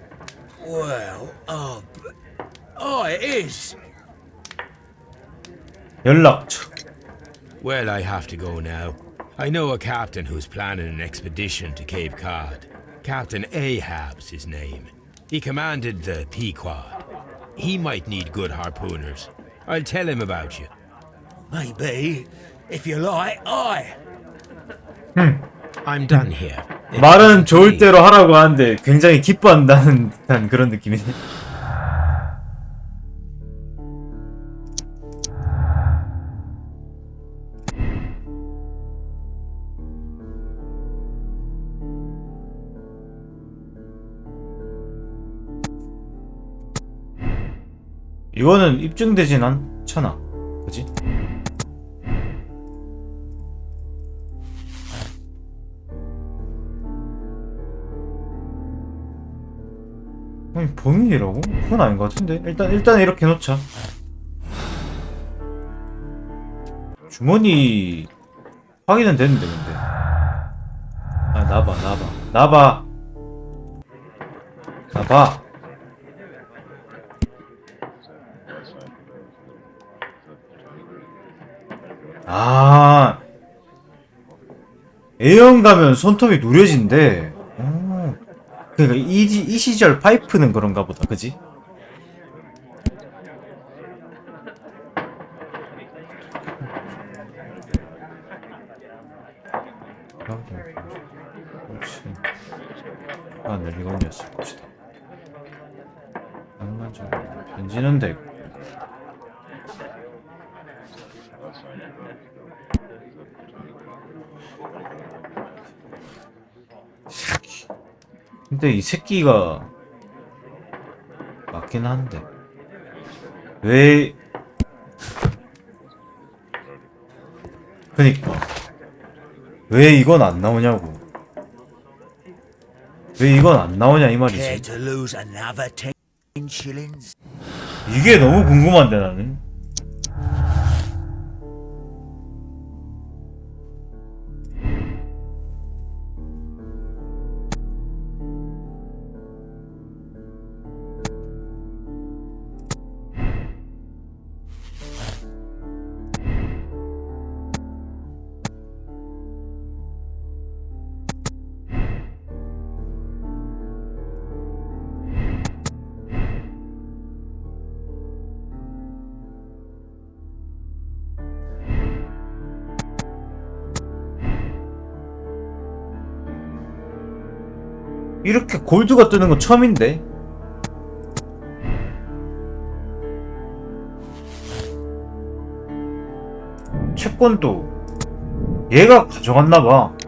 Well, oh, it is. 연락처. Well, I have to go now. I know a captain who's planning an expedition to Cape Cod. Captain Ahab's his name. He commanded the Pequod. He might need good harpooners. I'll tell him about you. Maybe. If you like, aye. I'm done here. 말은 좋을 대로 하라고 하는데 굉장히 기뻐한다는 듯한 그런 느낌이네. 이거는 입증되진 않잖아, 그지? 아니, 범인이라고? 그건 아닌 것 같은데. 일단 이렇게 놓자. 주머니 확인은 됐는데 근데. 아, 나봐. 아, A형 가면 손톱이 누래진대. 그러니까 이 시절 파이프는 그런가 보다, 그지? 그렇지. 아, 넬리건이었을 것이다. 낭만적으로 편지는 되고. 근데 이 새끼가 맞긴 한데 왜 그니까 왜 이건 안 나오냐고. 왜 이건 안 나오냐 이 Care 말이지. to lose another 10 shillings? 이게 너무 궁금한데 나는. 이렇게 골드가 뜨는 건 처음인데. 채권도 얘가 가져갔나봐.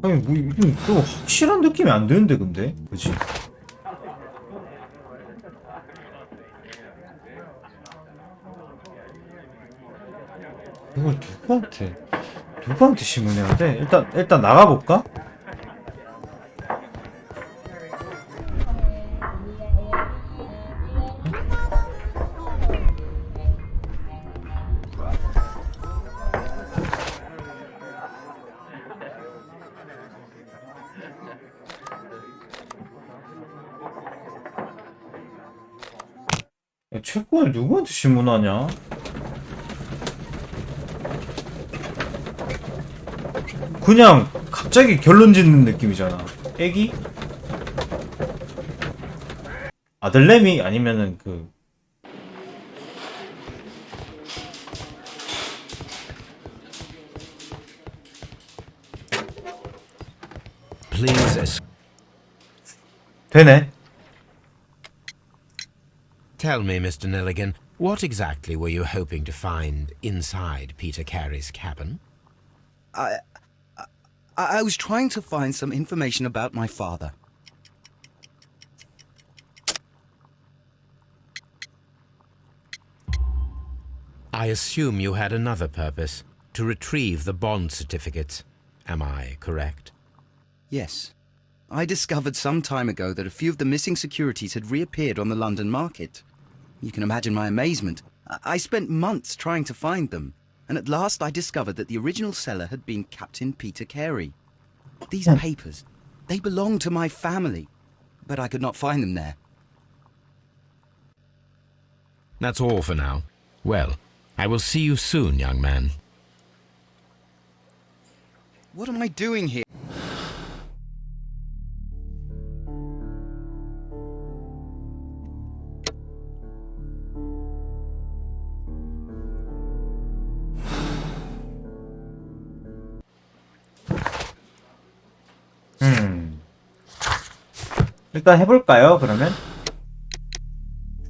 아니 뭐 이건 또 확실한 느낌이 안 드는데 근데 그치? 이걸 누구한테 신문해야 돼? 일단 나가볼까? 야, 채권을 누구한테 신문하냐? 그냥 갑자기 결론 짓는 느낌이잖아. 애기? 아들내미? 아니면은 그 Please 되네. tell me, Mr. Nelligan, what exactly were you hoping to find inside Peter Carey's cabin? I was trying to find some information about my father. I assume you had another purpose, to retrieve the bond certificates. Am I correct? Yes. I discovered some time ago that a few of the missing securities had reappeared on the London market. You can imagine my amazement. I spent months trying to find them, and at last I discovered that the original seller had been Captain Peter Carey. These papers, they belonged to my family, but I could not find them there. That's all for now. Well, I will see you soon, young man. What am I doing here? 일단 해볼까요? 그러면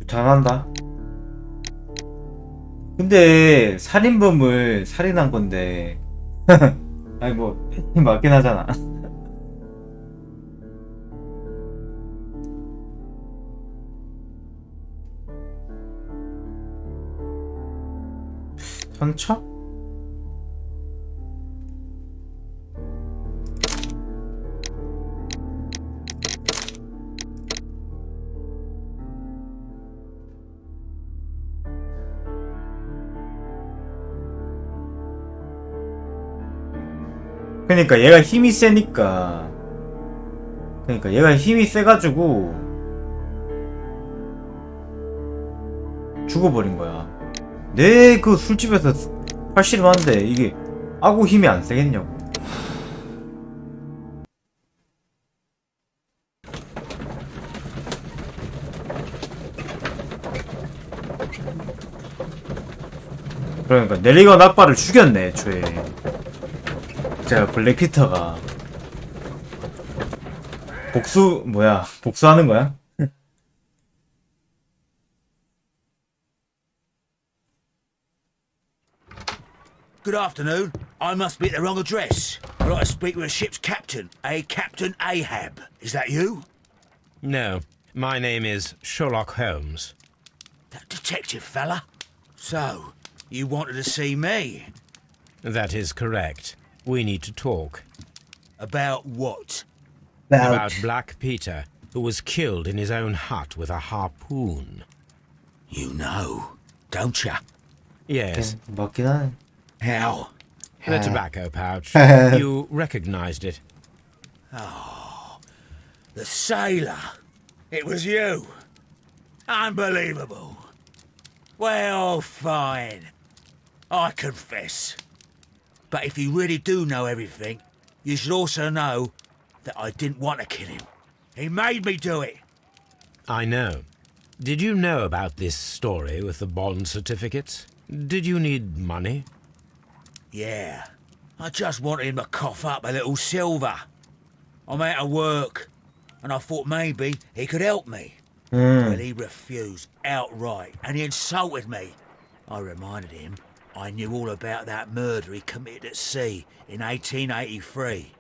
잘한다. 근데 살인범을 살인한 건데 아니 뭐 맞긴 하잖아. 선처? 그러니까 얘가 힘이 세니까 얘가 힘이 세가지고 죽어버린 거야. 내 그 술집에서 팔씨름하는데 이게 아구 힘이 안 세겠냐고. 그러니까 넬리건 아빠를 죽였네 애초에. 제가 블랙피터가 복수하는 거야? Good afternoon. I must be at the wrong address. I'd like to speak with a ship's captain, a Captain Ahab. Is that you? No, my name is Sherlock Holmes. That detective fella? So, you wanted to see me? That is correct. We need to talk. About what? About Black Peter, who was killed in his own hut with a harpoon. You know, don't ya? Yes, 맞긴 하네. How? the tobacco pouch. You recognized it. The sailor. It was you. Unbelievable. Well, fine. I confess. But if you really do know everything, you should also know that I didn't want to kill him. He made me do it. I know. Did you know about this story with the bond certificates? Did you need money? Yeah. I just wanted him to cough up a little silver. I'm out of work, and I thought maybe he could help me. Well, he refused outright, and he insulted me. I reminded him I knew all about that murder he committed at sea in 1883.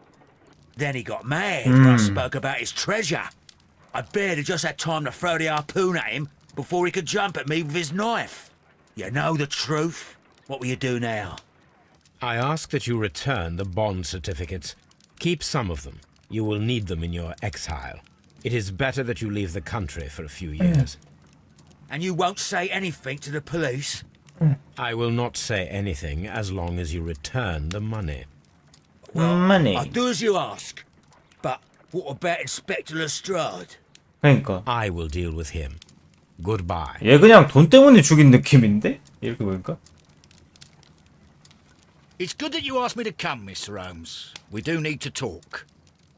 Then he got mad when I spoke about his treasure. I barely just had time to throw the harpoon at him before he could jump at me with his knife. You know the truth. What will you do now? I ask that you return the bond certificates. Keep some of them. You will need them in your exile. It is better that you leave the country for a few years. And you won't say anything to the police? I will not say anything as long as you return the money. money. I'll do as you ask. But what about Inspector Lestrade? 그러니까 I will deal with him. Goodbye. 얘 그냥 돈 때문에 죽인 느낌인데? 이렇게 보니까. It's good that you asked me to come, Mr. Holmes. We do need to talk.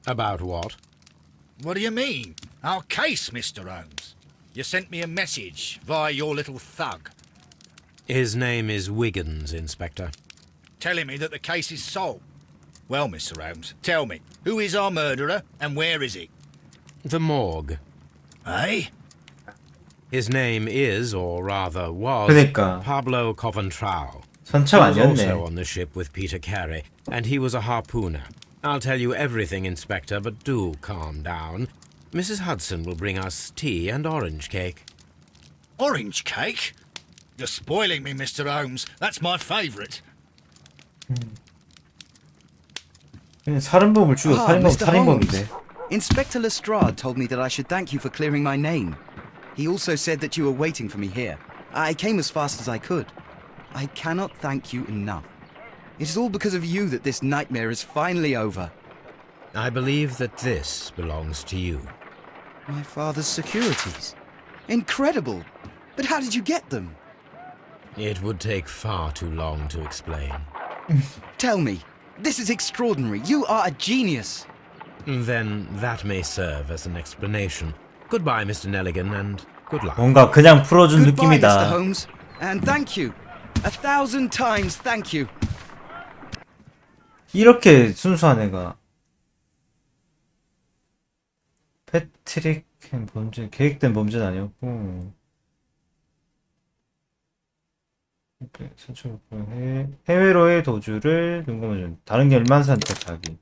About what? What do you mean? Our case, Mr. Holmes. You sent me a message via your little thug, His name is Wiggins, Inspector. telling me that the case is solved. Well, Mr. Holmes, tell me, who is our murderer and where is he? The morgue. Eh? His name is, or rather was, 그러니까. Pablo Coventrao. 선착 He was also 아니었네. on the ship with Peter Carey, and he was a harpooner. I'll tell you everything, Inspector, but do calm down. Mrs. Hudson will bring us tea and orange cake. Orange cake? You're spoiling me, Mr. Holmes. That's my favourite. 그냥 살인범을 죽여. 살인범 Mr. 살인범인데. Inspector Lestrade told me that I should thank you for clearing my name. He also said that you were waiting for me here. I came as fast as I could. I cannot thank you enough. It is all because of you that this nightmare is finally over. I believe that this belongs to you. My father's securities. Incredible! But how did you get them? It would take far too long to explain. Tell me. This is extraordinary. You are a genius. Then that may serve as an explanation. Goodbye, Mr. Nelligan, and good luck. 뭔가 그냥 풀어준 Goodbye, Mr. 느낌이다. Holmes. And thank you. 1,000 times thank you. 이렇게 순수한 애가 패트릭 범죄 계획된 범죄는 아니었고 해외로의 도주를 눈감아준 다른 결말 선택하기.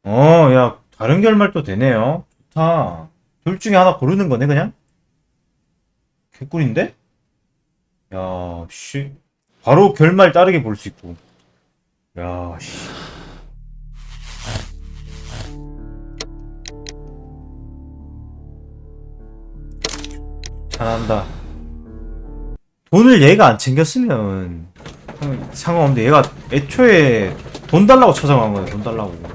야 다른 결말도 되네요. 좋다. 둘 중에 하나 고르는 거네 그냥. 개꿀인데? 야 씨 바로 결말 따르게 볼 수 있고. 야 씨. 잘한다. 돈을 얘가 안 챙겼으면 상관없는데 얘가 애초에 돈 달라고 찾아간 거야. 돈 달라고.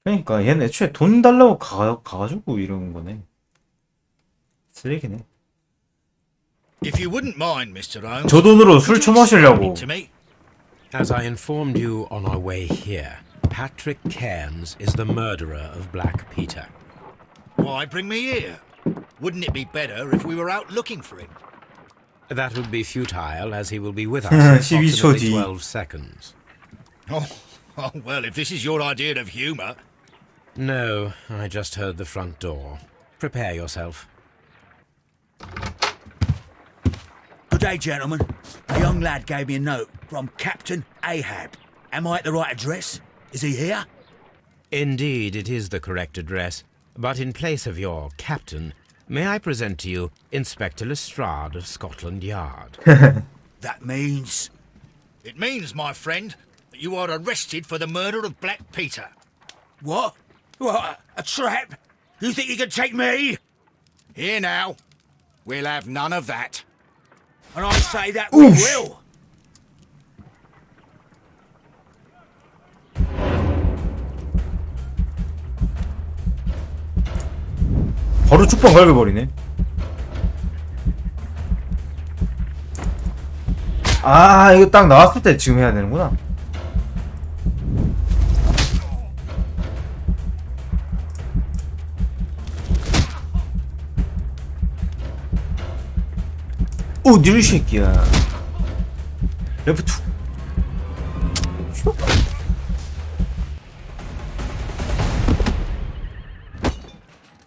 그러니까 얘는 애초에 돈 달라고 가가지고 이런 거네. 쓰레기네. If you wouldn't mind, Mr. Holmes, 저 돈으로 술 could you explain 처마시려고. it to me? As I informed you on our way here, Patrick Cairns is the murderer of Black Peter. Why bring me here? Wouldn't it be better if we were out looking for him? That would be futile, as he will be with us in 12초 approximately 뒤. 12 seconds. Oh, well, if this is your idea of humour, No, I just heard the front door. Prepare yourself. Good day, gentlemen. A young lad gave me a note from Captain Ahab. Am I at the right address? Is he here? Indeed, it is the correct address. But in place of your captain, may I present to you Inspector Lestrade of Scotland Yard? That means... It means, my friend, that you are arrested for the murder of Black Peter. What? What? A trap? You think you can take me? Here now. We'll have none of that. And I say that we will. 바로 쭉방 갈겨버리네. 아, 이거 딱 나왔을 때 지금 해야 되는구나. 오, 니를 새끼야. 레프트.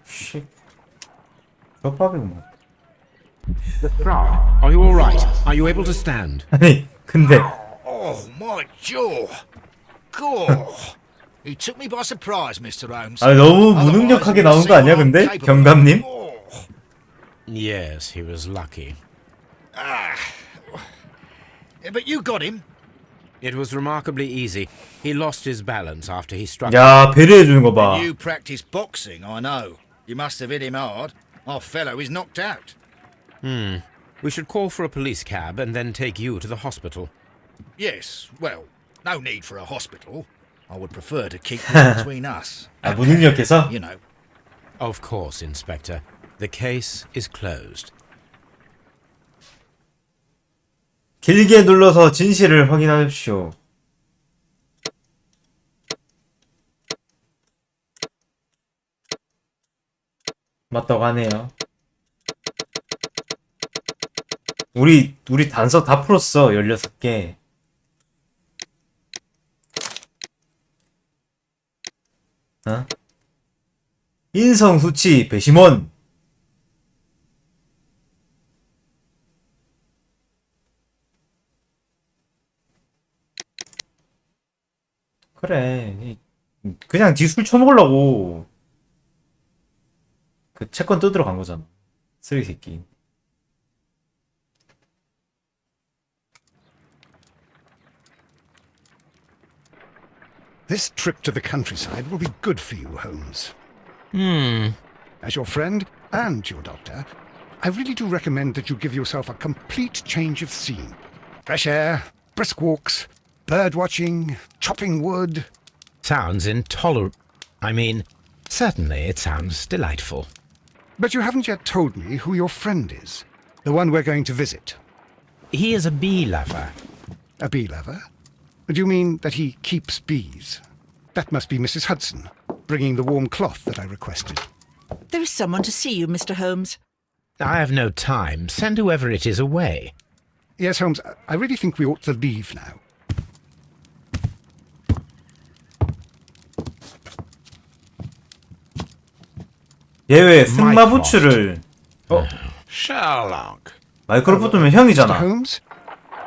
씨. 벽밥이구만. Lestrade, are you all right? Are you able to stand? 아니, 근데. Oh, my jaw. Gore. He took me by surprise, Mr. Holmes. 아, 너무 무능력하게 나온 거 아니야, 근데? 경감님? Yes, he was lucky. But you got him. It was remarkably easy. He lost his balance after he struck. 야, 배려해주는 거 봐. You practice boxing, I know. You must have hit him hard. Our fellow is knocked out. We should call for a police cab and then take you to the hospital. Yes, well, no need for a hospital. I would prefer to keep this between us. 아, 무능력해서? You know. Of course, Inspector. The case is closed. 길게 눌러서 진실을 확인하십시오. 맞다고 하네요. 우리 단서 다 풀었어. 16개. 어? 인성 수치 배심원. 그래. 그냥 뒤술 쳐먹으려고 그 채권 뜯으러 간 거잖아. 쓰레기 새끼. This trip to the countryside will be good for you, Holmes. As your friend and your doctor, I really do recommend that you give yourself a complete change of scene. Fresh air, brisk walks, bird watching, chopping wood. Sounds intolerable. I mean, certainly it sounds delightful. But you haven't yet told me who your friend is, the one we're going to visit. He is a bee lover. A bee lover? Do you mean that he keeps bees? That must be Mrs. Hudson, bringing the warm cloth that I requested. There is someone to see you, Mr. Holmes. I have no time. Send whoever it is away. Yes, Holmes, I really think we ought to leave now. 얘왜 승마부츠를 Sherlock. 마이크로 붙으면 Mr. 형이잖아. Holmes?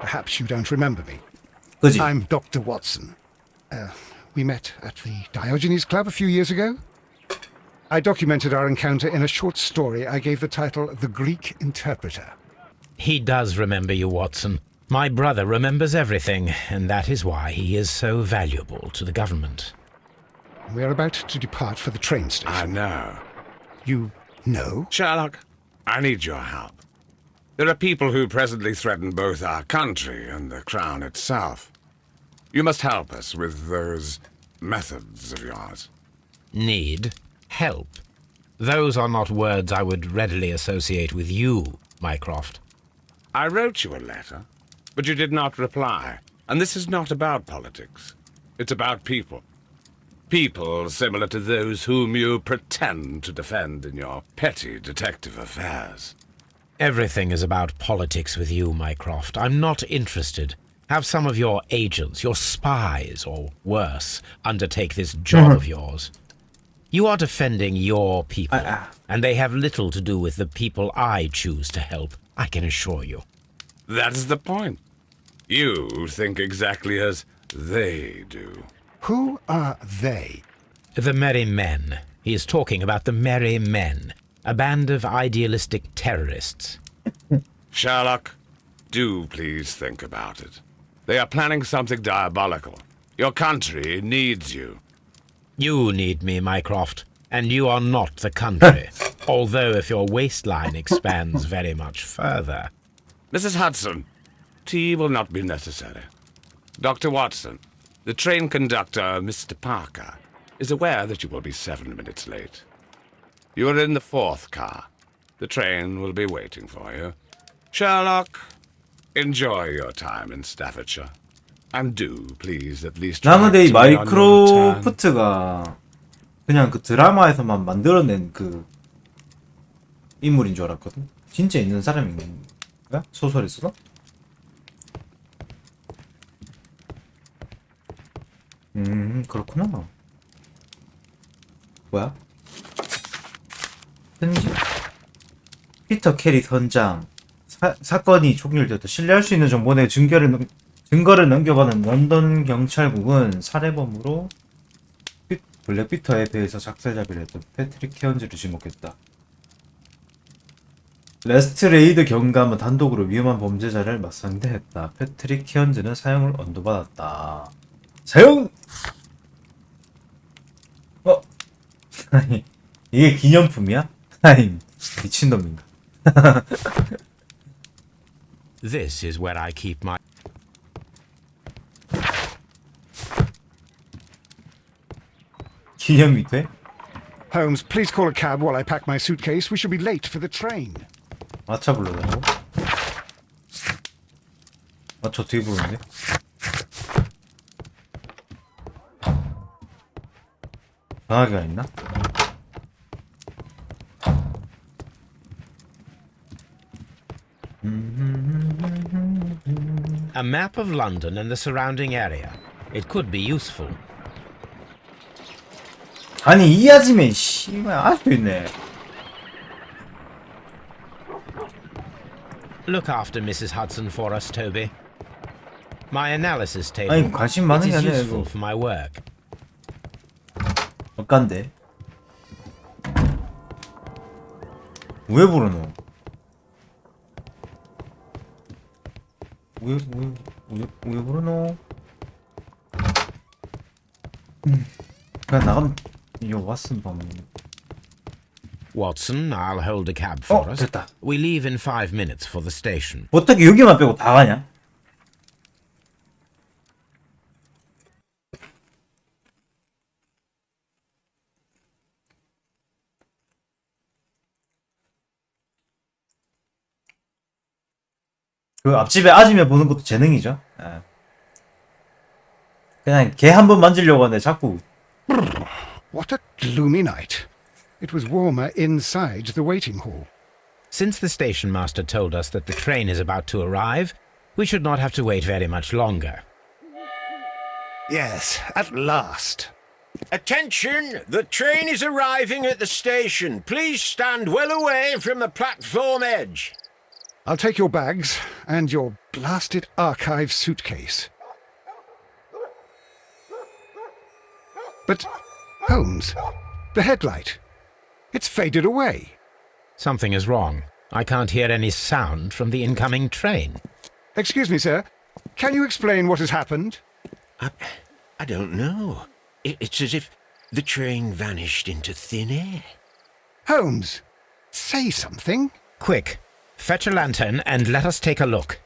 Perhaps you don't remember me. 그지? I'm Dr. Watson. We met at the Diogenes Club a few years ago. I documented our encounter in a short story I gave the title The Greek Interpreter. He does remember you, Watson. My brother remembers everything, and that is why he is so valuable to the government. We're about to depart for the train I station. know. You know? Sherlock, I need your help. There are people who presently threaten both our country and the Crown itself. You must help us with those methods of yours. Need help. Those are not words I would readily associate with you, Mycroft. I wrote you a letter, but you did not reply. And this is not about politics. It's about people. People similar to those whom you pretend to defend in your petty detective affairs. Everything is about politics with you, Mycroft. I'm not interested. Have some of your agents, your spies, or worse, undertake this job of yours. You are defending your people, Ah. and they have little to do with the people I choose to help, I can assure you. That's the point. You think exactly as they do. Who are they? The Merry Men. He is talking about the Merry Men, a band of idealistic terrorists. Sherlock, do please think about it. They are planning something diabolical. Your country needs you. You need me, Mycroft, and you are not the country, although if your waistline expands very much further. Mrs. Hudson, tea will not be necessary. Dr. Watson, the train conductor, Mr. Parker, is aware that you will be 7 minutes late. You are in the 4th car. The train will be waiting for you. Sherlock, enjoy your time in Staffordshire. And do, please, at least 나 근데 이 write to me on your return. 마이크로프트가 그냥 그 드라마에서만 만들어낸 그 인물인 줄 알았거든. 진짜 있는 사람인 거야? 소설에서도? 그렇구나. 뭐야? 편지? 피터 캐리 선장. 사건이 종결되었다. 신뢰할 수 있는 정보 내 증거를 넘겨받은 런던 경찰국은 살해범으로 블랙피터에 대해서 작살잡이를 했던 패트릭 케언즈를 지목했다. 레스트레이드 경감은 단독으로 위험한 범죄자를 맞상대했다. 패트릭 케언즈는 사형을 언도받았다. 사형! 아니, 이게 기념품이야? 아니, 미친놈인가. This is where I keep my... 기념이 돼? Holmes, please call a cab while I pack my suitcase. We should be late for the train. 마차 불러달라고? 저 뒤에 부르는데? 전화기가 있나? A map of London and the surrounding area. It could be useful. 아니 이 아줌마 씨발 아직도 있네. Look after Mrs. Hudson for us, Toby. My analysis table. 아니 관심 많은 It 게 is 아니라 useful 이거 for my work. 어깐데? 왜 부르노? 왜 부르노? 그냥 나가면 이거 왓슨 밤. Watson, I'll hold a cab for us. 됐다. We leave in 5 minutes for the station. 어떻게 여기만 빼고 다 가냐? 그 앞집에 아줌마 보는 것도 재능이죠. 예. 그냥 걔 한 번 만지려고 하는데 자꾸. What a gloomy night. It was warmer inside the waiting hall. Since the station master told us that the train is about to arrive, we should not have to wait very much longer. Yes, at last. Attention! The train is arriving at the station. Please stand well away from the platform edge. I'll take your bags and your blasted archive suitcase. But, Holmes, the headlight. It's faded away. Something is wrong. I can't hear any sound from the incoming train. Excuse me, sir. Can you explain what has happened? I don't know. It's as if the train vanished into thin air. Holmes, say something. Quick, fetch a lantern and let us take a look.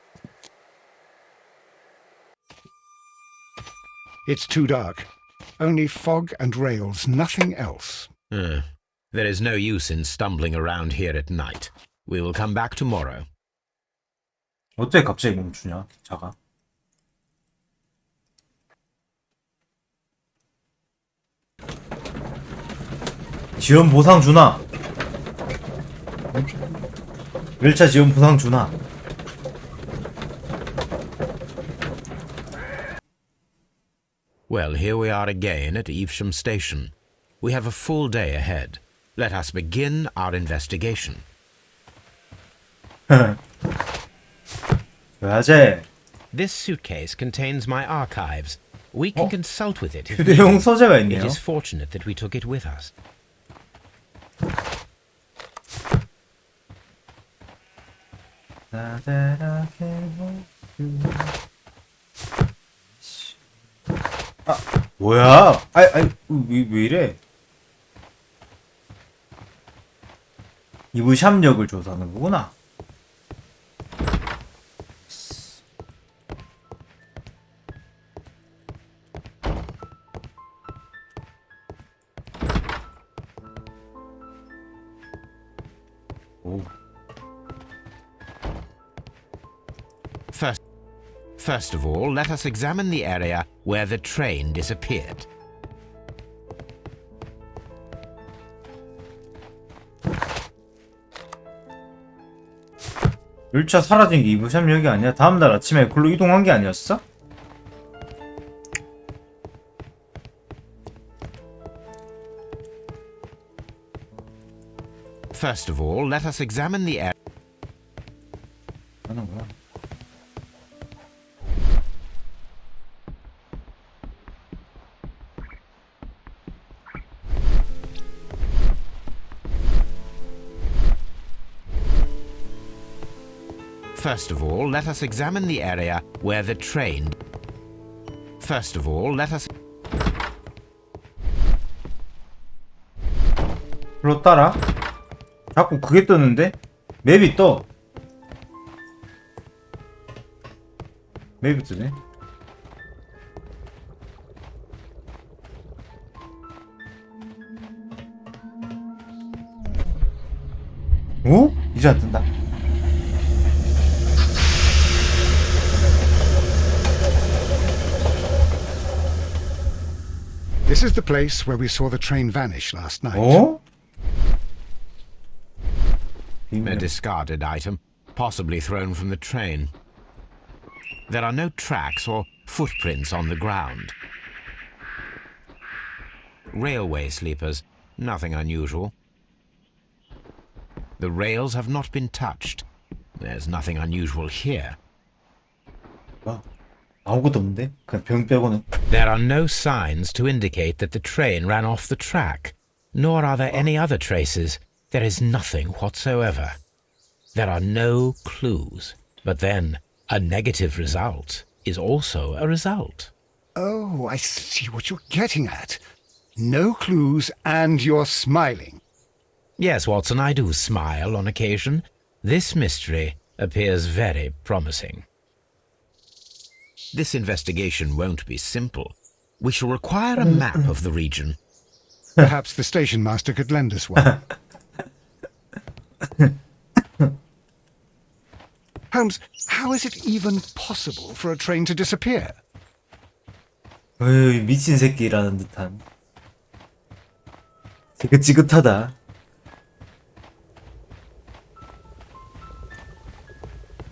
It's too dark. Only fog and rails, nothing else. There is no use in stumbling around here at night. We will come back tomorrow. 어떻게 갑자기 멈추냐 차가. 지원 보상 주나? 열차 지원 보상 주나? Well, here we are again at Evesham Station. We have a full day ahead. Let us begin our investigation. 가야지. This suitcase contains my archives. We can consult with it if 휴대용 needed. 서재가 It 있네요. is fortunate that we took it with us. 아, 뭐야? 왜 이래? 이브샴력을 조사하는 거구나. 오. First of all, let us examine the area where the train disappeared. 열차 사라진 게 이브샴력이 아니야? 다음날 아침에 글로 이동한 게 아니었어? First of all, let us examine the area. 하는구나. First of all, let us examine the area where the train. First of all, let us. 글로 따라. 자꾸 그게 뜨는데? 맵이 떠. 맵이 뜨네. 오? 이제 안 뜬다. This is the place where we saw the train vanish last night. 어? A discarded item, possibly thrown from the train. There are no tracks or footprints on the ground. Railway sleepers, nothing unusual. The rails have not been touched. There's nothing unusual here. 와, 아무것도 없는데? 그냥 병 빼고는. There are no signs to indicate that the train ran off the track, nor are there any other traces. There is nothing whatsoever. There are no clues. But then, a negative result is also a result. Oh, I see what you're getting at. No clues and you're smiling. Yes, Watson, I do smile on occasion. This mystery appears very promising. This investigation won't be simple. We shall require a map of the region. Perhaps the station master could lend us one. Holmes, how is it even possible for a train to disappear? 어이, 미친 새끼라는 듯한. 지긋지긋하다.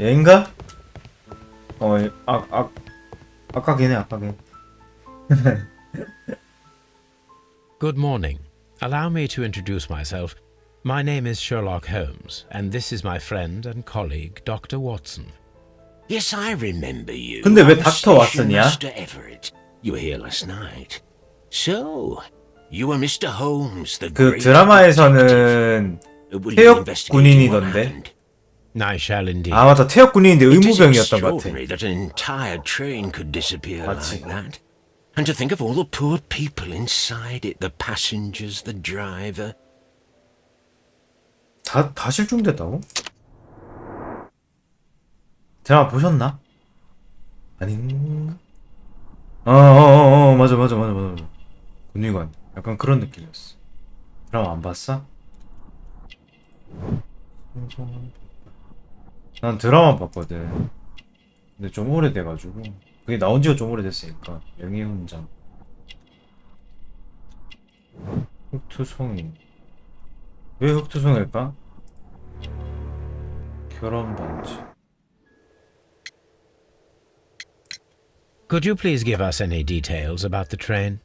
얘인가? 아까 걔네, 아까 걔. Good morning. Allow me to introduce myself. My name is Sherlock Holmes, and this is my friend and colleague, Dr. Watson. Yes, I remember you. 근데 왜 I'm 닥터 Station 왓슨이야? Master Everett. You were here last night. So, you were Mr. Holmes, the 그 great 드라마에서는 detective. Will you 태역 investigate what 군인이던데. happened? I shall indeed. 아 맞다, 태역 군인인데 It is 의무병이었던 것 같아. extraordinary that an entire train could disappear 맞지. like that. And to think of all the poor people inside it, the passengers, the driver. 다 실종됐다고? 드라마 보셨나? 아닌가? 맞아. 군의관. 약간 그런 느낌이었어. 드라마 안 봤어? 난 드라마 봤거든. 근데 좀 오래돼가지고. 그게 나온 지가 좀 오래됐으니까. 명예훈장. 흑투성이. 왜 흑투성일까? 결혼 반지. Could you please give us any details about the train?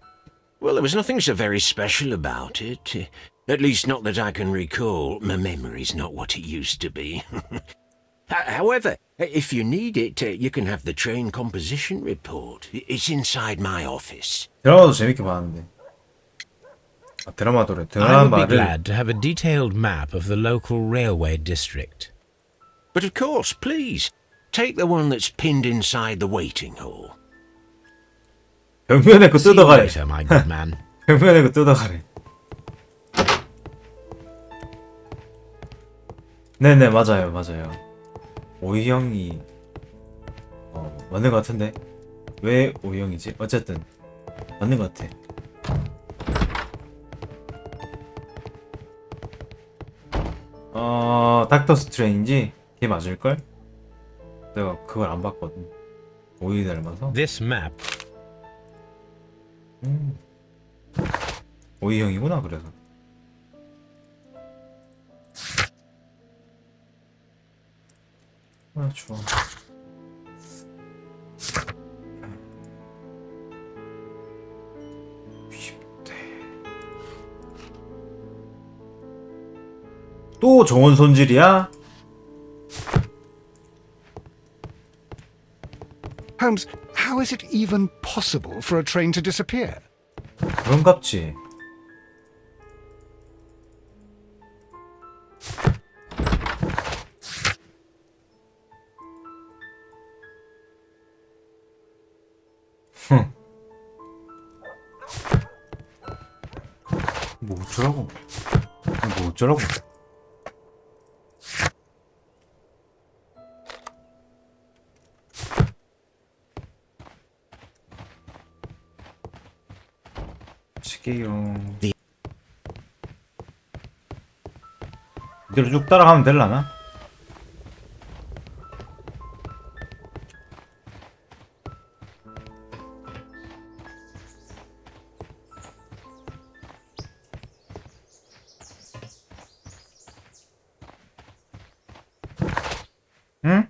Well, there was nothing so very special about it. At least not that I can recall. My memory's not what it used to be. However, if you need it, you can have the train composition report. It's inside my office. 드라마도 재밌게 봤는데. 아, 드라마도래. I would be 드라마를. glad to have a detailed map of the local railway district. But of course, please, take the one that's pinned inside the waiting hall. 벽면에 그 See you 뜯어가래. later, my good man. 벽면에 그 뜯어가래. 네네, 맞아요, 맞아요. 오이형이 맞는 것 같은데 왜 오이형이지? 어쨌든 맞는 것 같아. 닥터 스트레인지 걔 맞을걸? 내가 그걸 안 봤거든. 오이 닮아서. This map. 오이형이구나 그래서. 아 좋아. 또 좋은 손질이야? Holmes, how is it even possible for a train to disappear? 그런갑지. 뭐 어쩌라고? 뭐 어쩌라고? 시게요. 이대로 쭉 따라가면 될라나? 응?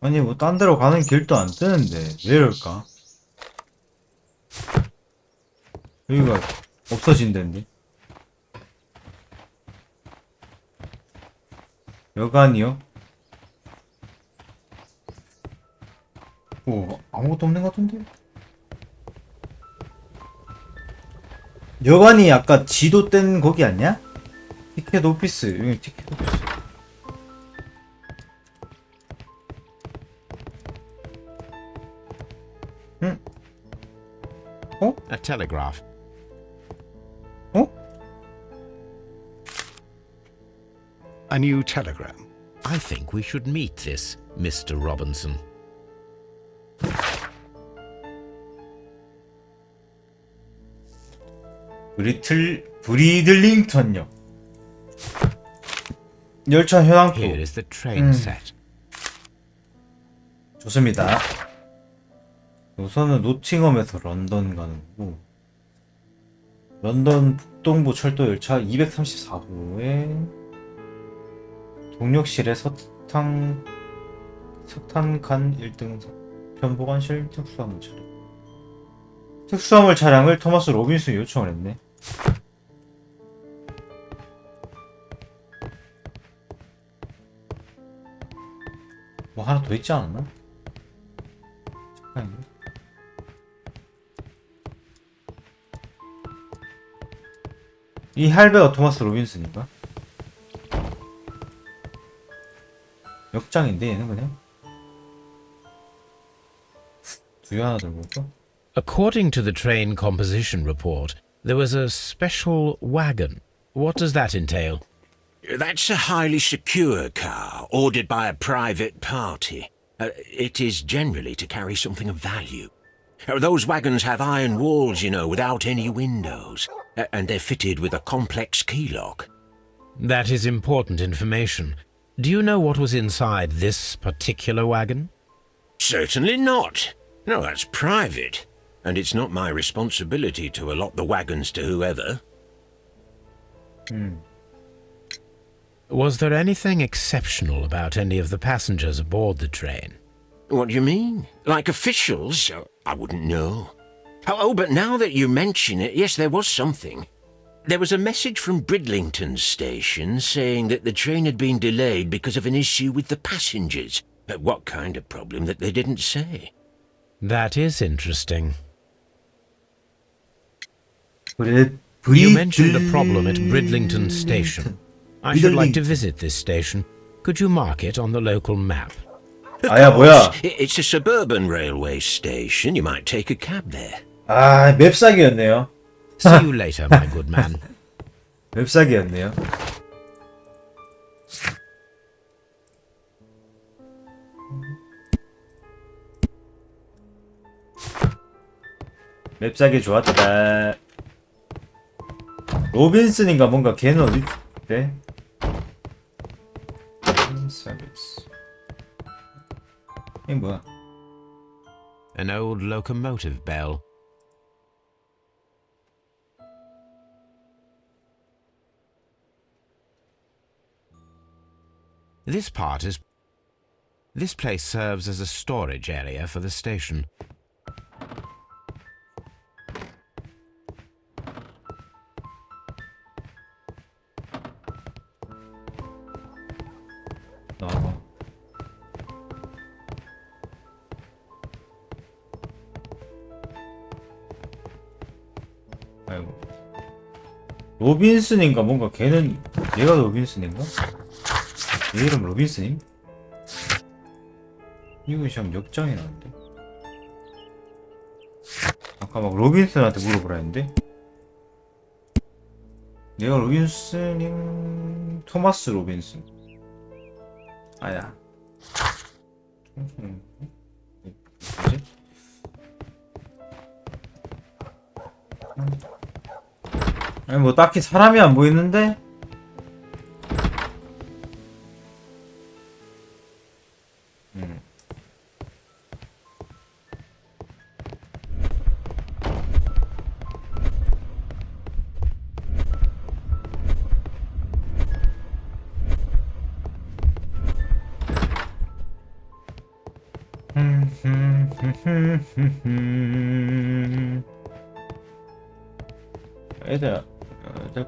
아니 뭐 딴 데로 가는 길도 안 뜨는데 왜 이럴까? 여기가 없어진댄데. 여간이요? 오, 아무것도 없는 것 같은데? 여간이 아까 지도 뗀 거기 아니야? 티켓 오피스. 여기 티켓 오피스. 응? 어? A telegraph. 어? A new telegram. I think we should meet this Mr. Robinson. 브리들링턴역. 열차 현황표. Here is the train set. 좋습니다. 우선은 노팅엄에서 런던 가는 거고, 런던 북동부 철도 열차 234호에 동력실에 석탄간 1등 편보관실 특수화물 차량. 특수화물 차량을 토마스 로빈슨이 요청을 했네. 뭐 하나 더 있지 않았나? 잠깐만요. 이 할배가 토마스 로빈슨인가? 역장인데 얘는 그냥 두개 하나 들고 올까? According to the train composition report, there was a special wagon. What does that entail? That's a highly secure car, ordered by a private party. It is generally to carry something of value. Those wagons have iron walls, you know, without any windows. And they're fitted with a complex key lock. That is important information. Do you know what was inside this particular wagon? Certainly not. No, that's private. And it's not my responsibility to allot the wagons to whoever. Was there anything exceptional about any of the passengers aboard the train? What do you mean? Like officials? I wouldn't know. Oh, but now that you mention it, yes, there was something. There was a message from Bridlington station saying that the train had been delayed because of an issue with the passengers. But what kind of problem that they didn't say? That is interesting. 그래, You mentioned a problem at Bridlington Station. I should like to visit this station. Could you mark it on the local map? 아야, 뭐야. It's a suburban railway station. You might take a cab there. 아, 맵사기였네요. See you later, my good man. 맵사기였네요. 맵사기 좋았다. 로빈슨인가 뭔가 걔는 어디 있대? 서비스. 이게 뭐야? An old locomotive bell. This place serves as a storage area for the station. 아이고. 로빈슨인가 뭔가 걔는 얘가 로빈슨인가? 얘 이름 로빈슨임? 이거 시험 역장이 나는데. 아까 막 로빈슨한테 물어보라 했는데. 얘가 로빈슨임? 토마스 로빈슨. 아야. 뭐지? 아니 뭐 딱히 사람이 안 보이는데? 애들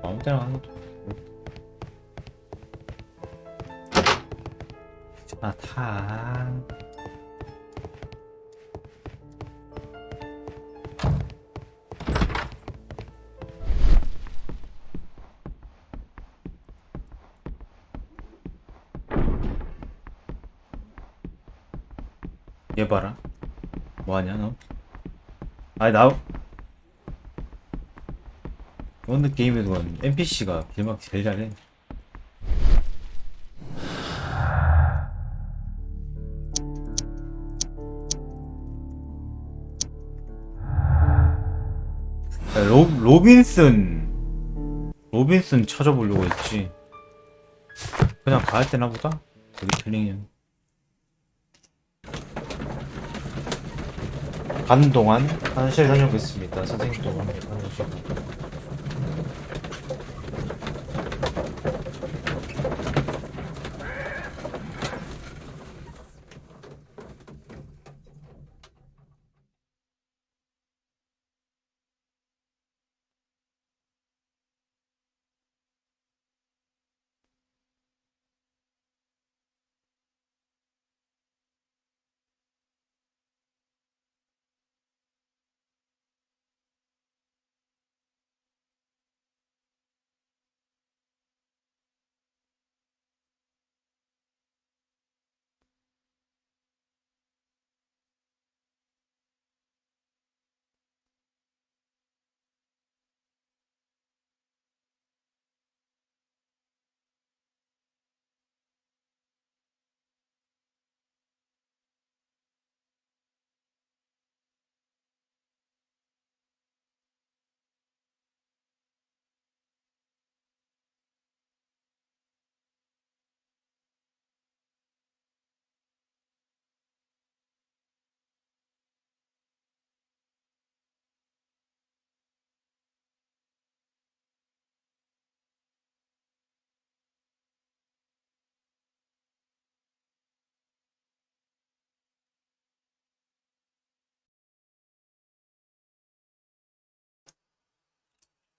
아무 때나 하는 것도 타. 얘 봐라. 뭐하냐 너? 아니 나 어느 게임에도 NPC가 길막 제일 잘해. 로빈슨 찾아보려고 했지. 그냥 가야 되나 보다. 여기 틀리냐. 가는 동안 화장실 다녀오겠습니다. 선생님도 화장실.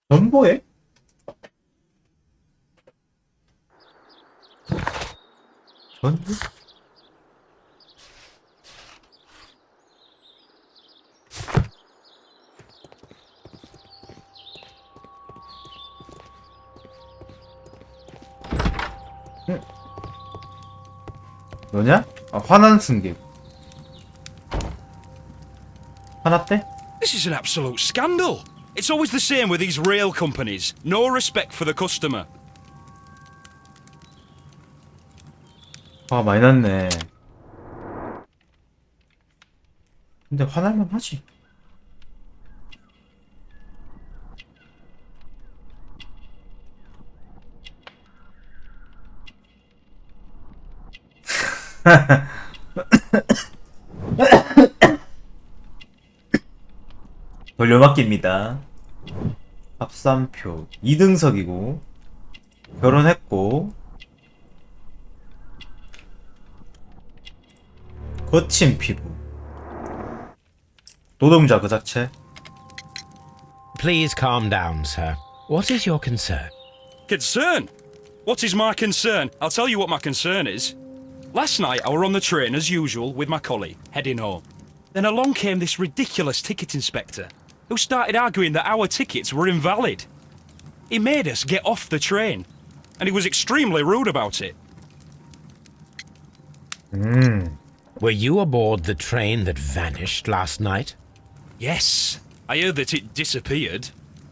전보에? 전보? 응? 너냐? 아, 화난 승객. 화났대? This is an absolute scandal. It's always the same with these rail companies. No respect for the customer. 아, 많이 났네. 근데 화날만 하지. 돌려막기입니다. 합산표 2등석이고 결혼했고 거친 피부 노동자 그 자체. Please calm down, sir. What is your concern? Concern? What is my concern? I'll tell you what my concern is. Last night I were on the train as usual with my collie, heading home. Then along came this ridiculous ticket inspector, who started arguing that our tickets were invalid. He made us get off the train, and he was extremely rude about it. Were you aboard the train that vanished last night? Yes, I heard that it disappeared.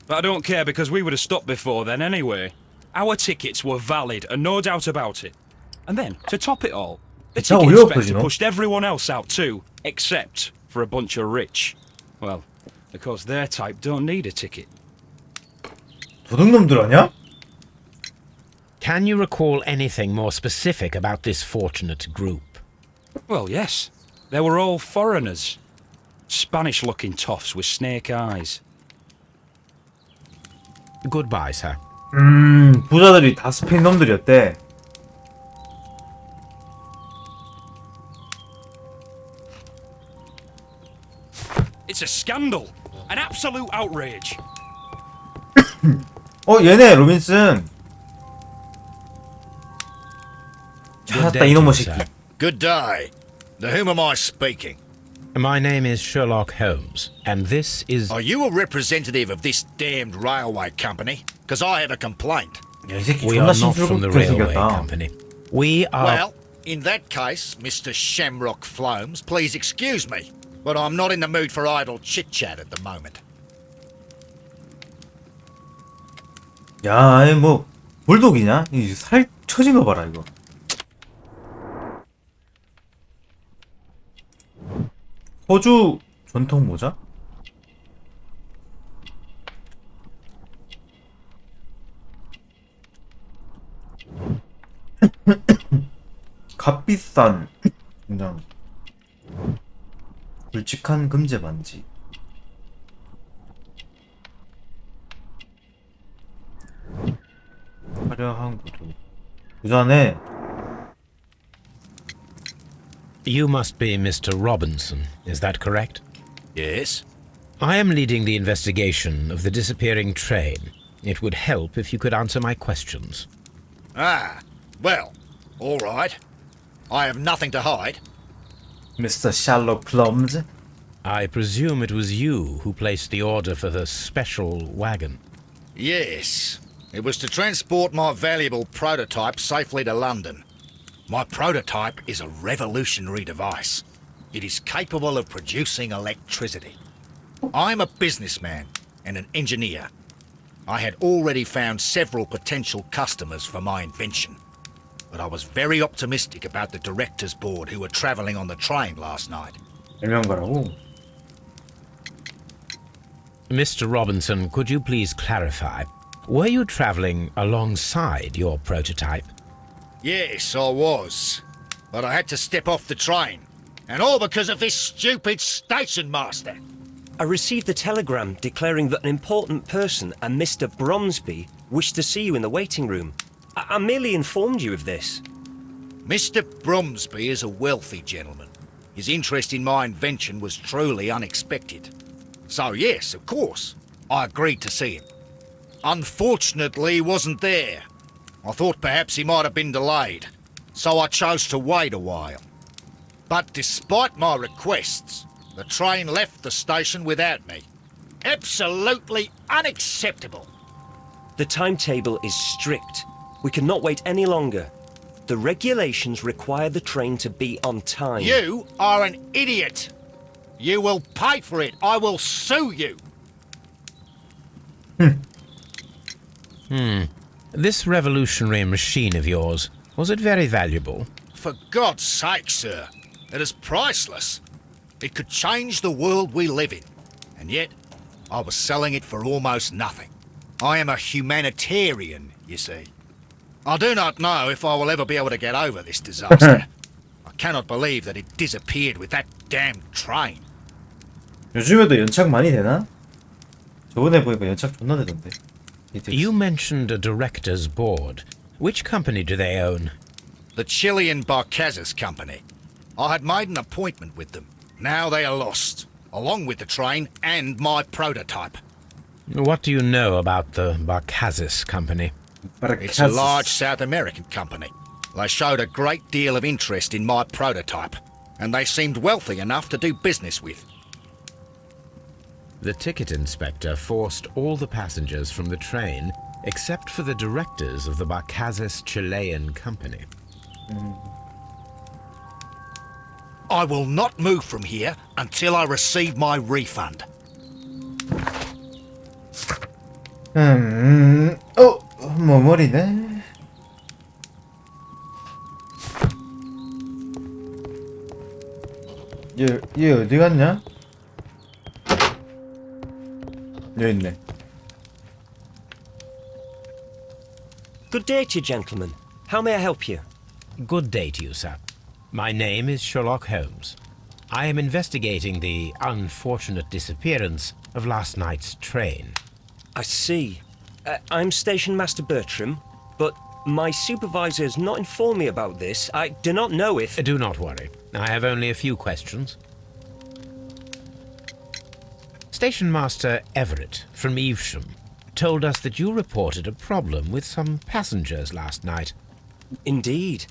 But I don't care because we would have stopped before then anyway. Our tickets were valid and no doubt about it. And then, to top it all, the 진짜 ticket 어이없어, inspector 지금. pushed everyone else out too, except for a bunch of rich. Well, because their type don't need a ticket. 도둑놈들 아냐? Can you recall anything more specific about this fortunate group? Well, yes. They were all foreigners. Spanish-looking toffs with snake eyes. Goodbye, sir. 부자들이 다 스페인 놈들이었대. It's a scandal. An absolute outrage. 얘네 로빈슨. 찾았다 이놈의 새끼. Good day. To whom am I speaking? My name is Sherlock Holmes, and this is... Are you a representative of this damned railway company? Because I have a complaint. 야, 이 새끼 We 존나 are not from the 심술궂게 railway 생겼다. company. We are... Well, in that case, Mr. Shamrock Flomes, please excuse me, but I'm not in the mood for idle chit-chat at the moment. 야, 뭐 불독이냐? 이 살 처진 거 봐라 이거. 호주 전통 모자? 값비싼 공장. 굵직한 금제 반지. 화려한 구두. 부자네. You must be Mr. Robinson, is that correct? Yes? I am leading the investigation of the disappearing train. It would help if you could answer my questions. Ah, well, all right. I have nothing to hide. Mr. 셜록홈즈. I presume it was you who placed the order for the special wagon. Yes, it was to transport my valuable prototype safely to London. My prototype is a revolutionary device. It is capable of producing electricity. I'm a businessman and an engineer. I had already found several potential customers for my invention, but I was very optimistic about the directors' board who were travelling on the train last night. 대명가라고. Mr. Robinson, could you please clarify? Were you travelling alongside your prototype? Yes, I was. But I had to step off the train. And all because of this stupid station master. I received a telegram declaring that an important person, a Mr. Bromsby, wished to see you in the waiting room. I merely informed you of this. Mr. Bromsby is a wealthy gentleman. His interest in my invention was truly unexpected. So yes, of course, I agreed to see him. Unfortunately, he wasn't there. I thought perhaps he might have been delayed, so I chose to wait a while. But despite my requests, the train left the station without me. Absolutely unacceptable. The timetable is strict. We cannot wait any longer. The regulations require the train to be on time. You are an idiot. You will pay for it. I will sue you. This revolutionary machine of yours, was it very valuable? For God's sake, sir, it is priceless. It could change the world we live in. And yet, I was selling it for almost nothing. I am a humanitarian, you see. I do not know if I will ever be able to get over this disaster. I cannot believe that it disappeared with that damn train. 요즘에도 연착 많이 되나? 저번에 보니까 연착 존나 되던데. You mentioned a director's board. Which company do they own? The Chilean Barcazas Company. I had made an appointment with them. Now they are lost, along with the train and my prototype. What do you know about the Barcazas Company? It's a large South American company. They showed a great deal of interest in my prototype, and they seemed wealthy enough to do business with. The ticket inspector forced all the passengers from the train except for the directors of the Barcazas Chilean Company. I will not move from here until I receive my refund. 뭐 머리네. 얘 어디 갔냐? 여기 있네. Good day to you, gentlemen. How may I help you? Good day to you, sir. My name is Sherlock Holmes. I am investigating the unfortunate disappearance of last night's train. I see. I'm Station Master Bertram, but my supervisor has not informed me about this. I do not know if... Do not worry. I have only a few questions. Station Master Everett from Evesham told us that you reported a problem with some passengers last night. Indeed.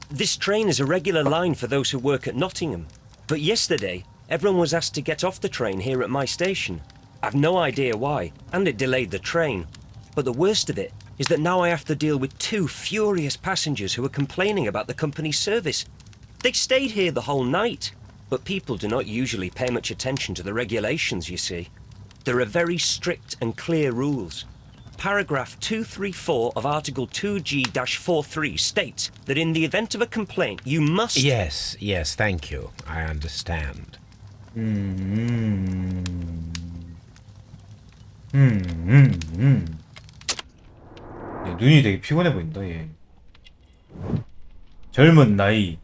This train is a regular line for those who work at Nottingham. But yesterday, everyone was asked to get off the train here at my station. I've no idea why, and it delayed the train. But the worst of it is that now I have to deal with two furious passengers who are complaining about the company's service. They stayed here the whole night, but people do not usually pay much attention to the regulations, you see. There are very strict and clear rules. Paragraph 234 of Article 2G-43 states that in the event of a complaint, you must... Yes, thank you. I understand. 얘 눈이 되게 피곤해 보인다, 얘. 젊은 나이.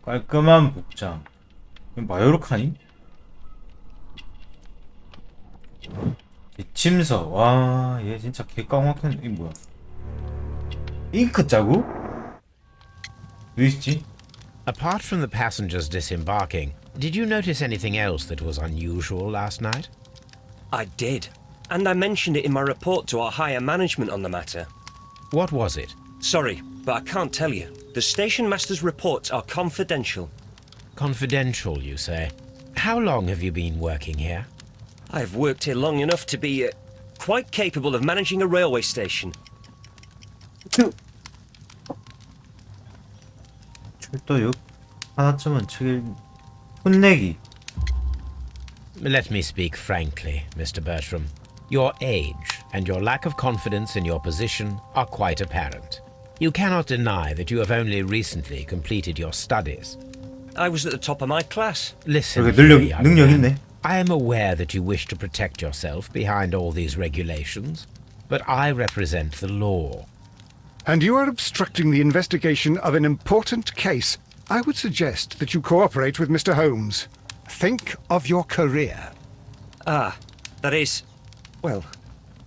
깔끔한 복장. 마요르카니? 침서. 와, 얘 진짜 개깡막한. 이게 뭐야? 잉크 자국? 왜 있지? Apart from the passengers disembarking, did you notice anything else that was unusual last night? I did. And I mentioned it in my report to our higher management on the matter. What was it? Sorry, but I can't tell you. The station master's reports are confidential. Confidential, you say? How long have you been working here? I've worked here long enough to be quite capable of managing a railway station. 출도육 하나쯤은 칠 혼내기. Let me speak frankly, Mr. Bertram. Your age and your lack of confidence in your position are quite apparent. You cannot deny that you have only recently completed your studies. I was at the top of my class. Listen, 능력 young man. 있네. I am aware that you wish to protect yourself behind all these regulations, but I represent the law. And you are obstructing the investigation of an important case. I would suggest that you cooperate with Mr. Holmes. Think of your career. Ah, that is... Well,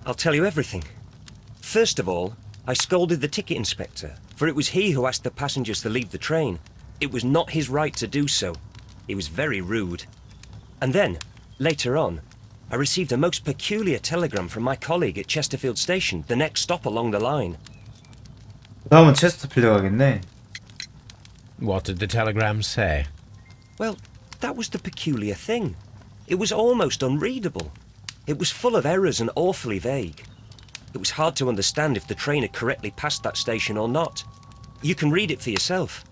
I'll tell you everything. First of all, I scolded the ticket inspector, for it was he who asked the passengers to leave the train. It was not his right to do so. He was very rude. And then, Later on, I received a most peculiar telegram from my colleague at Chesterfield Station, the next stop along the line. 다음은 체스터필드 가겠네. What did the telegram say? Well, that was the peculiar thing. It was almost unreadable. It was full of errors and awfully vague. It was hard to understand if the train had correctly passed that station or not. You can read it for yourself.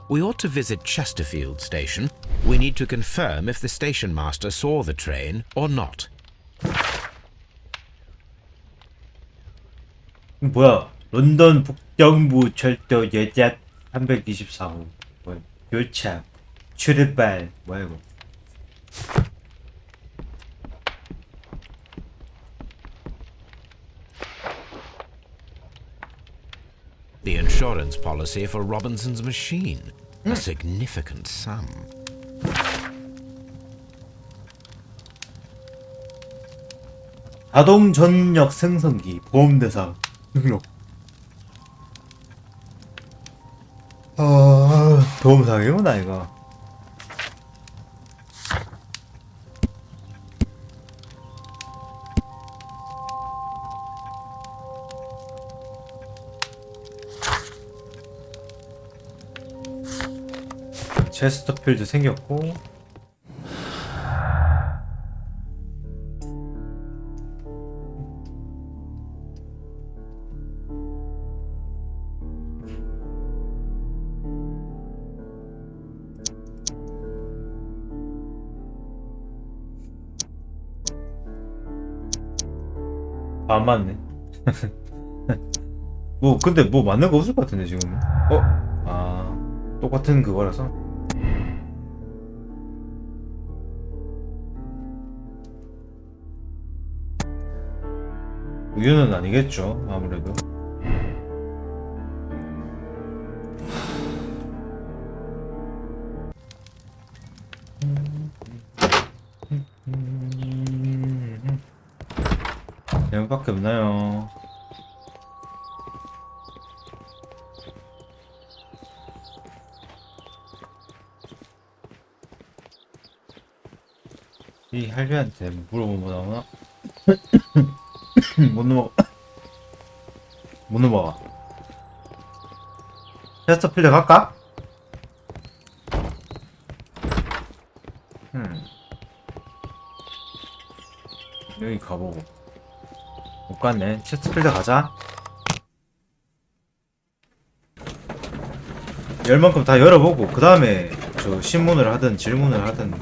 We ought to visit Chesterfield Station. We need to confirm if the station master saw the train or not. 뭐야? 런던 북정부 철도 예자 324호. 뭐야? 교차 출발. 뭐야 이거? The insurance policy for Robinson's machine. A significant sum. 자동 전력 생성기 보험 대상 등록. 도움상이구나 이거. 체스터필드 생겼고. 안 맞네. 뭐 근데 뭐 맞는 거 없을 것 같은데 지금. 똑같은 그거라서. 우유는 아니겠죠 아무래도. 여기밖에 없나요? 이 할배한테 물어보면 뭐 나오나? 못 넘어가. 못 넘어가. 체스터필드 갈까? 여기 가보고. 못 갔네. 체스터필드 가자. 열 만큼 다 열어보고 그 다음에 저 신문을 하든 질문을 하든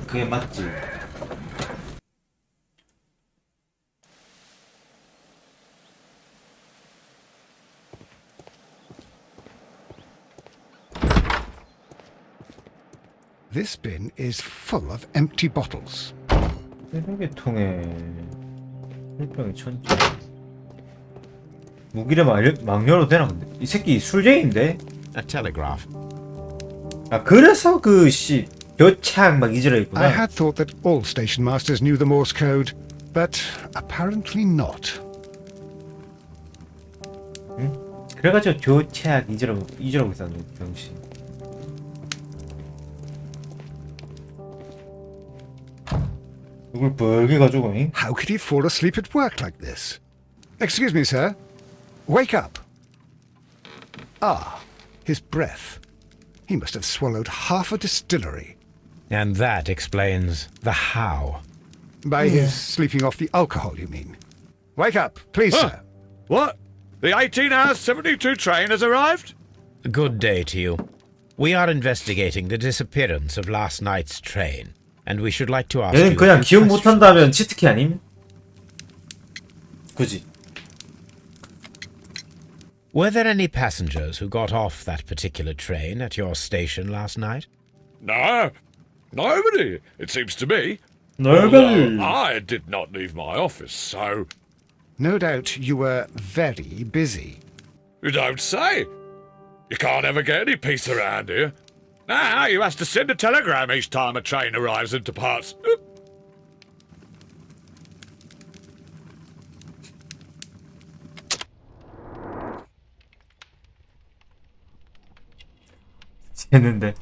그게 맞지. This bin is full of empty bottles. 쓰레기통에 술병이 천지. 무기를 막 열어도 되나 근데? 이 새끼 술쟁인데? A telegraph. 아 그래서 그 씨 교착 막 이지라 있구나. I had thought that all station masters knew the Morse code, but apparently not. 응? 그래가지고 교착 이지라고 있었네 병신. 이걸 벌게 가지고. How could he fall asleep at work like this? Excuse me, sir. Wake up. Ah, his breath. He must have swallowed half a distillery. And that explains the how. By his sleeping off the alcohol, you mean? Wake up, please, sir. What? The 18-hour 72 train has arrived? Good day to you. We are investigating the disappearance of last night's train, and we should like to ask 얘는 you 그냥 a few 기억 questions. 못한다면 치트키 아님? 그지? Were there any passengers who got off that particular train at your station last night? No, nobody, it seems to me. Nobody. Although I did not leave my office, so... No doubt you were very busy. You don't say. You can't ever get any peace around here. Now you have to send a telegram each time a train arrives and departs. 됐는데.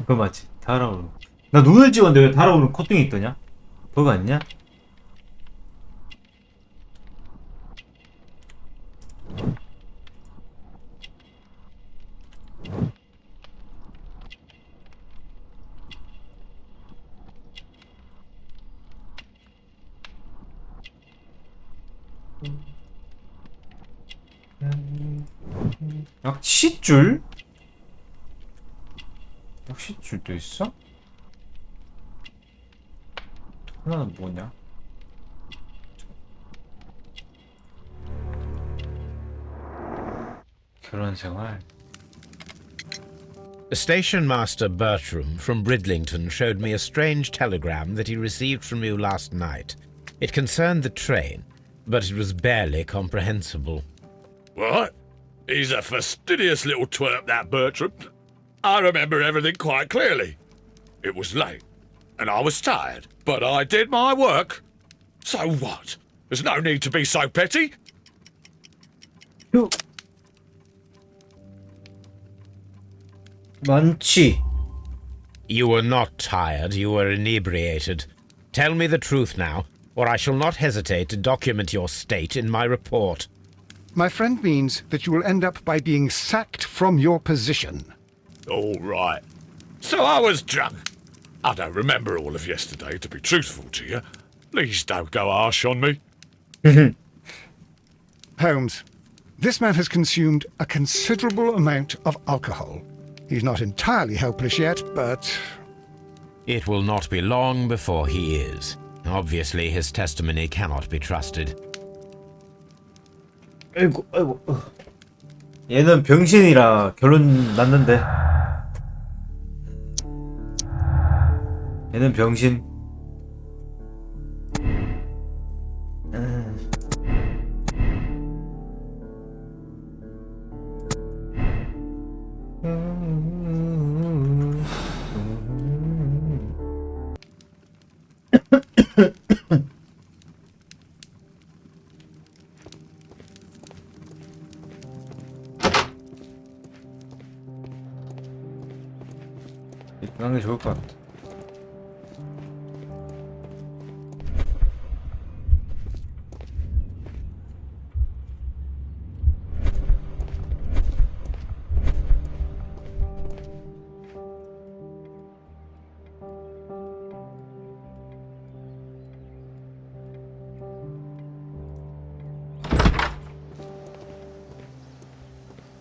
그거 맞지? 달아오르. 나 눈을 찍었는데 왜 달아오르는 콧등이 있더냐? 그거 아니냐? 낚싯줄? 낚싯줄도 있어? 하나는 뭐냐? 결혼 생활. Station Master Bertram from Bridlington showed me a strange telegram that he received from you last night. It concerned the train, but it was barely comprehensible. What? He's a fastidious little twerp, that Bertram. I remember everything quite clearly. It was late, and I was tired, but I did my work. So what? There's no need to be so petty. 많지. You were not tired, you were inebriated. Tell me the truth now, or I shall not hesitate to document your state in my report. My friend means that you will end up by being sacked from your position. All right. So I was drunk. I don't remember all of yesterday, to be truthful to you. Please don't go harsh on me. Holmes, this man has consumed a considerable amount of alcohol. He's not entirely helpless yet, but... It will not be long before he is. Obviously, his testimony cannot be trusted. 아이고, 아이고. 얘는 병신이라 결론 났는데. 얘는 병신. 이딴 게 좋을 것 같아.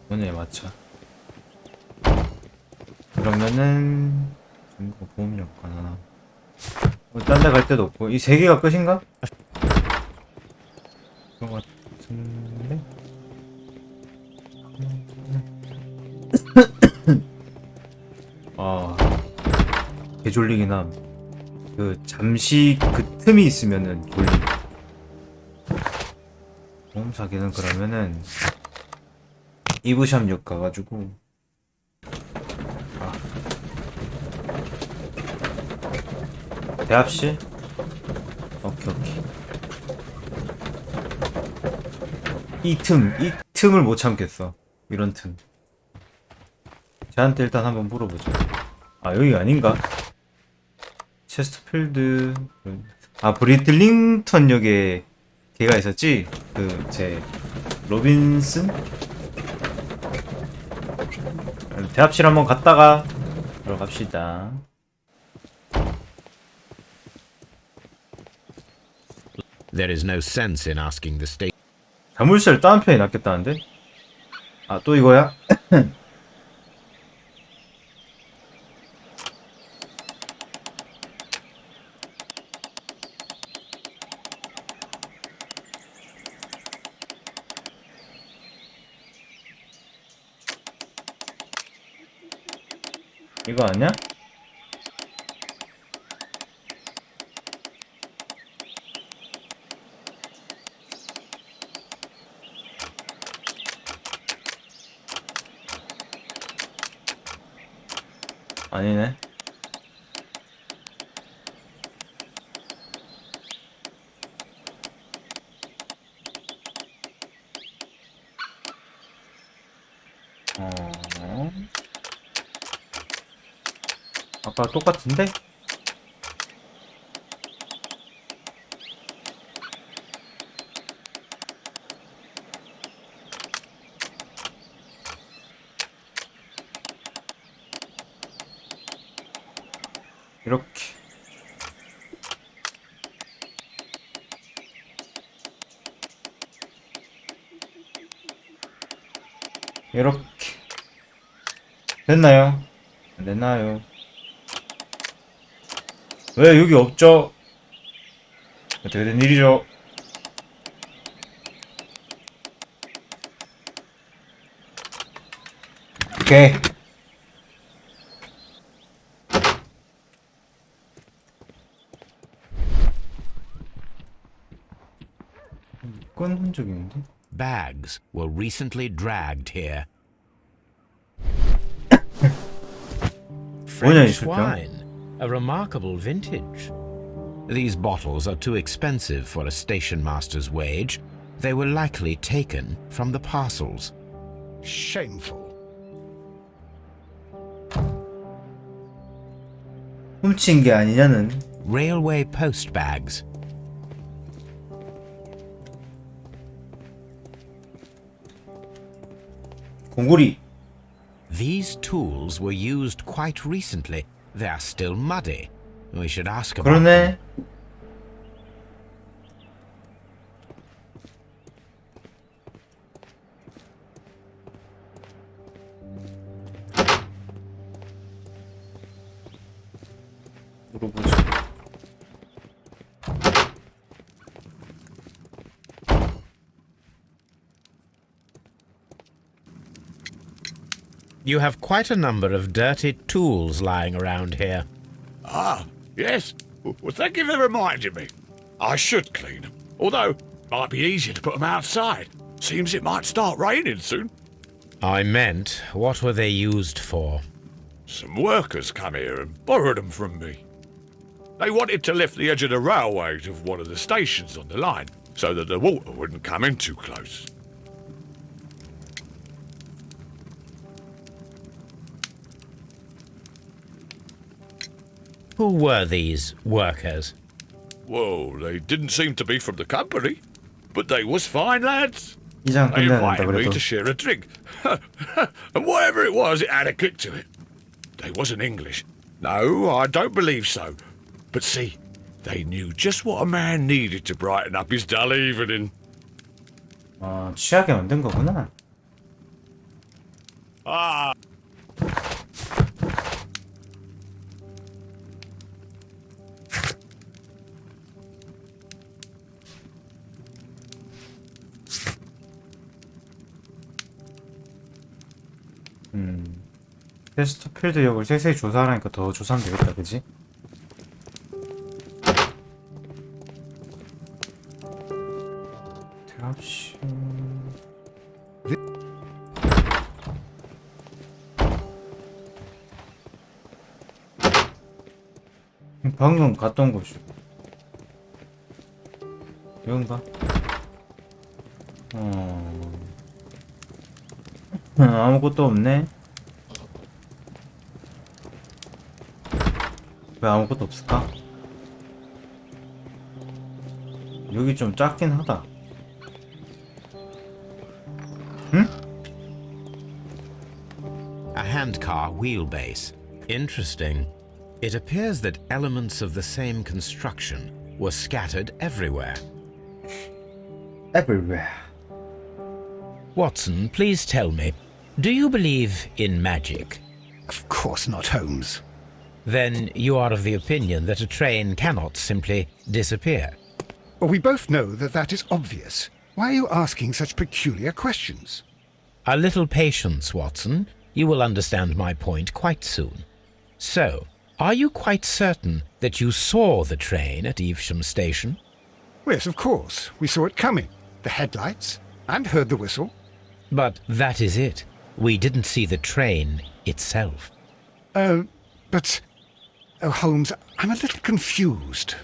오늘 맞춰. 그러면은 중고 보험 여건 하나. 딴 데 갈 데도 없고 이 세 개가 끝인가? 그런 것 같은데. 아, 개졸리긴 함. 그 잠시 그 틈이 있으면은 졸리. 보험 사기는 그러면은 이브샵역 가가지고. 대합실? 오케이. 이 틈을 못 참겠어. 이런 틈. 쟤한테 일단 한번 물어보자. 아, 여기 아닌가? 체스터필드. 아, 브리틀링턴 역에 걔가 있었지? 제 로빈슨? 대합실 한번 갔다가 들어갑시다. There is no sense in asking the state. 자물쇠를 다른 편이 낫겠다는데? 아, 또 이거야? 이거 아니야? 아니네. 아까 똑같은데? 이렇게. 이렇게. 됐나요? 안 됐나요? 왜 여기 없죠? 어떻게 된 일이죠? 오케이. 끈 흔적이 있는데? Bags were recently dragged here. 뭐냐, 이 French 술병? wine, a remarkable vintage. These bottles are too expensive for a station master's wage. They were likely taken from the parcels. Shameful. 훔친 게 아니냐는. Railway post bags. 공구리. These tools were used quite recently. They are still muddy. We should ask about 그러네. them. 물어보지. You have quite a number of dirty tools lying around here. Ah, yes. Well, thank you for reminding me. I should clean them. Although, it might be easier to put them outside. Seems it might start raining soon. I meant, what were they used for? Some workers come here and borrowed them from me. They wanted to lift the edge of the railway to one of the stations on the line, so that the water wouldn't come in too close. Who were these workers? Well, they didn't seem to be from the company, but they was fine lads. 이장 They 끝내야 된다 invited me 그래도. to share a drink. And whatever it was, it had a kick to it. They wasn't English. No, I don't believe so. But see, they knew just what a man needed to brighten up his dull evening. 아, 취하게 만든 거구나. Ah, 테스트필드 역을 세세히 조사하니까 더 조사하면 되겠다, 그지? 대합시. 방금 갔던 곳이 여긴가? 아무것도 없네. 왜 아무것도 없을까? 여기 좀 작긴 하다. 응? A handcar wheelbase. Interesting. It appears that elements of the same construction were scattered everywhere. Everywhere. Watson, please tell me, do you believe in magic? Of course not, Holmes. Then you are of the opinion that a train cannot simply disappear. Well, we both know that that is obvious. Why are you asking such peculiar questions? A little patience, Watson. You will understand my point quite soon. So, are you quite certain that you saw the train at Evesham Station? Yes, of course. We saw it coming. The headlights, and heard the whistle. But that is it. We didn't see the train itself. But... Oh, Holmes, I'm a little confused.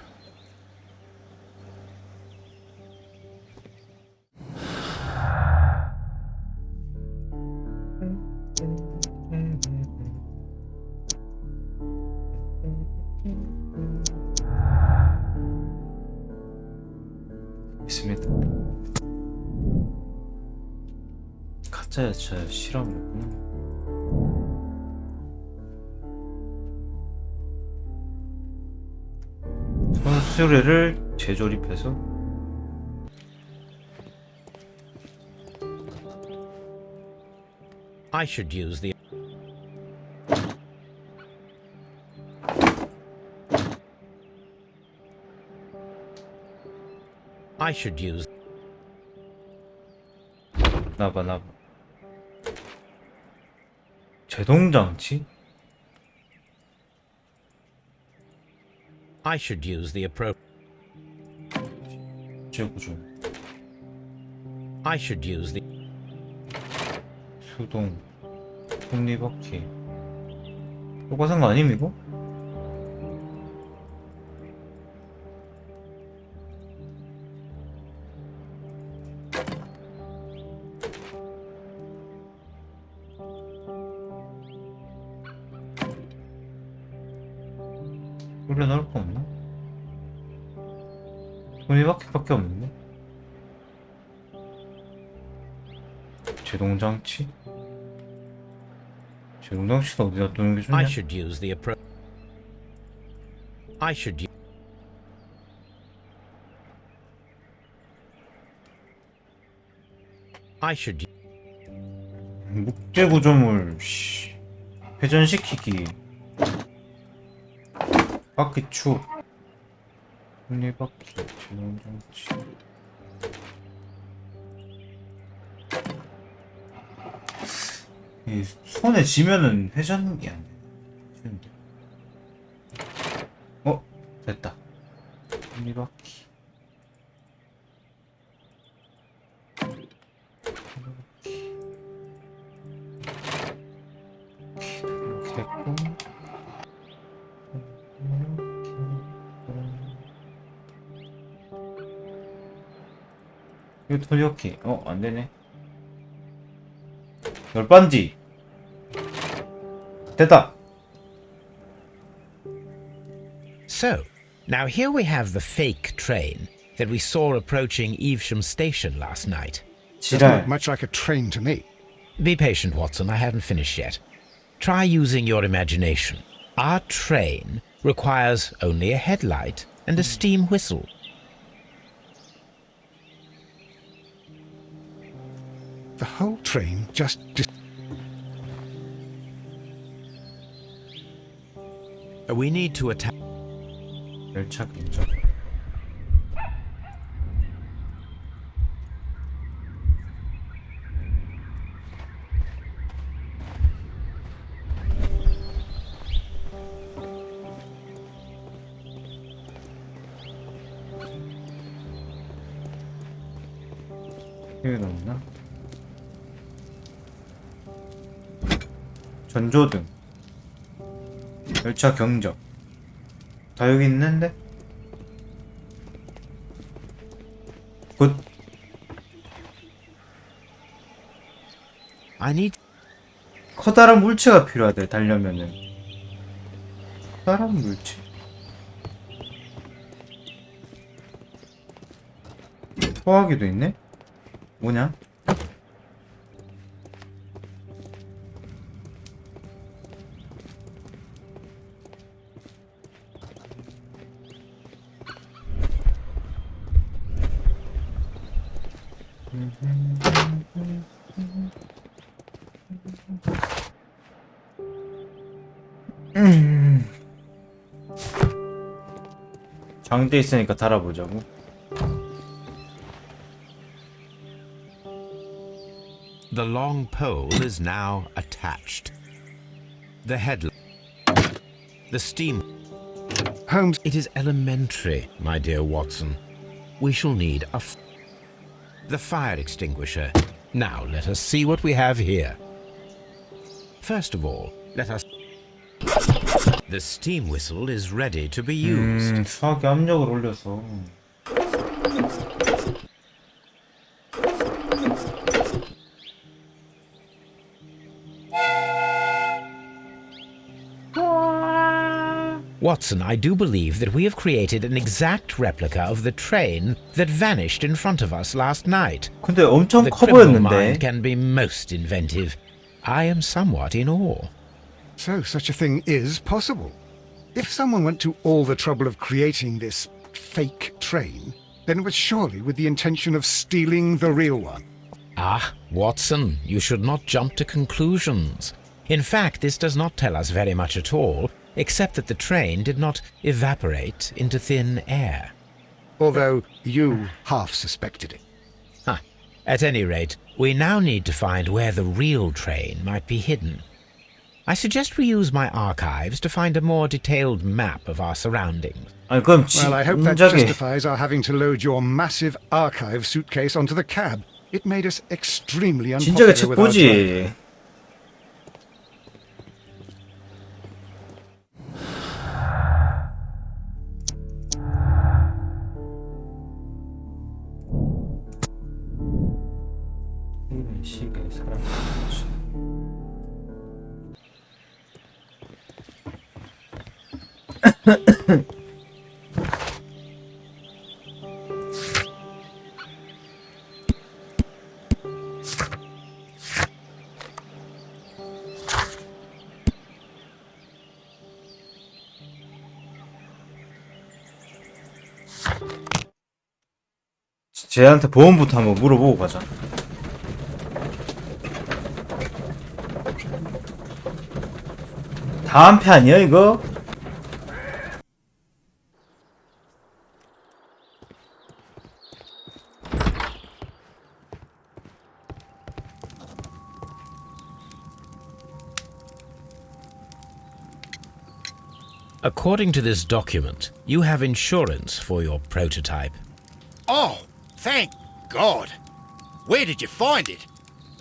있습니다. 가짜야차 실험이었구나. 손수레를 재조립해서 I should use the I should use 나봐. 제동장치? I should use the appropriate 재구조. I should use the 수동 톱니바퀴. 똑같은 거 아님 이거? 원래 넣을 거 없나? 톱니바퀴밖에 없는데? 제동장치? 제동장치는 어디다 두는 게 좋냐? I should use the approach I should use I should 목재 구조물 회전시키기 바퀴축 톱니바퀴 제동장치 이 손에 쥐면은 회전이 안 되는데. 됐다. 톱니바퀴 이렇게 됐고 이거 톱니바퀴 안되네. 열반지 됐다. So, now here we have the fake train that we saw approaching Evesham Station last night. Doesn't 지랄. look much like a train to me. Be patient, Watson, I haven't finished yet. Try using your imagination. Our train requires only a headlight and a steam whistle. The whole train just We need to attack. 열차 근접. 여기 나오나? 전조등, 열차 경적 다 여기 있는데? 굿. I need. 커다란 물체가 필요하대. 달려면은 커다란 물체. 소화기도 있네? 뭐냐? 장대 있으니까 달아보자고. The long pole is now attached. The headlight. The steam. Holmes. It is elementary, my dear Watson. We shall need the fire extinguisher. Now let us see what we have here. First of all, let us. The steam whistle is ready to be used. 수화기 압력을 올려서. Watson, I do believe that we have created an exact replica of the train that vanished in front of us last night. 근데 엄청 The 커 criminal 보였는데. mind can be most inventive. I am somewhat in awe. So such a thing is possible. If someone went to all the trouble of creating this fake train, then it was surely with the intention of stealing the real one. Ah, Watson, you should not jump to conclusions. In fact, this does not tell us very much at all, except that the train did not evaporate into thin air. Although you half suspected it. Huh. At any rate, we now need to find where the real train might be hidden. I suggest we use my archives to find a more detailed map of our surroundings. 아니 그럼 Well, I hope that 진작에 justifies our having to load your massive archive suitcase onto the cab. It made us extremely 진작에 unpopular 책 with our 보지. driver. 시계 사람. 쟤한테 보험부터 한번 물어보고 가자. 다음 편이야 이거? According to this document, you have insurance for your prototype. Oh, thank God. Where did you find it?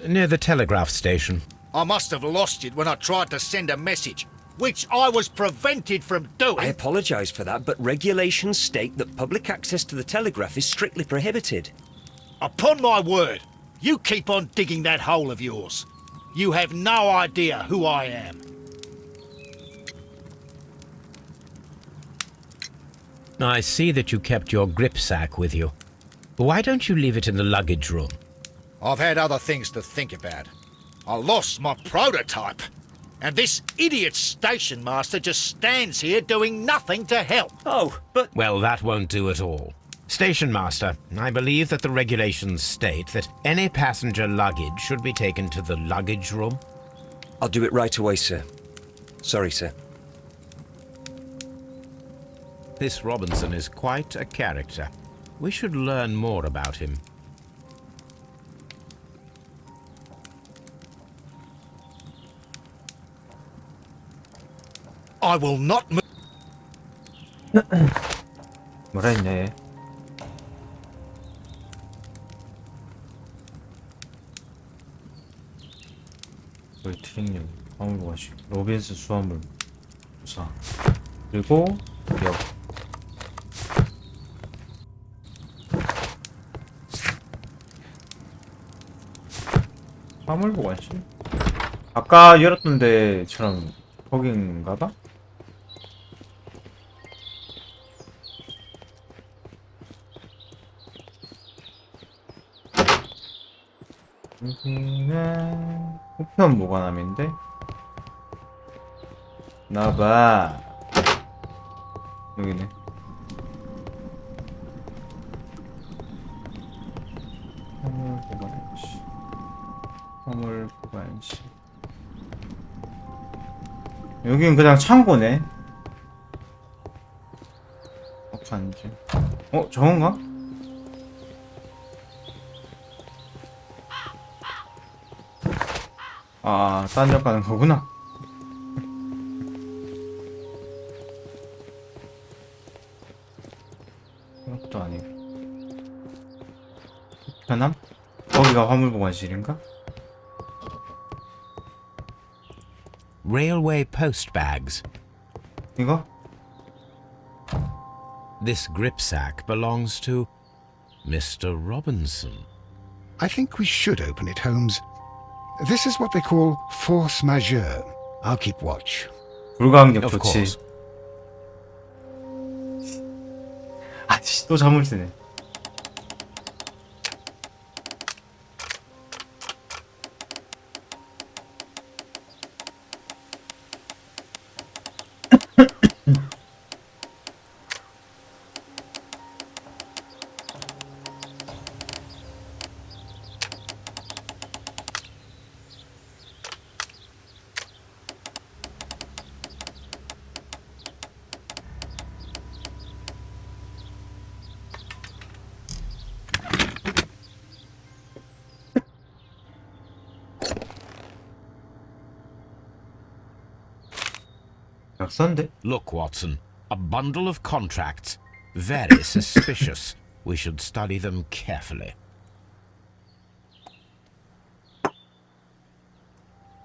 Near the telegraph station. I must have lost it when I tried to send a message, which I was prevented from doing. I apologise for that, but regulations state that public access to the telegraph is strictly prohibited. Upon my word, you keep on digging that hole of yours. You have no idea who I am. I see that you kept your grip sack with you. Why don't you leave it in the luggage room? I've had other things to think about. I lost my prototype. And this idiot station master just stands here doing nothing to help. Oh, but... Well, that won't do at all. Station master, I believe that the regulations state that any passenger luggage should be taken to the luggage room. I'll do it right away, sir. Sorry, sir. This Robinson is quite a character. We should learn more about him. I will not move. 뭐라 했냐 얘? 트릭력, 화물과식, 로빈스 수화물 조사, 그리고 역. 화물 보관실? 아까 열었던 데처럼 거긴가봐? 여기는 우편 보관함인데? 나봐. 여기네. 화물 보관실. 화물 보관실. 여긴 그냥 창고네. 간지. 저건가? 아, 딴 데 가는 거구나. 이것도 아니고. 편함? 거기가 화물 보관실인가? Railway post bags. 이거? This gripsack belongs to Mr. Robinson. I think we should open it, Holmes. This is what they call force majeure. I'll keep watch. 불가항력 Of 조치. course. 아씨 또 잠을 쓰네. 약선데? Look, Watson, a bundle of contracts. Very suspicious. We should study them carefully.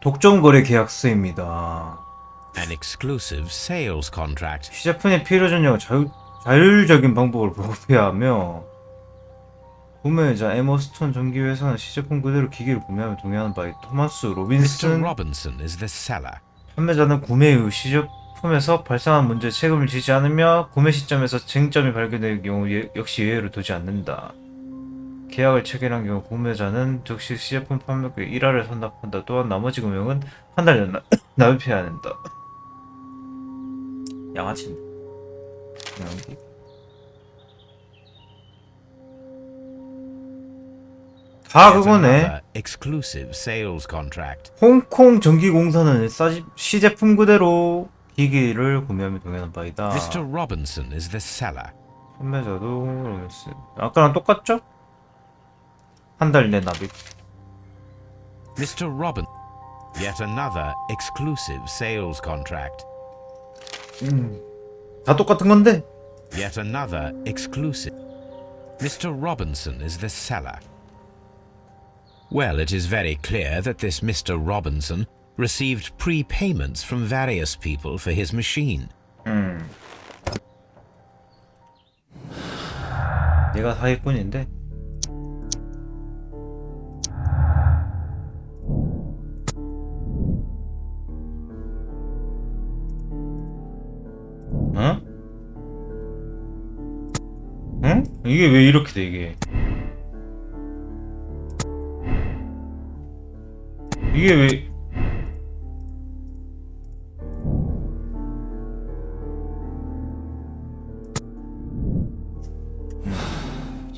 독점 거래 계약서입니다. An exclusive sales contract. 시제품의 필요 전형을 자율적인 방법으로 보급해야 하며 구매자 에머스톤 전기회사는 시제품 그대로 기기를 구매하며 동의하는 바이 토마스 Mr. 로빈슨 Robinson is the seller. 판매자는 구매 후 시제품에서 발생한 문제에 책임을 지지 않으며 구매 시점에서 쟁점이 발견될 경우 역시 예외를 두지 않는다. 계약을 체결한 경우 구매자는 즉시 시제품 판매국에 일화를 선납한다. 또한 나머지 금액은 한 달 전 납입해야 한다. 양아치인데. 양아치. 다 그거네. Another exclusive sales contract. 홍콩 전기공사는 시제품 그대로 기기를 구매하며 동의하는 바이다. Mr. Robinson is the seller. 판매자도 로빈슨. 아까랑 똑같죠? 한 달 내 납입. Mr. Robin. Yet another exclusive sales contract. 다 똑같은 건데. Yet another exclusive. Mr. Robinson is the seller. Well, it is very clear that this Mr. Robinson received prepayments from various people for his machine. 내가 사기꾼인데. 어? 응? 이게 왜 이렇게 돼 이게? 이게 왜?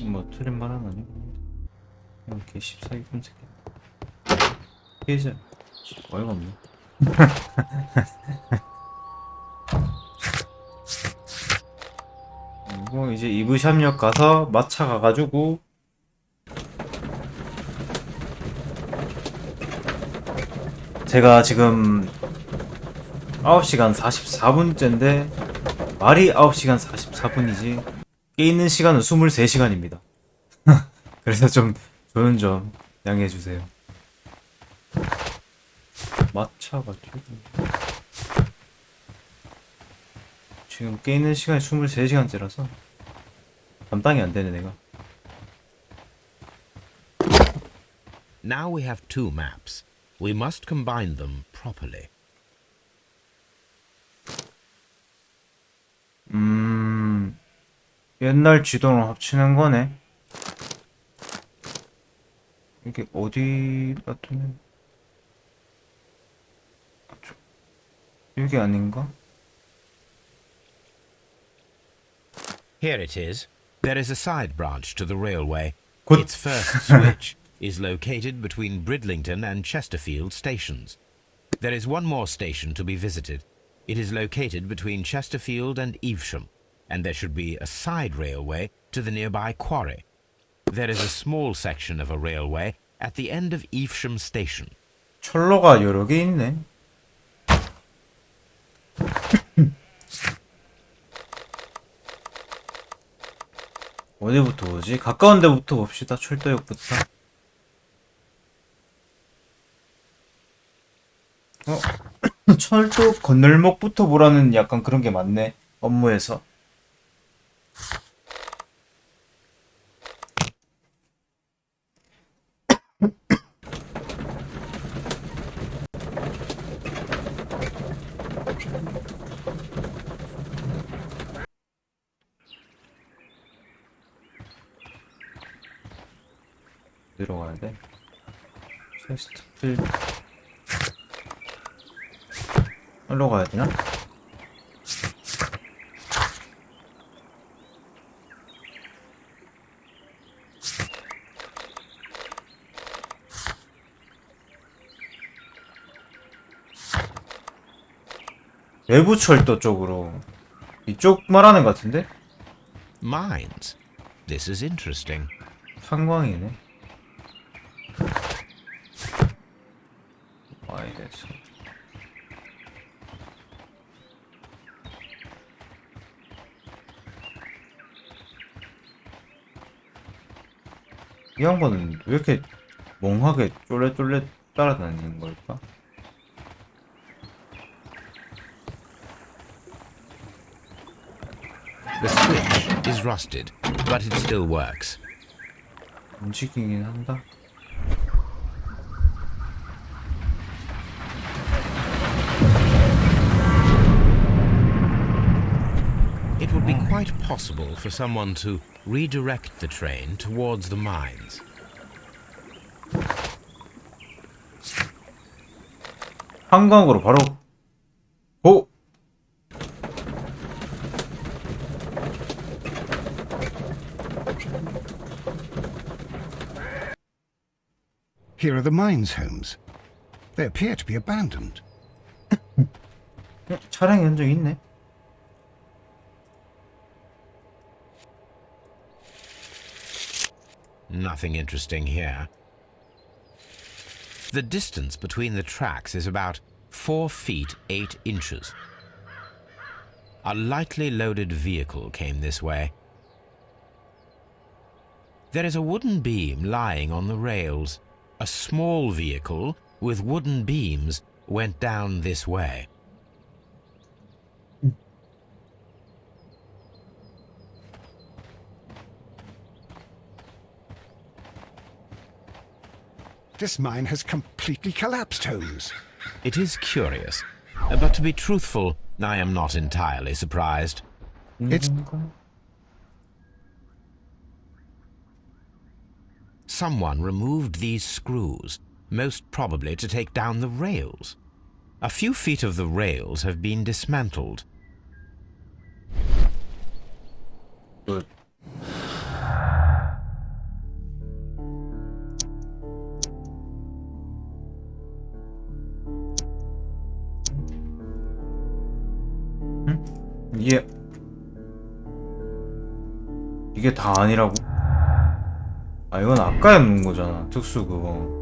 뭐 틀린 말은 아니고 이렇게 14기분 새끼 피해자 어이가 없네. 그리고 이제 이브샵역 가서 마차 가가지고 제가 지금 9시간 44분째인데 말이 9시간 44분이지 깨 있는 시간은 23시간입니다. 그래서 좀 저는 좀 양해해주세요. 마차가 지금 깨 있는 시간이 23시간째라서 감당이 안 되네 내가. Now we have two maps. We must combine them properly. 옛날 지도랑 합치는 거네. 이게 어디가 두면 여기 아닌가? Here it is. There is a side branch to the railway. Good. Its first switch is located between Bridlington and Chesterfield stations. There is one more station to be visited. It is located between Chesterfield and Evesham, and there should be a side railway to the nearby quarry. There is a small section of a railway at the end of Evesham station. 철로가 여러 개 있네. 어디부터 보지? 가까운 데부터 봅시다. 철도역부터. 철도 건널목부터 보라는 약간 그런 게 많네. 업무에서. 어디로 가야 돼? 체스트 필 일로 가야 되나? 외부 철도 쪽으로 이쪽 말하는 것 같은데? Mines. This is interesting. 탄광이네. 와이드에서 이 양반은 왜 이렇게 멍하게 쫄래쫄래 따라다니는 걸까? The switch is rusted, but it still works. 움직이긴 한다. It would be quite possible for someone to redirect the train towards the mines. 한강으로 바로 고! Here are the mines, Holmes. They appear to be abandoned. 차량이 흔적이 있네. Nothing interesting here. The distance between the tracks is about 4 feet 8 inches. A lightly loaded vehicle came this way. There is a wooden beam lying on the rails. A small vehicle with wooden beams went down this way. This mine has completely collapsed, Holmes. It is curious, but to be truthful, I am not entirely surprised. It's... Someone removed these screws, most probably to take down the rails. A few feet of the rails have been dismantled. Good. 이게 다 아니라고? 아 이건 아까 해놓은 거잖아. 특수 그거.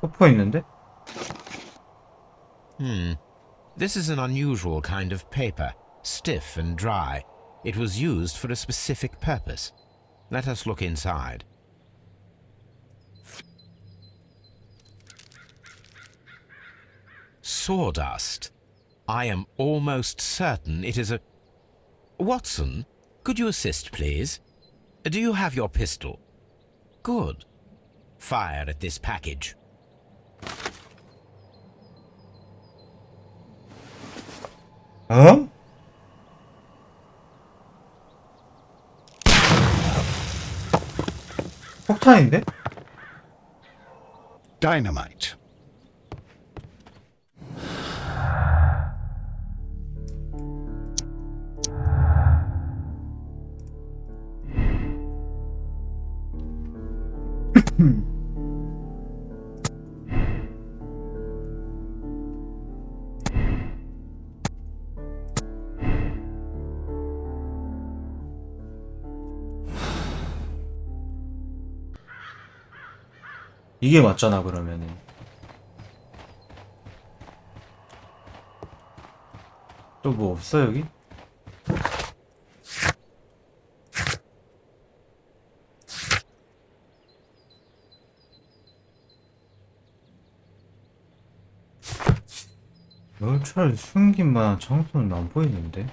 소포 있는데? This is an unusual kind of paper, stiff and dry. It was used for a specific purpose. Let us look inside. Sawdust. I am almost certain it is a... Watson, could you assist, please? Do you have your pistol? Good. Fire at this package. 어? 폭탄인데? Dynamite. 이게 맞잖아 그러면은. 또 뭐 없어 여기? 열차를 숨긴 만한 장소는 안 보이는데?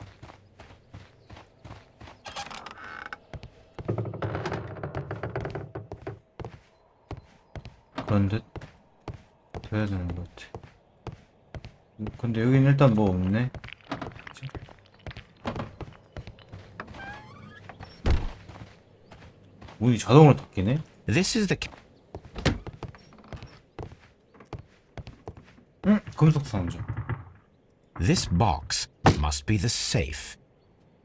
그런데 돼야 되는 것 같아. 근데 여긴 일단 뭐 없네. 문이 자동으로 닫히네? This is the 응? 금속 상자. This box must be the safe.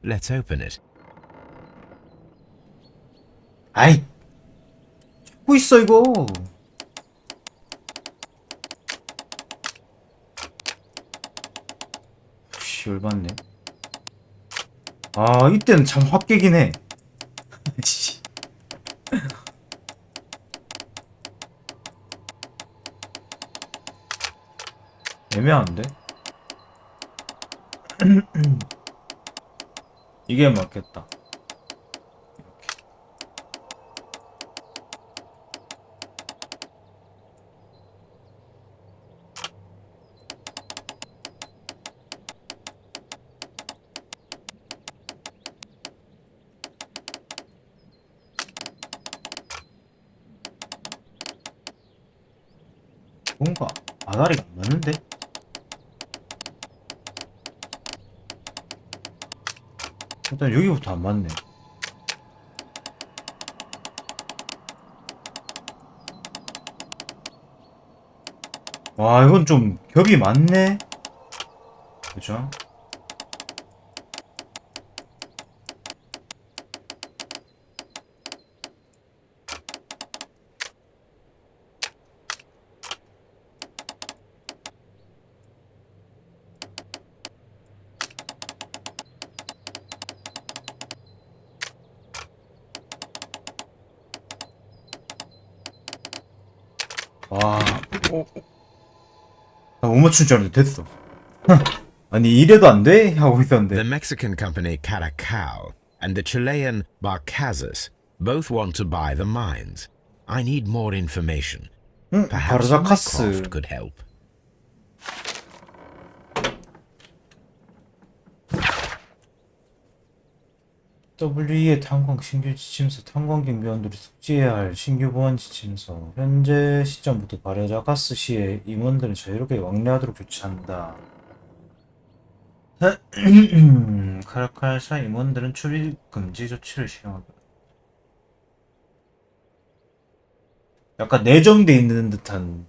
Let's open it. 아이! 찾고 있어, 이거! 씨, 열받네. 아, 이때는 참 확 깨긴 해. 씨. 애매한데? 이게 맞겠다. 뭔가 아다리가 안 맞는데? 일단 여기부터 안 맞네. 와, 이건 좀 겹이 많네. 그죠? 와, 나 못 맞출 줄 알았는데 됐어. 아니 이래도 안 돼? 하고 있었는데. The Mexican company Caracao and the Chilean Barcazas both want to buy the mines. I need more information. Perhaps 바르자카스. Mycroft could help. WE의 탄광 신규 지침서, 탄광객 위원들이 숙지해야 할 신규 보안 지침서. 현재 시점부터 바르자카스 시의 임원들은 자유롭게 왕래하도록 조치한다. 카라카사 임원들은 출입 금지 조치를 시행하다. 약간 내정돼 있는 듯한.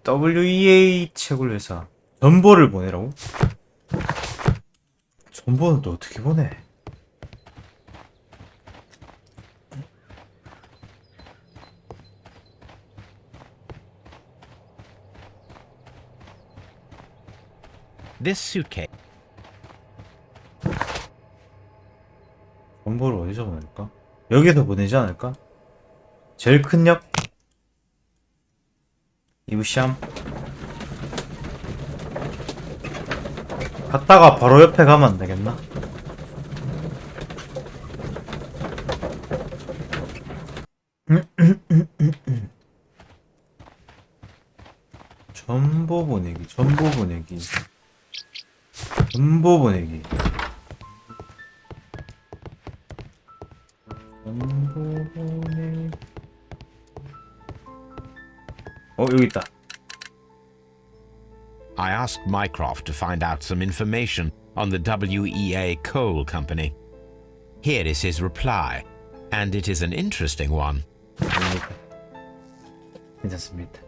WEA 채굴 회사. 전보를 보내라고? 전보는 또 어떻게 보내? This suitcase. 전보를 어디서 보낼까? 여기서 보내지 않을까? 제일 큰 역? 이브샴? 갔다가 바로 옆에 가면 안 되겠나? 전보 보내기, 전보 보내기, 전보 보내기, 전보 보내기. 여기 있다. I asked Mycroft to find out some information on the WEA Coal Company. Here is his reply, and it is an interesting one. 괜찮습니다.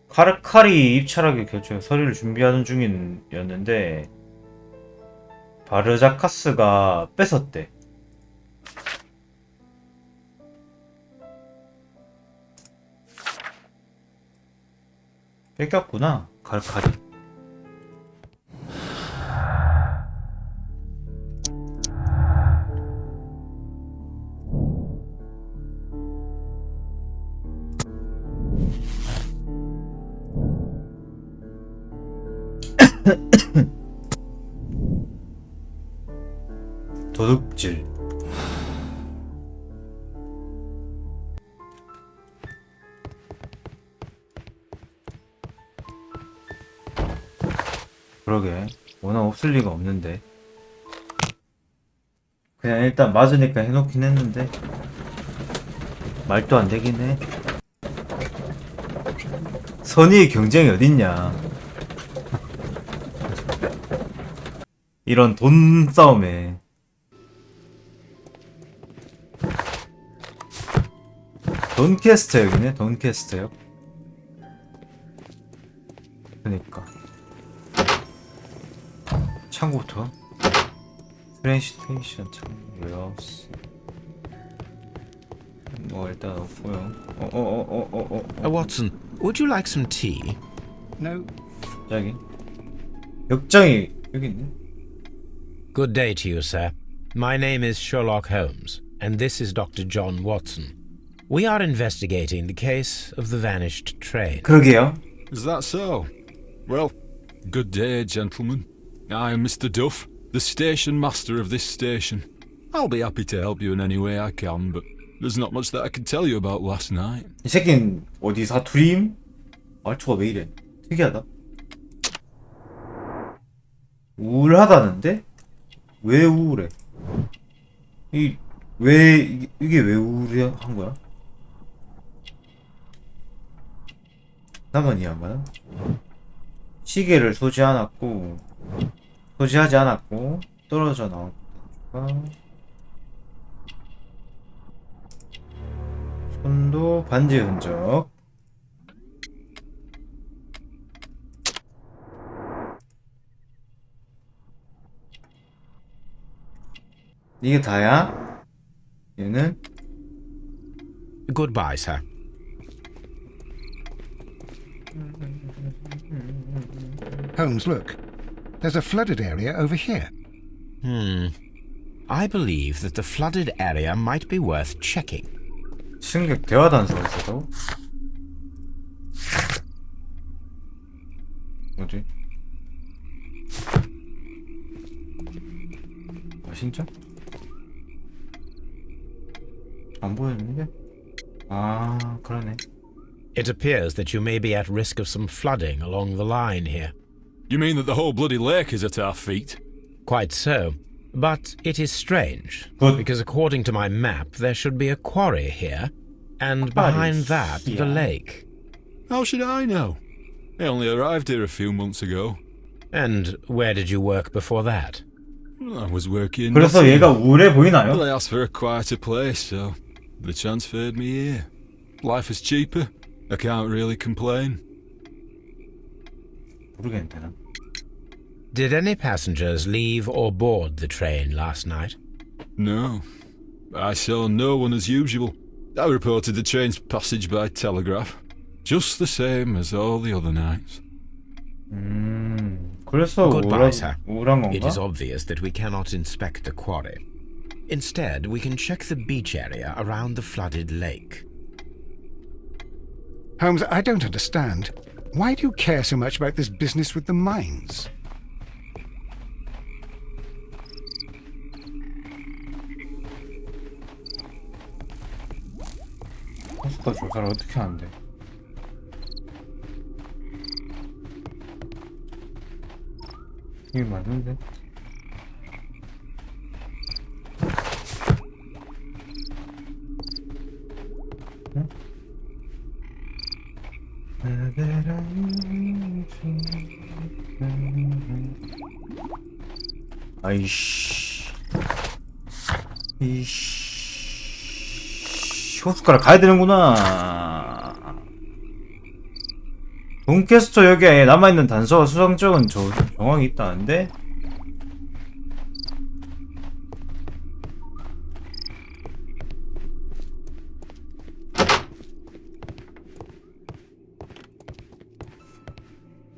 카르칼이 입찰하기 결정 서류를 준비하는 중이었는데 바르자카스가 뺏었대. 뺏겼구나, 카르칼이. 도둑질. 그러게 워낙 없을 리가 없는데. 그냥 일단 맞으니까 해놓긴 했는데 말도 안 되긴 해. 선의의 경쟁이 어딨냐. 이런 돈 싸움에. 돈캐스터 역이네. 돈캐스터 역. 그니까 창고부터 트레인 스테이션 창고 웨어하우스 뭐 일단 없고요. Watson, would you like some tea? No. 갑자기 역장이 여기 있네. Good day to you, sir. My name is Sherlock Holmes, and this is Dr. John Watson. We are investigating the case of the vanished train. 그러게요. Is that so? Well, good day, gentlemen. I am Mr. Duff, the station master of this station. I'll be happy to help you in any way I can, but there's not much that I can tell you about last night. 이 새끼는 어디 사투리임? 말투가 왜 이래? 특이하다. 우울하다는데? 왜 우울해? 이게 왜 우울한 거야? 나만 이해한 거야? 시계를 소지하지 않았고 떨어져 나왔다. 손도 반지 흔적. 이게 다야? 얘는 Goodbye, sir. Holmes, look. There's a flooded area over here. I believe that the flooded area might be worth checking. 승객 대화 단서가 있어도 뭐지? 아 진짜? 안 보였는데? 아 그러네. It appears that you may be at risk of some flooding along the line here. You mean that the whole bloody lake is at our feet? Quite so. But it is strange, Good. because according to my map, there should be a quarry here, and behind that, the lake. How should I know? I only arrived here a few months ago. And where did you work before that? I was working. 그래서 얘가 우울해 보이나요? Well, I asked for a quieter place, so they transferred me here. Life is cheaper. I can't really complain. 모르겠는데 난. Did any passengers leave or board the train last night? No. I saw no one as usual. I reported the train's passage by telegraph. Just the same as all the other nights. 그래서 Goodbye, sir. 우울한 It is 건가? obvious that we cannot inspect the quarry. Instead, we can check the beach area around the flooded lake. Holmes, I don't understand. Why do you care so much about this business with the mines? 호스가 조사를 어떻게 하는데? 이게 맞는데? 응? 아이씨. 이씨. 호스카를 가야 되는구나. 돈캐스터 역에 남아있는 단서와 수상적은 정황이 있다는데?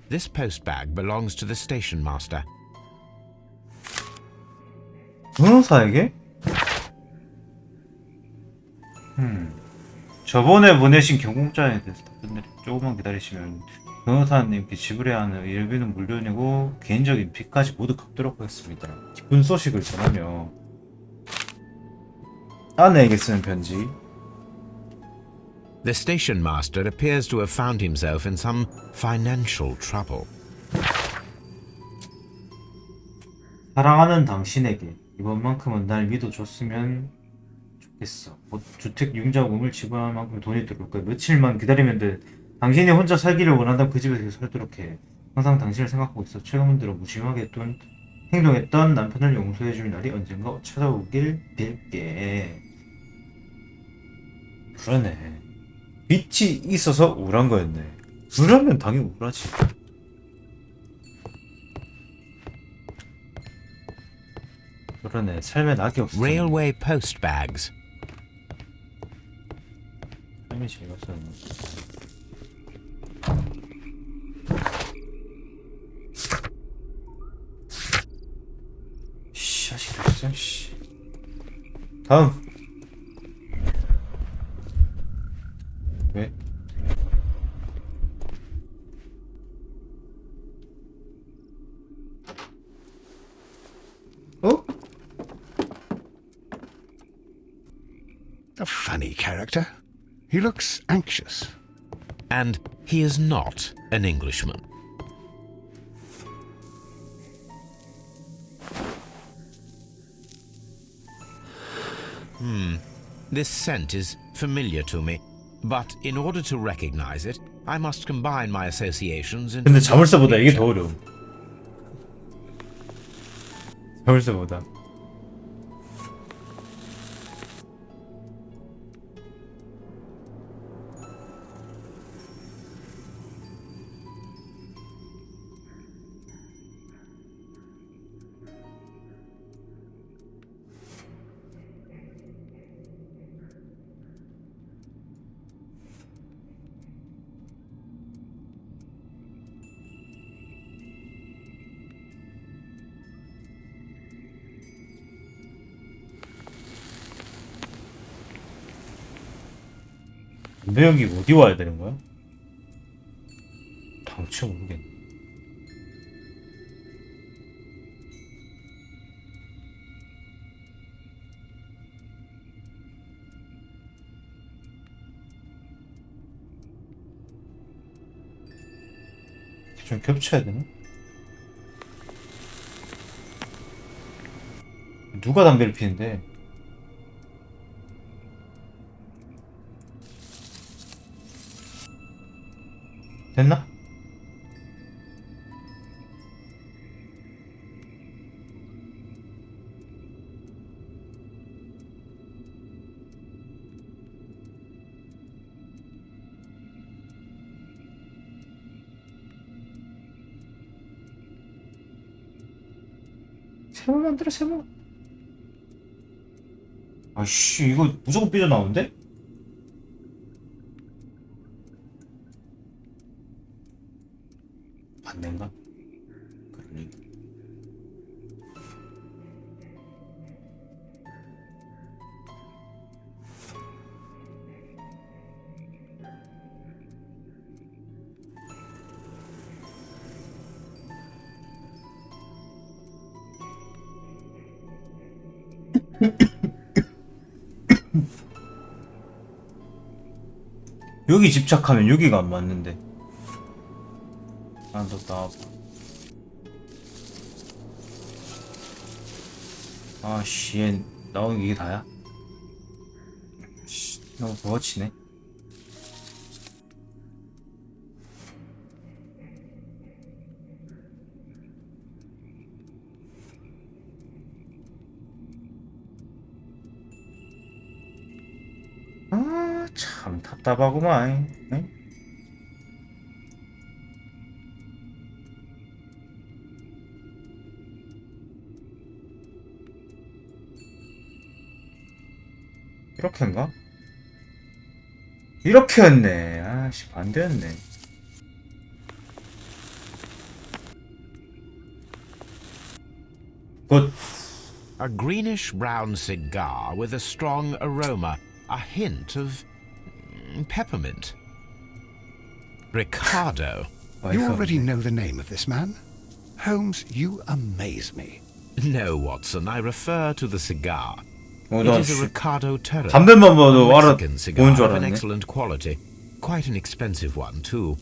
This post bag belongs to the station master. 변호사에게? 저번에 보내신 경공장에 대해서 답변드리 조금만 기다리시면 변호사님께 지불해야 하는 일비는 물론이고 개인적인 빚까지 모두 갚도록 하겠습니다. 기쁜 소식을 전하며 아내에게 쓰는 편지. The station master appears to have found himself in some financial trouble. 사랑하는 당신에게 이번만큼은 날 믿어줬으면 좋겠어. 주택 융자금을 지불할 만큼 돈이 들어올 거야. 며칠만 기다리면 돼. 당신이 혼자 살기를 원한다면 그 집에서 살도록 해. 항상 당신을 생각하고 있어. 최근 들어 무심하게 행동했던 남편을 용서해줄 날이 언젠가 찾아오길 빌게. 그러네. 빛이 있어서 우울한 거였네. 우울하면 당연히 우울하지. 그러네. 삶에 낙이 없어. Railway post bags. 삶이 재미없었네. 씨, 아직 없어. 씨. 다음. 왜? 어? A funny character. He looks anxious. And he is not an Englishman. This scent is familiar to me, but in order to recognize it, I must combine my associations into 근데 자물쇠보다 이게 더 어려워. 자물쇠보다. 근데 여기 어디 와야 되는 거야? 당최 모르겠네. 좀 겹쳐야 되나? 누가 담배를 피는데? 됐나? 세모 만들어 세모. 아씨 이거 무조건 삐져나오는데? 반대인가? 그러니. 여기 집착하면 여기가 안 맞는데. 아, 너 나와봐. 아씨, 얘 나오는 게 이게 다야? 씨, 너무 버거치네. 아, 참 답답하구만. 응? 이렇게인가? 이렇게였네. 아씨 반대였네. 굿. A greenish-brown cigar with a strong aroma, a hint of peppermint. Ricardo. You already know the name of this man? Holmes, you amaze me. No, Watson, I refer to the cigar. It is a Ricardo Terra. 담배만 봐도 알아 Mexican cigar 보는 줄 of an 알았네. excellent quality. Quite an expensive one, too.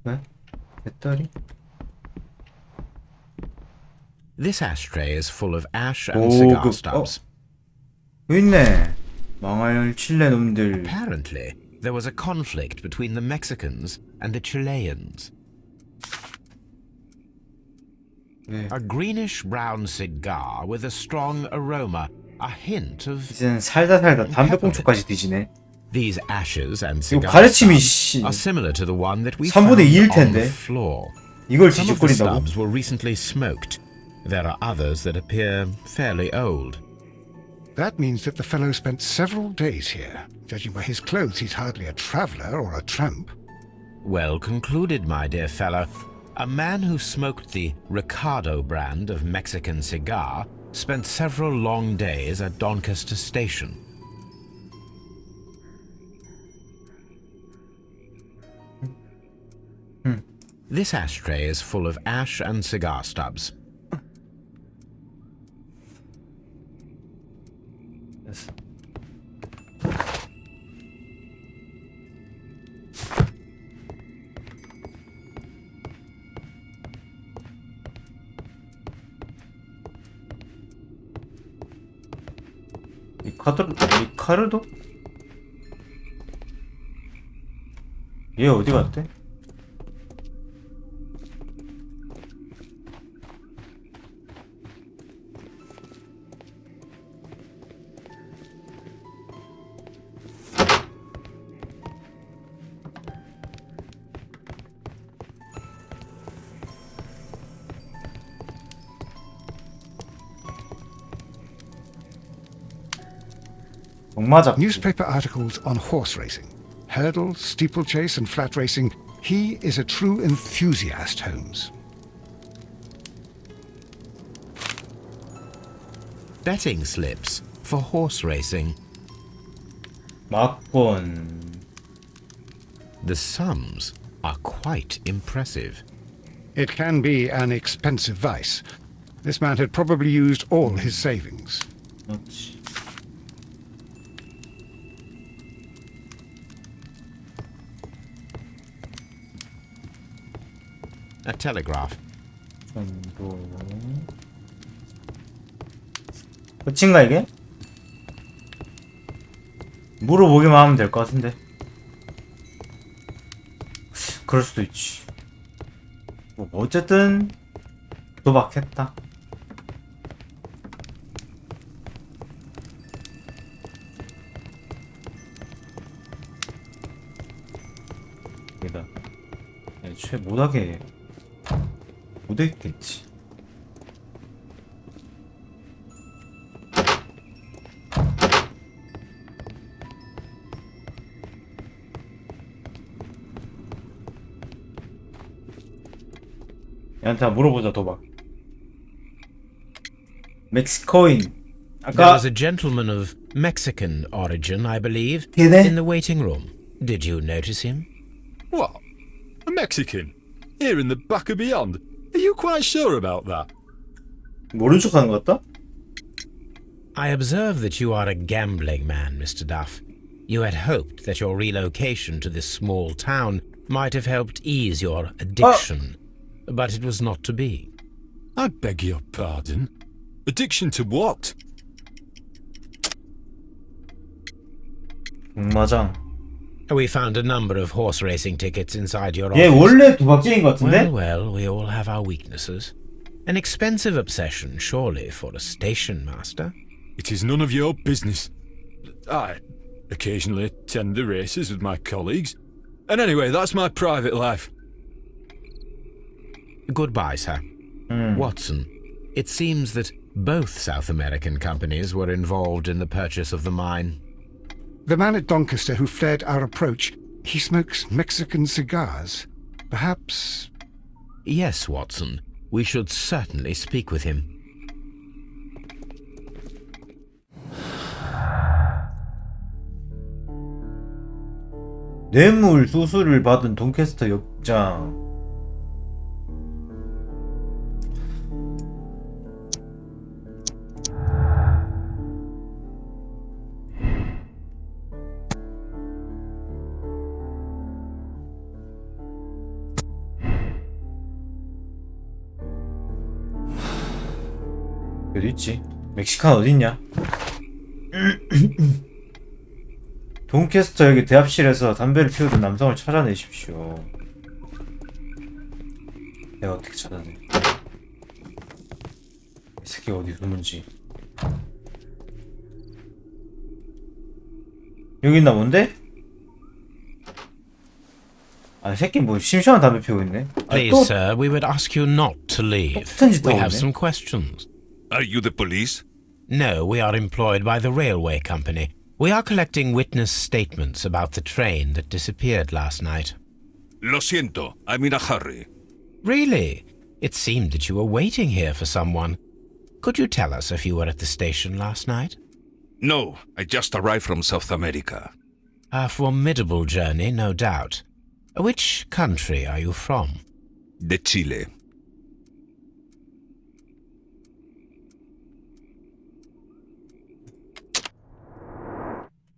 왜? 배터리? This ashtray is full of ash and 오, cigar 그, stubs. 여기 있네. 망할 칠레 놈들. Apparently, there was a conflict between the Mexicans and the Chileans. 네. A greenish-brown cigar with a strong aroma, a hint of 이제는 살다 담배꽁초까지 뒤지네. These ashes and 이거 cigar 가르침이 stubs are similar to the one that we 3분의 found 2일 on the 텐데. floor. 이걸 Some of the 뒤집거린다고? stubs were recently smoked. There are others that appear fairly old. That means that the fellow spent several days here. Judging by his clothes, he's hardly a traveller or a tramp. Well concluded, my dear fellow. A man who smoked the Ricardo brand of Mexican cigar spent several long days at Doncaster Station. This ashtray is full of ash and cigar stubs. 됐어. 리카르도? 얘 어디 갔대? 맞아. Newspaper articles on horse racing. Hurdle, steeplechase and flat racing. He is a true enthusiast, Holmes. Betting slips for horse racing. 막건. The sums are quite impressive. It can be an expensive vice. This man had probably used all his savings. 그렇지. A telegraph. 정도. 끝인가 이게? 물어보기만 하면 될 것 같은데. 그럴 수도 있지. 뭐 어쨌든 도박했다. 여기다. 애초에 못하게 못했겠지. 얘한테 물어보자. 도박. 멕시코인. There 아까 was a gentleman of Mexican origin, I believe, 걔네? in the waiting room. Did you notice him? What? A Mexican? Here in the back of beyond? Are you quite sure about that? 모른 척하는 것 같다? I observe that you are a gambling man, Mr. Duff. You had hoped that your relocation to this small town might have helped ease your addiction, but it was not to be. I beg your pardon? Addiction to what? 맞아. We found a number of horse racing tickets inside your 얘 office. 원래 도박쟁인 것 같은데? Well, we all have our weaknesses. An expensive obsession, surely, for a station master. It is none of your business. I occasionally attend the races with my colleagues. And anyway, that's my private life. Goodbye, sir. Watson, it seems that both South American companies were involved in the purchase of the mine. The man at Doncaster who fled our approach, he smokes Mexican cigars. Perhaps... Yes, Watson. We should certainly speak with him. 뇌물 수수를 받은 돈캐스터 역장. 어디 있지? 멕시칸 어딨냐? 돈캐스터 여기 대합실에서 담배를 피우던 남성을 찾아내십시오. 내가 어떻게 찾아내? 이 새끼 어디 숨은지. 여기 있나 본데? 아, 이 새끼 뭐 심심한 담배 피우고 있네. Please, sir, we would ask you not to leave. We have some questions. Are you the police? No, we are employed by the railway company. We are collecting witness statements about the train that disappeared last night. Lo siento, I'm in a hurry. Really? It seemed that you were waiting here for someone. Could you tell us if you were at the station last night? No, I just arrived from South America. A formidable journey, no doubt. Which country are you from? De Chile.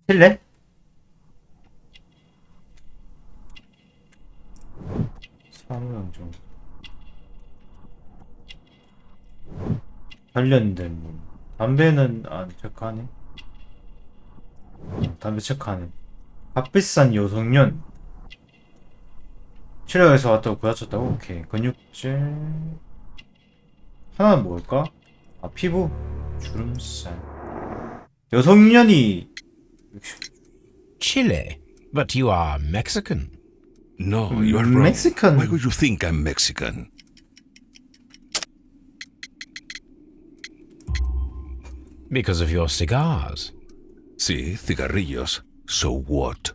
칠레? 사무장정 관련된 분. 담배는 안 체크하네. 담배 체크하네. 값비싼 여성년. 칠레에서 왔다고 구다쳤다고? 오케이. 근육질. 하나는 뭘까? 아, 피부. 주름살. 여성년이 Chile? But you are Mexican. No, you are wrong. Mexican. Why would you think I'm Mexican? Because of your cigars. Sí, cigarrillos. So what?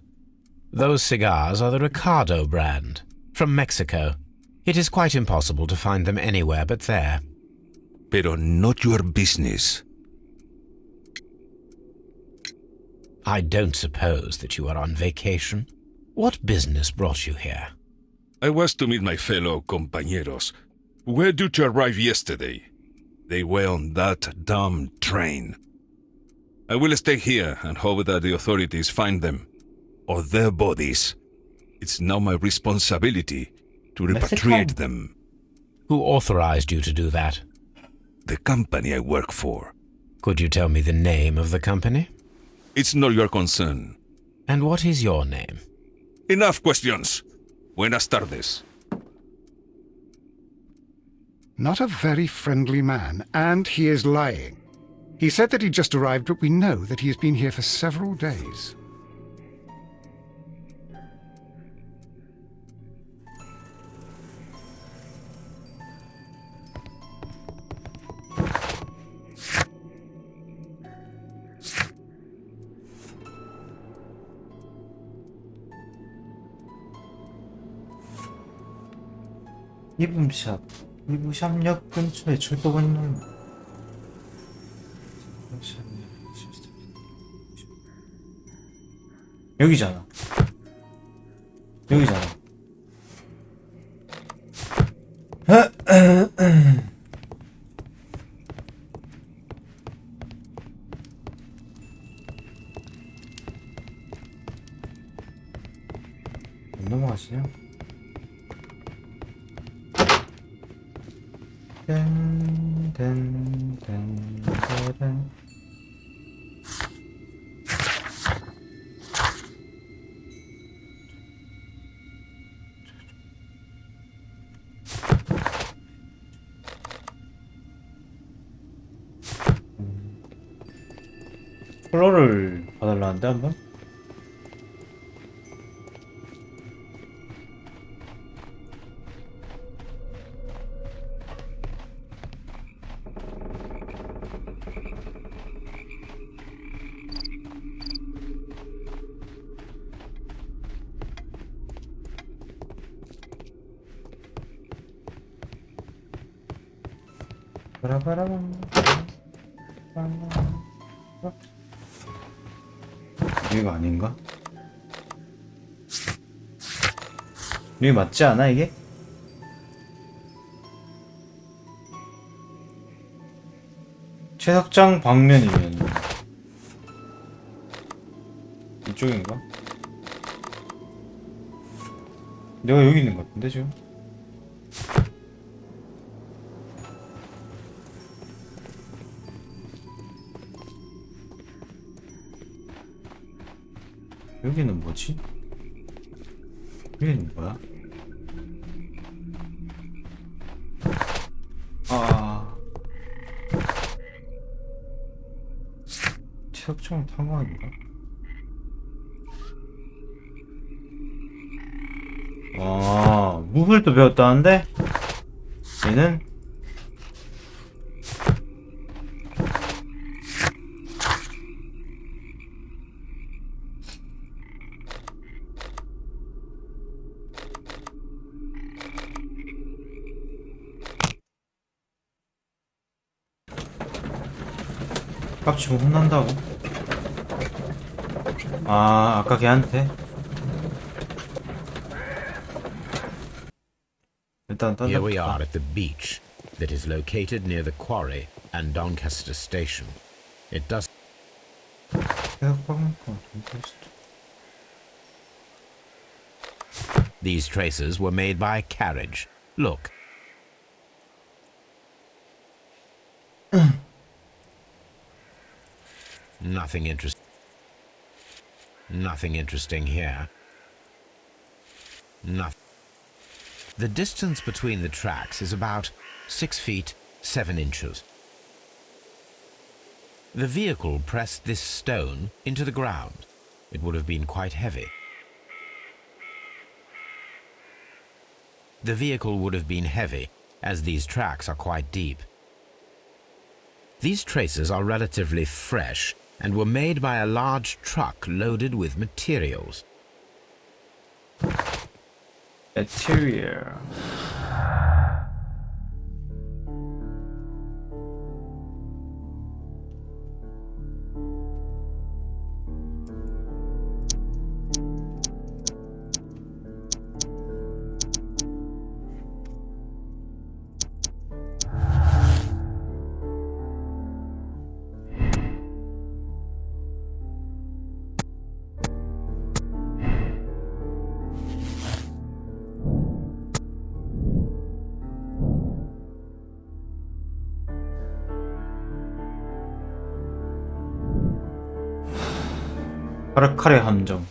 Those cigars are the Ricardo brand, from Mexico. It is quite impossible to find them anywhere but there. Pero not your business. I don't suppose that you are on vacation. What business brought you here? I was to meet my fellow compañeros, who were due to arrive yesterday. They were on that damn train. I will stay here and hope that the authorities find them, or their bodies. It's now my responsibility to repatriate them. Who authorized you to do that? The company I work for. Could you tell me the name of the company? It's not your concern. And what is your name? Enough questions. Buenas tardes. Not a very friendly man, and he is lying. He said that he just arrived, but we know that he has been here for several days. 이브샵역 근처에 철도 건널. 여기잖아. 여기잖아. 안 넘어가시냐? 딴딴딴딴딴. 컬러를 봐달라는데 한번? 여기가 아닌가? 여기 맞지 않아 이게? 채석장 방면이면 이쪽인가? 내가 여기 있는 것 같은데 지금? 여기는 뭐지? 여기는 뭐야? 아, 체육장 탐험인가? 아, 무술도 배웠다는데? 얘는 깝치면 혼난다고? 아, 아까 걔한테? 일단 Here we 던져볼까? are at the beach that is located near the quarry and Doncaster station. It does. These traces were made by a carriage. Look. Nothing interesting here. Nothing. The distance between the tracks is about 6 feet 7 inches. The vehicle pressed this stone into the ground. It would have been quite heavy. The vehicle would have been heavy, as these tracks are quite deep. These traces are relatively fresh and were made by a large truck loaded with materials. Material. 카레 함정.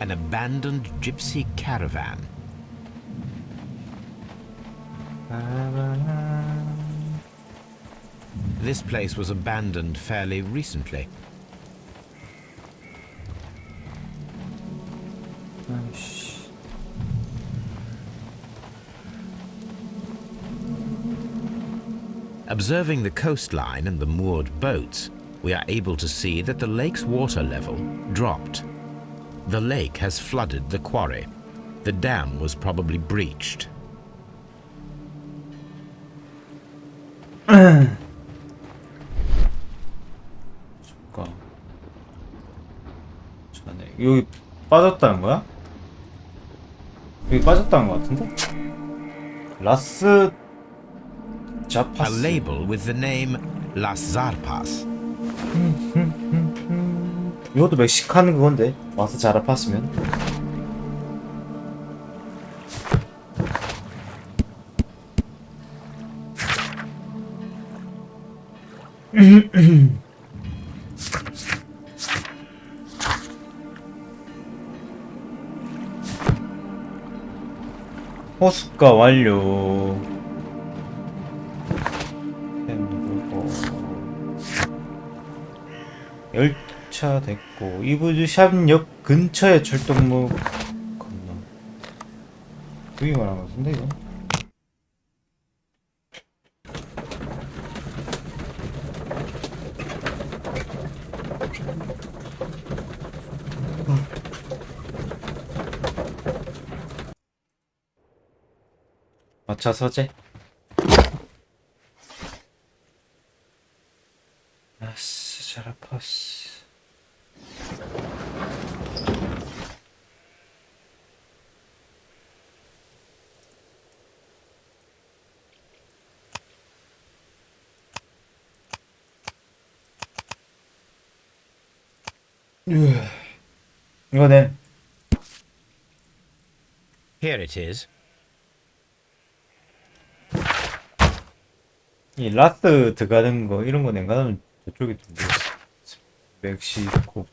An abandoned gypsy caravan. This place was abandoned fairly recently. Observing the coastline and the moored boats, we are able to see that the lake's water level dropped. The lake has flooded the quarry. The dam was probably breached. 잠깐. 여기 빠졌다는 거야? 여기 빠졌다는 거 같은데? 라스 자파스. A label with the name Las Zarpas. 이것도 멕시칸 그건데 와서 자라팠으면. 호숫가 완료. 열차 됐고 이브드샵역 근처에 출동무 건너. 여기 말한 것 같은데 이거? 마차 서재. 아스 자라파스. 이거는 Here it is. 이 라스 들어가는 거 이런 거 nen가는 저쪽에 좀 멕시코.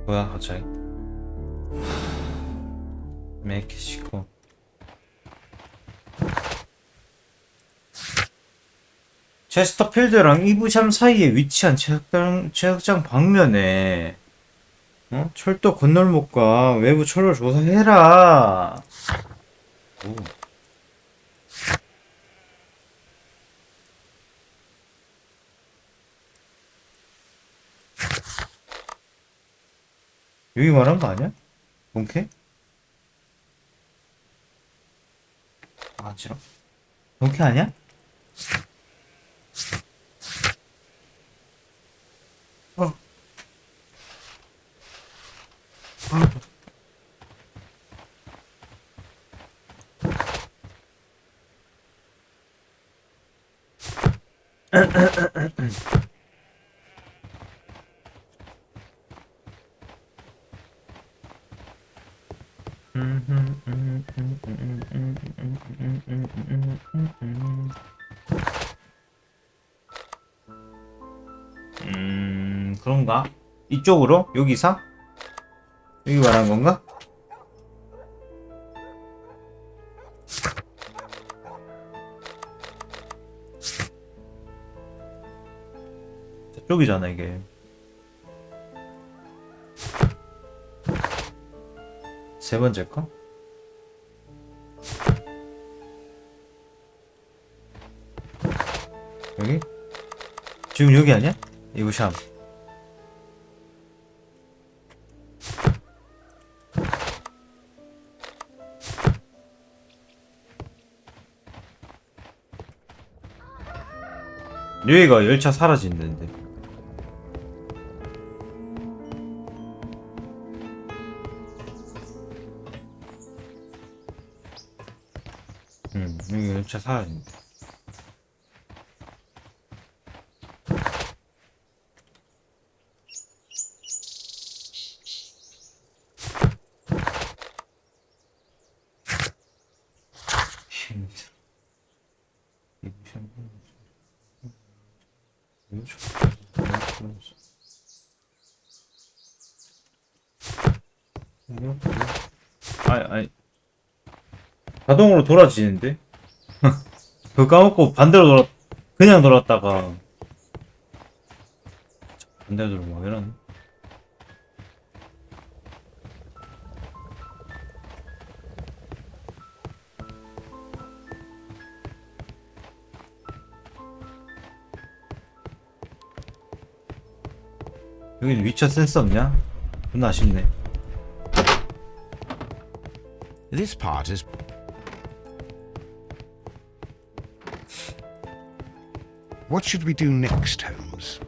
뭐야 갑자기? 멕시코. 체스터필드랑 이브샴 사이에 위치한 체육장 방면에 철도 건널목과 외부 철로 조사해라. 오. 여기 말한 거 아니야? 본캐? 아, 싫어. 본캐 아니야? 어. 그런가? 이쪽으로? 여기서? 여기 말한 건가? 저쪽이잖아 이게. 세 번째 거? 여기? 지금 여기 아니야? 이거 샴. 여기가 열차 사라진는데. 여기 열차 사라진다. 아니 자동으로 돌아지는데? 그거 까먹고 반대로 그냥 돌았다가 반대로 돌고 막 이러네. 여기는 위쳐 센스 없냐? 존나 아쉽네. This part is... What should we do next, Holmes?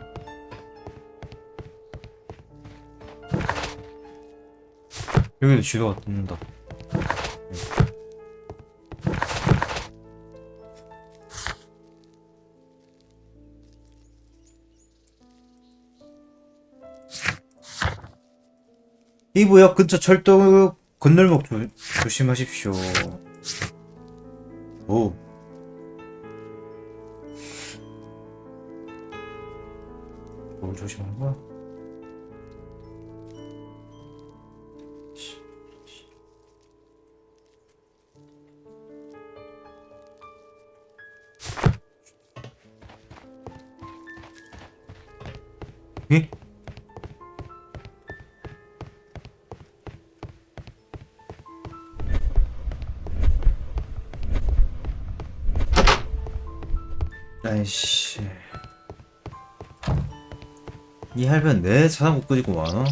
여기도 지도가 뜬다. 이부역 근처 철도 건널목 조심하십시오. 오. 뭘 조심하는 거야? 응? 아이씨, 이 할변 내 자전거 끄지고 많아.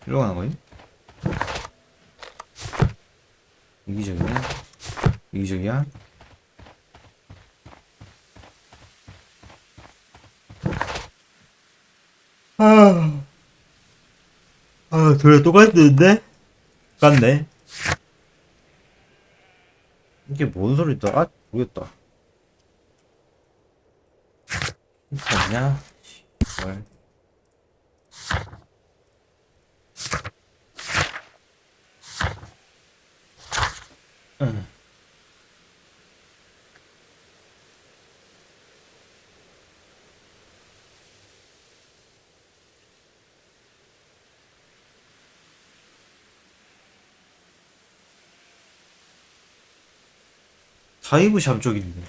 이러고 가는 거니? 이기적이네. 이기적이야? 둘 다 똑같은데? 똑같네. 이게 뭔 소리다? 아, 모르겠다. 괜찮냐? 뭘. 응. 다이브샵 쪽이 있네.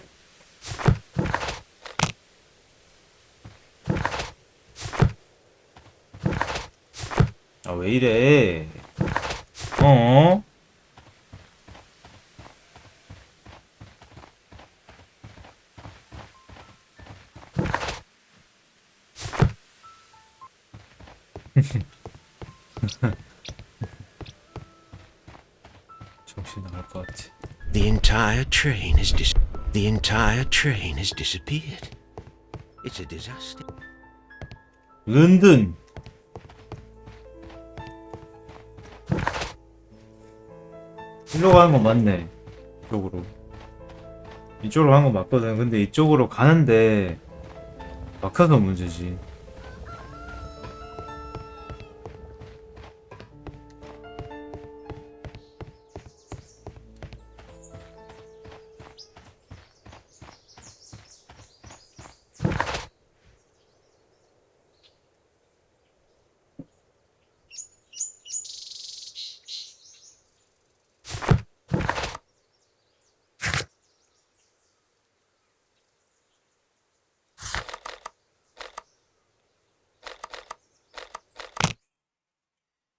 아, 왜 이래? 어? 정신 나갈 것 같아. The entire train has disappeared. It's a disaster. 런던. 일로 가는 건 맞네. 이쪽으로. 이쪽으로 가는 건 맞거든. 근데 이쪽으로 가는데 막혀서 문제지.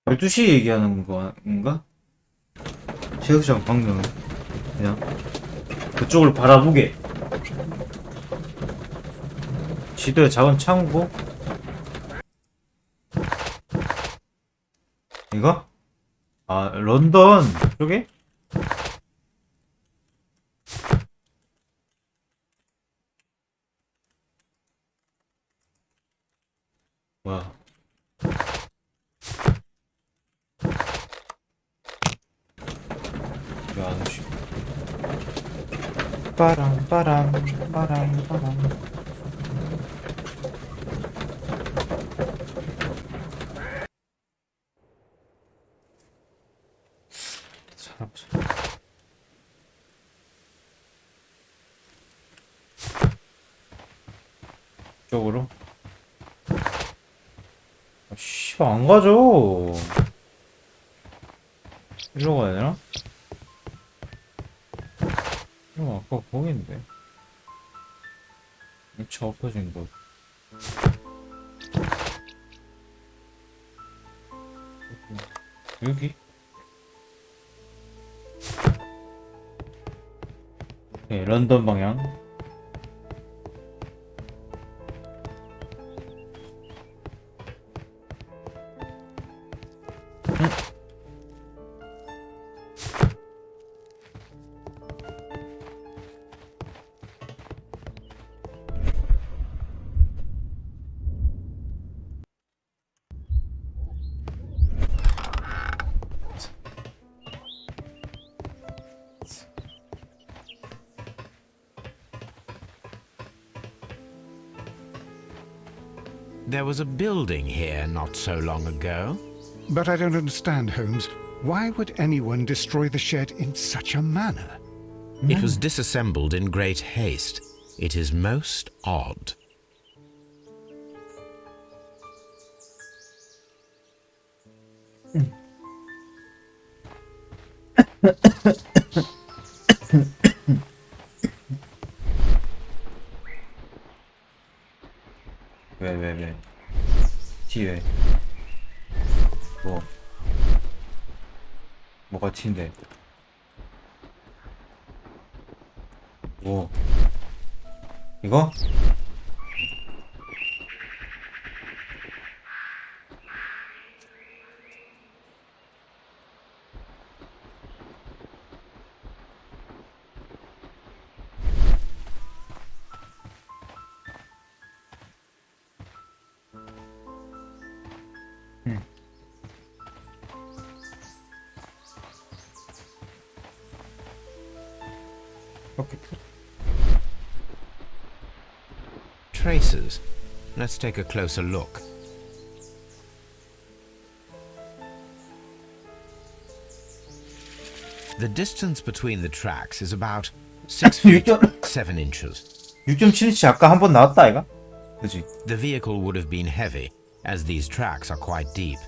(12시) 얘기하는 건가? 체육장 방금 그냥 그쪽을 바라보게. 지도에 작은 창고? 이거? 아, 런던 쪽에? 뭐야? 왜 안 오지? 빠람 빠람 빠람 빠람. 찾아보자. 이쪽으로? 아, 씨발 안 가죠. 이리로 가야 되나? 이거 아까 거기인데. 차 엎어진 곳. 여기? 네, 런던 방향. There was a building here not so long ago. But I don't understand, Holmes. Why would anyone destroy the shed in such a manner? It was disassembled in great haste. It is most odd. 왜? 뒤에. 뭐가 튄데? 뭐? 이거? 오케이. Traces. Let's take a closer look. The distance between the tracks is about 6 feet 7 inches. 6.7인치 아까 한 번 나왔다 아이가? 그지? The vehicle would have been heavy, as these tracks are quite deep.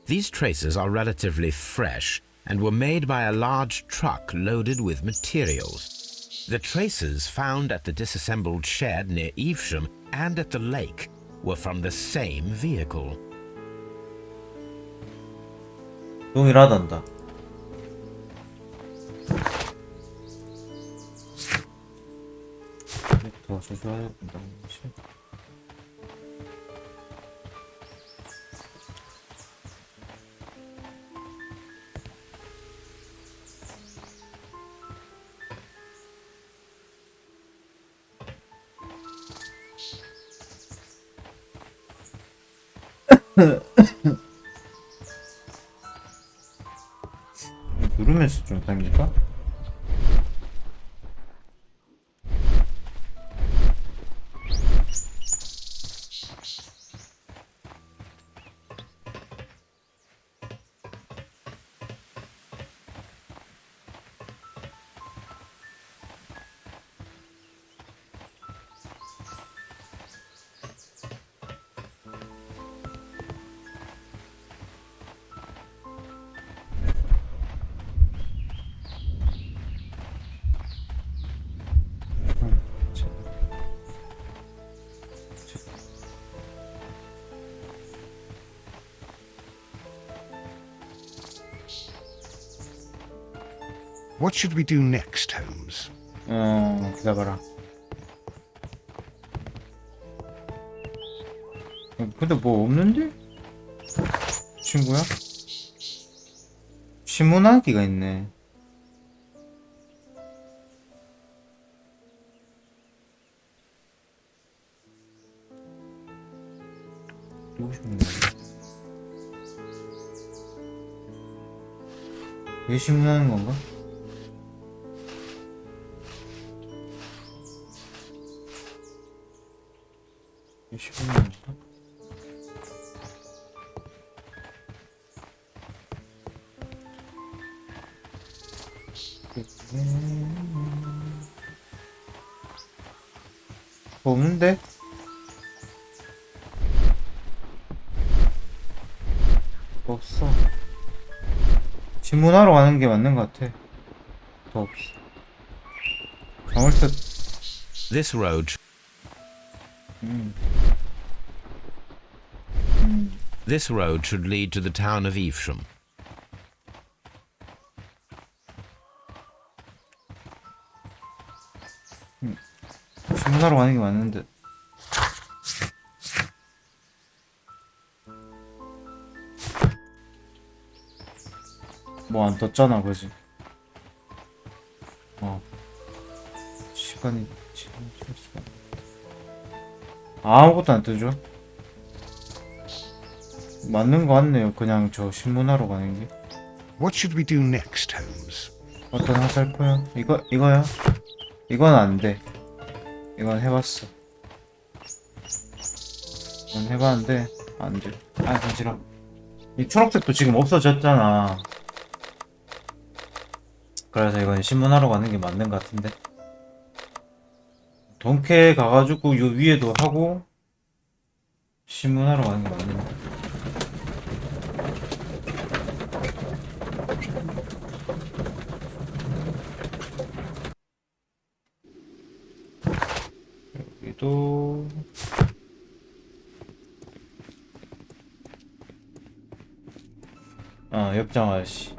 These traces are relatively fresh and were made by a large truck loaded with materials. The traces found at the disassembled shed near Evesham and at the lake were from the same vehicle. 동일하단다. 더 조심해야 된다는 것이. 누르면서 좀 당길까? What should we do next, Holmes? 기다려봐라. 근데 뭐 없는데? 친구야? 신문하기가 있네. 누구 신문? 이게 신문하는 건가? 이게 신문하는 건가? 없는데? 없어. 신문하러 가는 게 맞는 것 같아. 더 없어. 정월set. This road. This road should lead to the town of Evesham. 신문하러 가는 게 맞는데. 뭐 안 떴잖아, 그지? 시간이 지금 시간. 아무것도 안 뜨죠? 맞는 거 같네요. 그냥 저 신문하러 가는 게. What should we do next, Holmes? 어떤 화살표야? 이거야? 이건 안 돼. 이건 해봤어. 이건 해봤는데 안 돼. 아, 간지러. 이 초록색도 지금 없어졌잖아. 그래서 이건 신문하러 가는 게 맞는 것 같은데. 동캐 가가지고 요 위에도 하고 신문하러 가는 게 맞는데. 여기도 옆장 아저씨.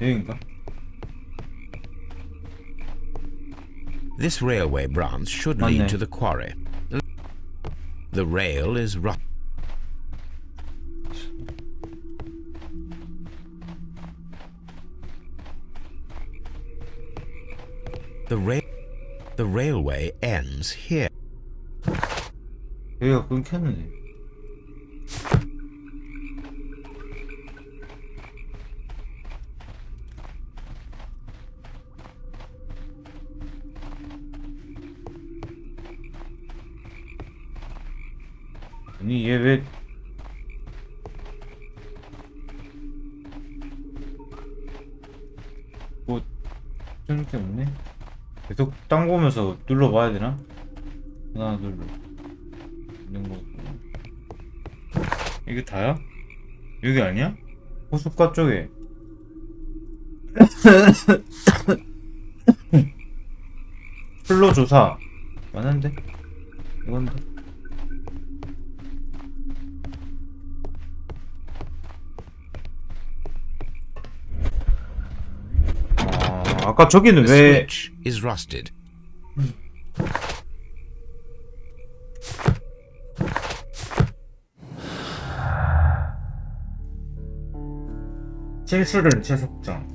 여긴가? This railway branch should lead to the quarry. The rail is rough. The railway ends here. 여기가 끊겼네. 아니 얘 왜 뭐 뜨는 게 없네? 계속 땅 보면서 눌러봐야 되나? 하나 둘 있는 거 이게 다야? 여기 아니야? 호숫가 쪽에 플로 조사 맞는데? 이건데? 아까 저기는 The 왜 switch is rusted. 실수를 재석장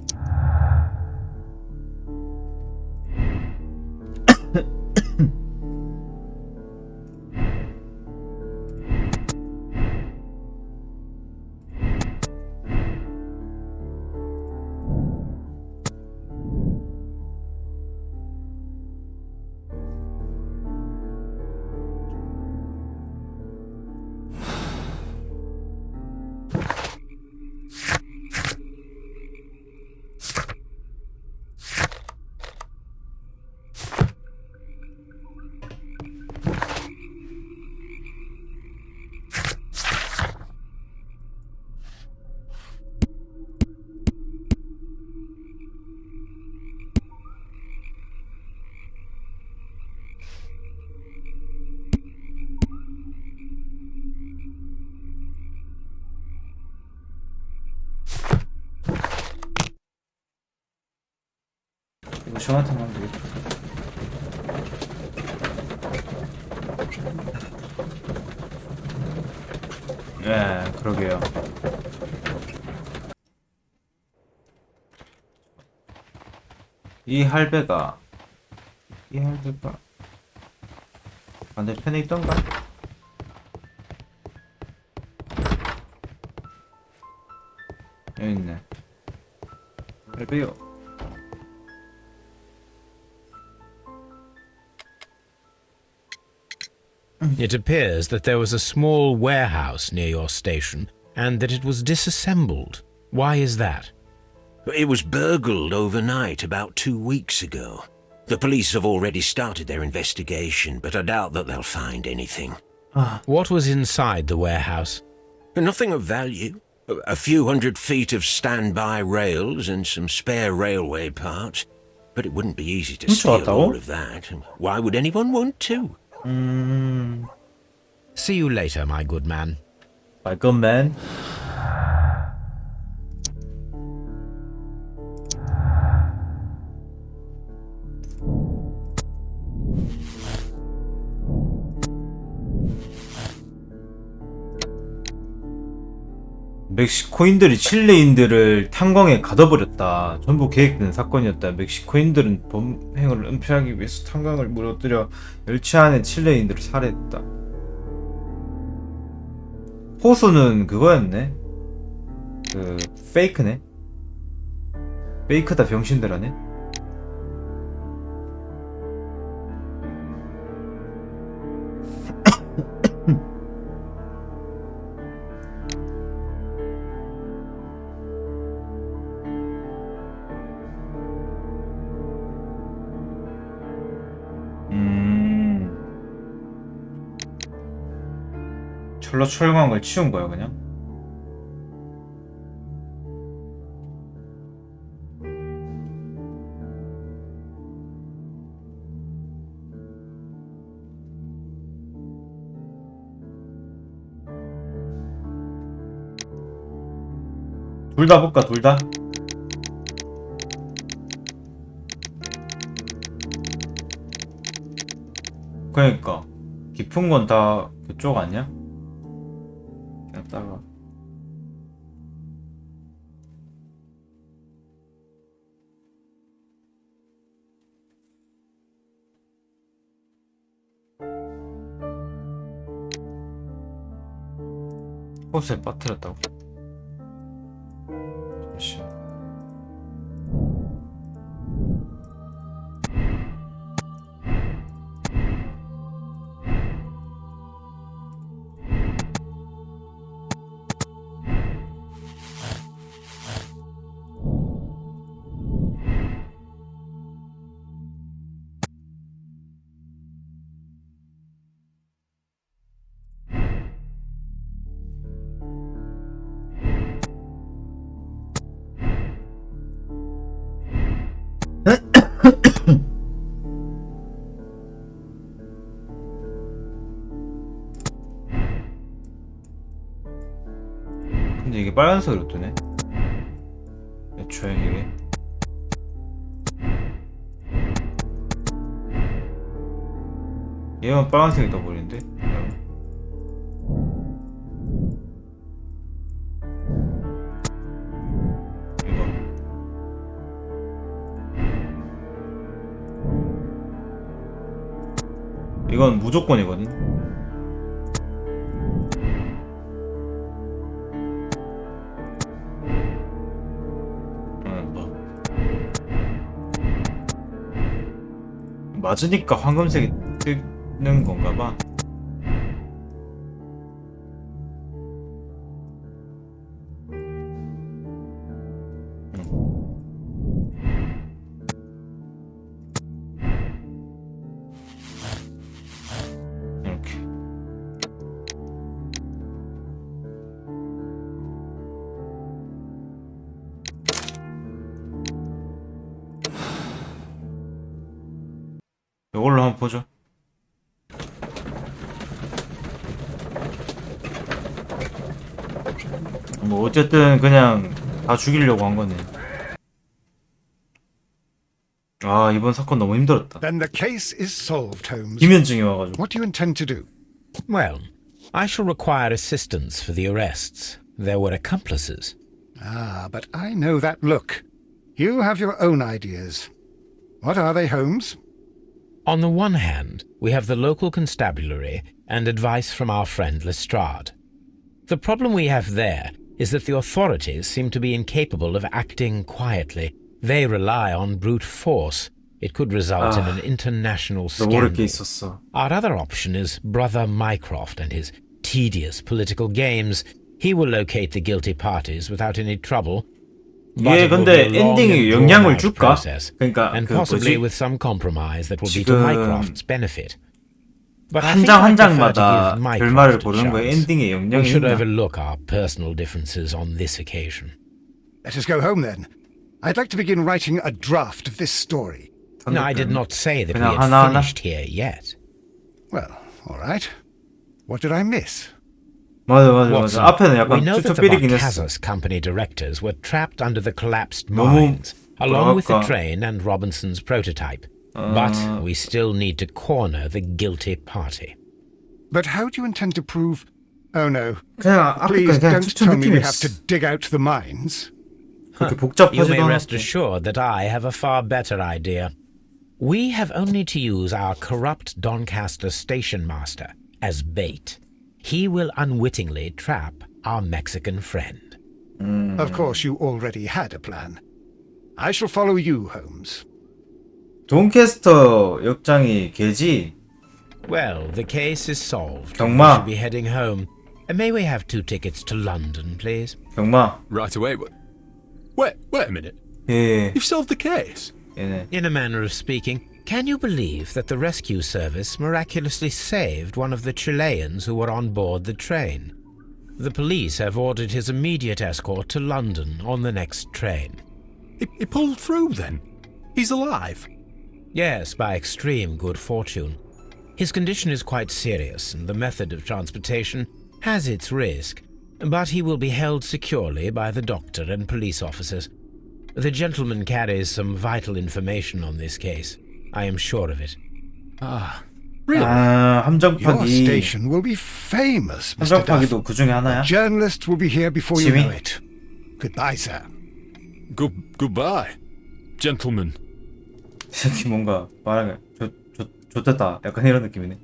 이거 저한테 하면 되겠다. 예, 그러게요. 이 할배가 반대편에 있던가? 여기 있네. 할배요. It appears that there was a small warehouse near your station and that it was disassembled. Why is that? It was burgled overnight about 2 weeks ago. The police have already started their investigation, but I doubt that they'll find anything. What was inside the warehouse? Nothing of value. A few 100 feet of standby rails and some spare railway parts. But it wouldn't be easy to steal all of that. Why would anyone want to? See you later, my good man. My good man? 멕시코인들이 칠레인들을 탄광에 가둬버렸다. 전부 계획된 사건이었다. 멕시코인들은 범행을 은폐하기 위해서 탄광을 무너뜨려 열차 안에 칠레인들을 살해했다. 호수는 그거였네. 그 페이크네. 페이크다 병신들하네. 철로 철거한 걸 치운 거야 그냥? 둘 다 볼까 둘 다? 그러니까 깊은 건 다 그쪽 아니야? 갔다가 호수에 빠뜨렸다고? 잠시만. 근데 이게 빨간색으로 뜨네. 애초에 이게 얘만 빨간색이 떠버리는데? 이거 이건 무조건이거든. 맞으니까 황금색이 뜨는 건가 봐. 이렇게. 이걸로 한번 보죠. 뭐 어쨌든 그냥 다 죽이려고 한 거네. 아, 이번 사건 너무 힘들었다. Then the case is solved, Holmes. 김현증이 와가지고. What do you intend to do? Well, I shall require assistance for the arrests. There were accomplices. Ah, but I know that look. You have your own ideas. What are they, Holmes? On the one hand, we have the local constabulary and advice from our friend Lestrade. The problem we have there is that the authorities seem to be incapable of acting quietly. They rely on brute force. It could result in an international scandal. Our other option is Brother Mycroft and his tedious political games. He will locate the guilty parties without any trouble. 이게 근데 엔딩에 영향을 줄까? 그러니까 and 그 possibly 뭐지? with some compromise that will be to Mycroft's benefit. But I 한 think 장 한 I prefer to 장마다 give 결말을 Mycroft a 고르는 거에 chance. 엔딩에 We 영향이 should 있나? overlook our personal differences on this occasion. Let us go home then. I'd like to begin writing a draft of this story. No, I did not say that we 그냥 had 하나하나? finished here yet. Well, all right. What did I miss? 맞아. Watson, 앞에는 we 약간 know that the 삐뚤삐리긴 했어. Barcazas Company directors were trapped under the collapsed 너무 mines, along with the 뭐랄까. train and Robinson's prototype. But we still need to corner the guilty party. But how do you intend to prove... Oh no. 그냥 Please 앞에 그냥 don't 추천 tell me we have 느낌이었어. to dig out the mines. 그렇게 You may 복잡하지도 rest 않았고. assured that I have a far better idea. We have only to use our corrupt Doncaster station master as bait. He will unwittingly trap our Mexican friend. Of course, you already had a plan. I shall follow you, Holmes. 돈캐스터 역장이 걔지? Well, the case is solved. 경마. We should be heading home. May we have 2 tickets to London, please? 경마. Right away. Wait a minute. 예. You've solved the case. 얘네. In a manner of speaking, can you believe that the rescue service miraculously saved one of the Chileans who were on board the train? The police have ordered his immediate escort to London on the next train. He pulled through then. He's alive. Yes, by extreme good fortune. His condition is quite serious, and the method of transportation has its risk, but he will be held securely by the doctor and police officers. The gentleman carries some vital information on this case. I am sure of it. Ah, really? Your 함정파기. station will be famous, Mr. Duff. 함정파기도 그 중에 하나야? Journalists will be here before you 지미? know it. Goodbye, sir. Goodbye, gentlemen. 이 새끼 뭔가 말하면 좋됐다. 약간 이런 느낌이네.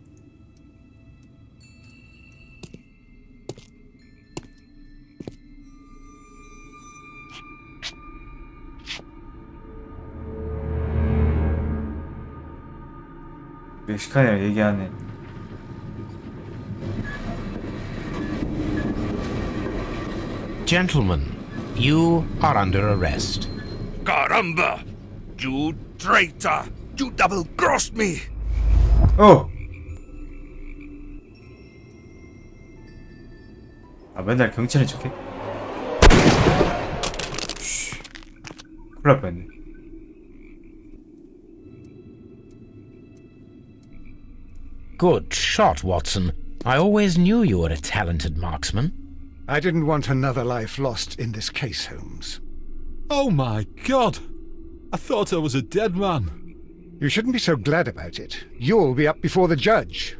멕시칸이랑 얘기하네. Gentlemen, you are under arrest. Caramba! You traitor! You double-crossed me! 어! 아, 맨날 경찰인 척해? 큰일 날 뻔했네. Good shot, Watson. I always knew you were a talented marksman. I didn't want another life lost in this case, Holmes. Oh my God! I thought I was a dead man. You shouldn't be so glad about it. You'll be up before the judge.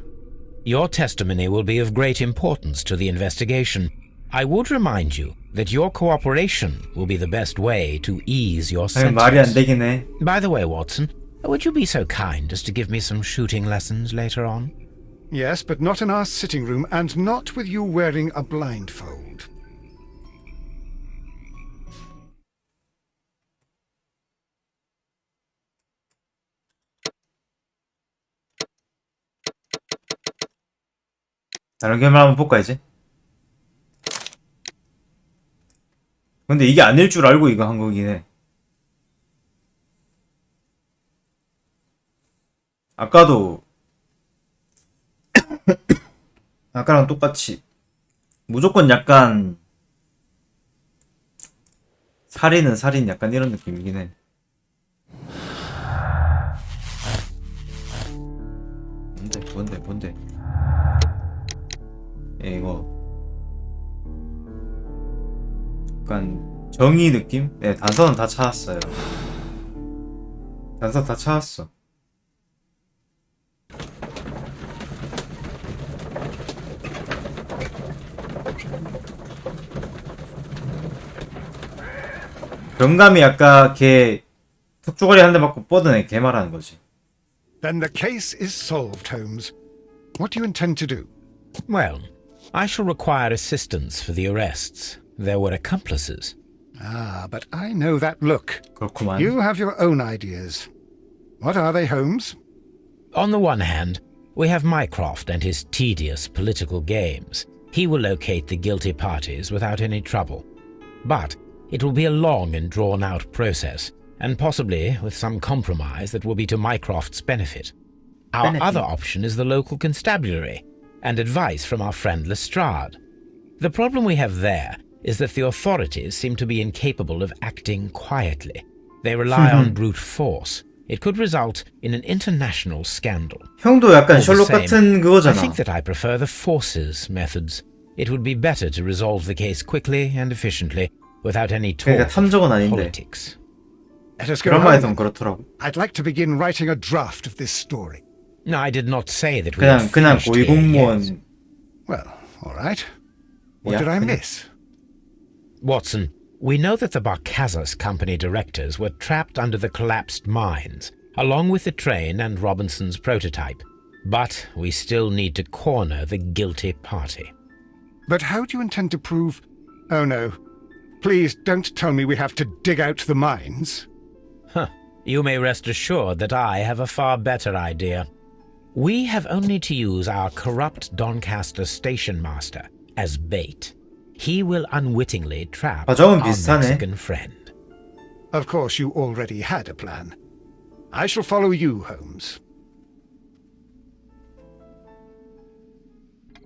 Your testimony will be of great importance to the investigation. I would remind you that your cooperation will be the best way to ease your 아니, 말이 안 sentence. 되긴 해. By the way, Watson, would you be so kind as to give me some shooting lessons later on? Yes, but not in our sitting room, and not with you wearing a blindfold. 다른 게임을 한번 볼까 이제? 근데 이게 아닐 줄 알고 이거 한 거긴 해. 아까도 아까랑 똑같이 무조건 약간 살인은 살인 약간 이런 느낌이긴 해. 뭔데? 예, 이거 약간 정의 느낌? 네, 단서는 다 찾았어요. 단서 다 찾았어. 영감이 아까 걔 턱조가리 한 대 맞고 뻗어내 걔 말하는 거지. Then the case is solved, Holmes. What do you intend to do? Well, I shall require assistance for the arrests. There were accomplices. Ah, but I know that look. 그렇구만. You have your own ideas. What are they, Holmes? On the one hand, we have Mycroft and his tedious political games. He will locate the guilty parties without any trouble. But it will be a long and drawn-out process, and possibly with some compromise that will be to Mycroft's benefit. Our other option is the local constabulary, and advice from our friend Lestrade. The problem we have there is that the authorities seem to be incapable of acting quietly. They rely on brute force. It could result in an international scandal. 형도 약간 All the 셜록 same, 같은 그거잖아. I think that I prefer the forces methods. It would be better to resolve the case quickly and efficiently without any talk 그러니까 탐정은 of 아닌데. politics. Let us go 드라마에선 home. 그렇더라고. I'd like to begin writing a draft of this story. No, I did not say that we are 그냥 finished here yet. 고위공무원. Well, all right. What Yeah, did I 그냥- miss? Watson, we know that the Barcazas Company directors were trapped under the collapsed mines, along with the train and Robinson's prototype. But we still need to corner the guilty party. But how do you intend to prove... Oh, no. Please don't tell me we have to dig out the mines. You may rest assured that I have a far better idea. We have only to use our corrupt Doncaster station master as bait. He will unwittingly trap our 과정은 비슷하네. Mexican friend. Of course, you already had a plan. I shall follow you, Holmes.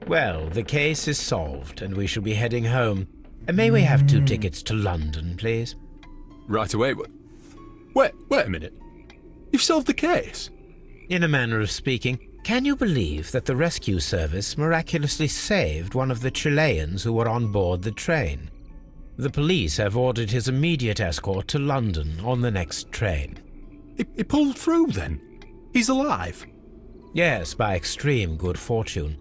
Well, the case is solved, and we shall be heading home. May we have 2 tickets to London, please? Right away. Wait a minute. You've solved the case? In a manner of speaking, can you believe that the rescue service miraculously saved one of the Chileans who were on board the train? The police have ordered his immediate escort to London on the next train. He pulled through then? He's alive? Yes, by extreme good fortune.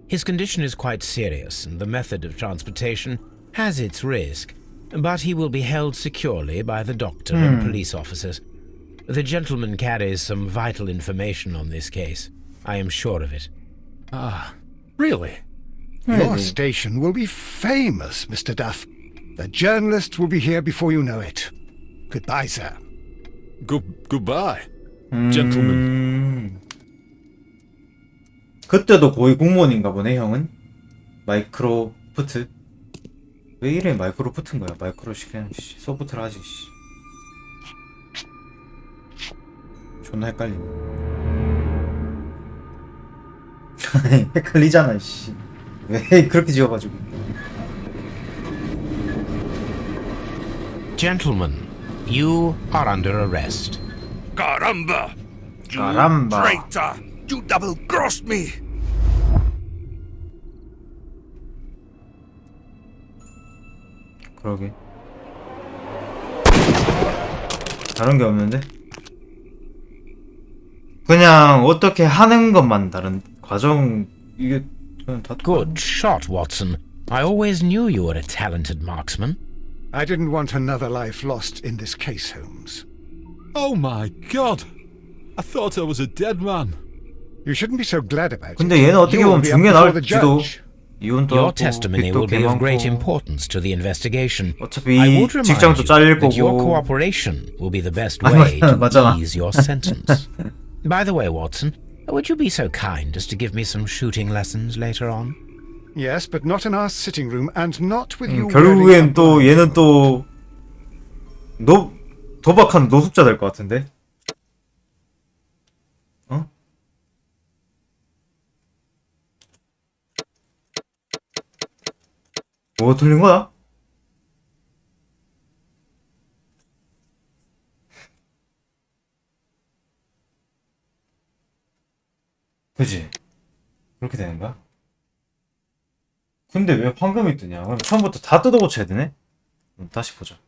His condition is quite serious, and the method of transportation has its risk, but he will be held securely by the doctor and police officers. The gentleman carries some vital information on this case. I am sure of it. Ah, really? Your station will be famous, Mr. Duff. The journalist will be here before you know it. Goodbye, sir. Goodbye, gentlemen. 그때도 거의 공무원인가 보네 형은. 마이크로프트. 왜 이름이 마이크로프트인 거야? 마이크로시 그냥 소프트를 하지. 씨. 존나 헷갈리네. 헷갈리잖아 씨. 왜 그렇게 지어가지고. Gentlemen, you are under arrest. Caramba! You Caramba. traitor! You double-crossed me! 그러게. 다른 게 없는데? 그냥 어떻게 하는 것만 다른 과정 이게 그냥 다 Good shot, Watson. I always knew you were a talented marksman. I didn't want another life lost in this case, Holmes. Oh my god! I thought I was a dead man. You shouldn't be so glad about it. 근데 얘는 어떻게 보면 You'll be up 중에 before the 나올지도 judge. 이혼도 Your 하고 testimony 빚도 will be of great 개 많고 importance to the investigation. 어차피 I 이 would remind 직장도 you 잘릴 that your 거고 cooperation will be the best 아, way to 맞잖아. ease your sentence. By the way, Watson, would you be so kind as to give me some shooting lessons later on? Yes, but not in our sitting room and not with you. 결국엔 또 얘는 또 도박한 노숙자 될 것 같은데? 어? 뭐가 틀린 거야? 그지? 그렇게 되는 거야? 근데 왜 황금이 뜨냐? 그럼 처음부터 다 뜯어 고쳐야 되네? 다시 보자.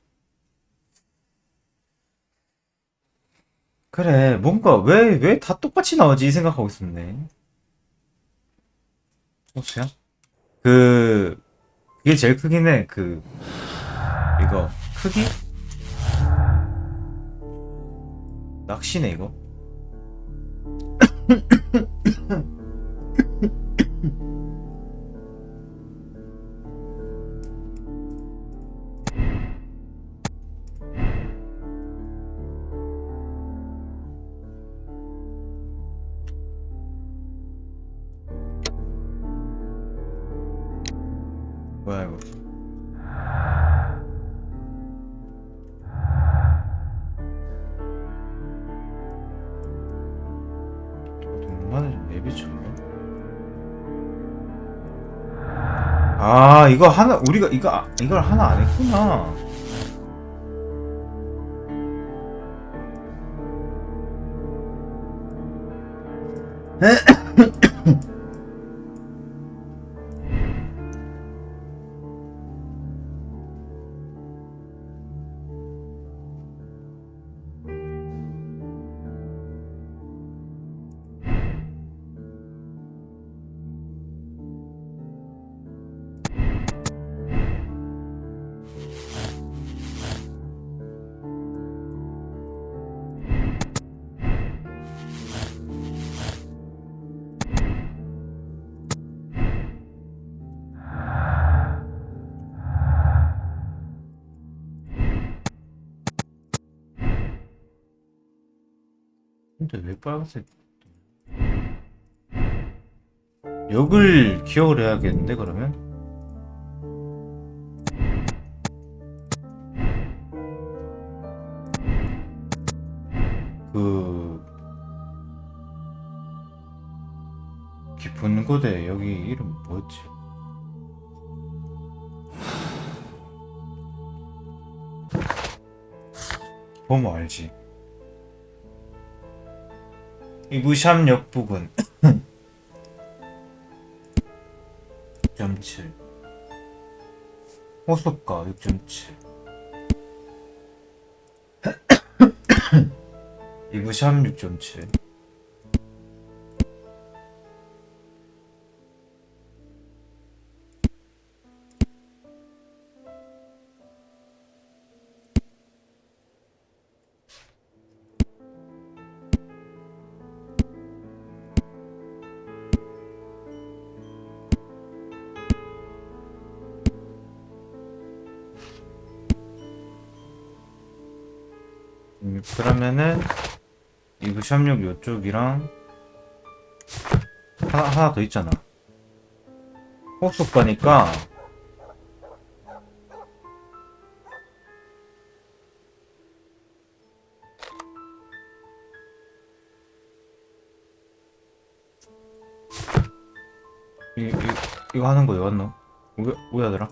그래, 뭔가 왜 다 똑같이 나오지? 이 생각하고 있었네. 호수야? 그게 제일 크긴 해. 이거 크기? 낚시네 이거. 뭐야 이거? 동만을 좀 내비쳤네. 아 이거 하나 우리가 이걸 하나 안 했구나. 근데 왜 빨간색? 역을 기억을 해야겠는데 그러면? 깊은 곳에 여기 이름 뭐였지? 보면 알지. 이부샴역 부근 6.7 호숫가 6.7 이부샴 6.7 그러면은 이부샴역 요쪽이랑 하나 더 있잖아. 호수 가니까 이거 하는 거 외웠노? 왜 하더라?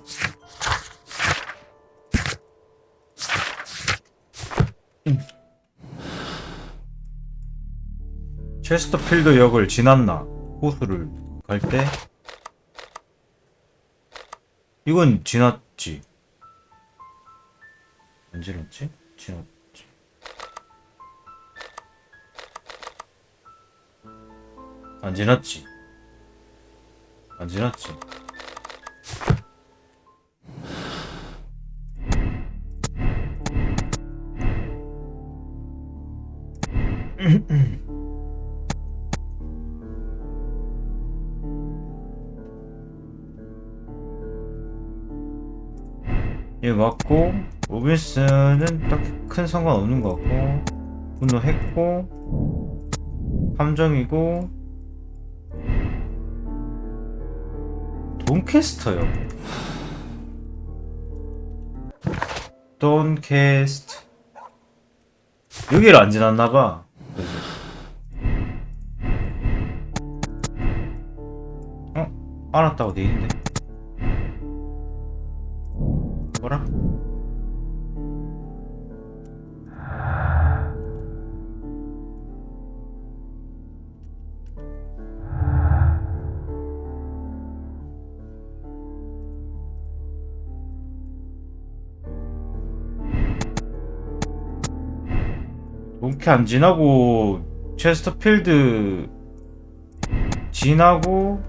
체스터필드 역을 지났나? 호수를 갈 때? 이건 지났지. 안 지났지? 지났지. 안 지났지. 안 지났지. 얘 맞고 로빈슨은 딱히 큰 상관없는 것 같고 분노했고 함정이고 돈캐스터요. 돈캐스트 여기를 안 지났나봐. 알았다고 돼있는데 뭐라? 돈캐 안 지나고 체스터필드 지나고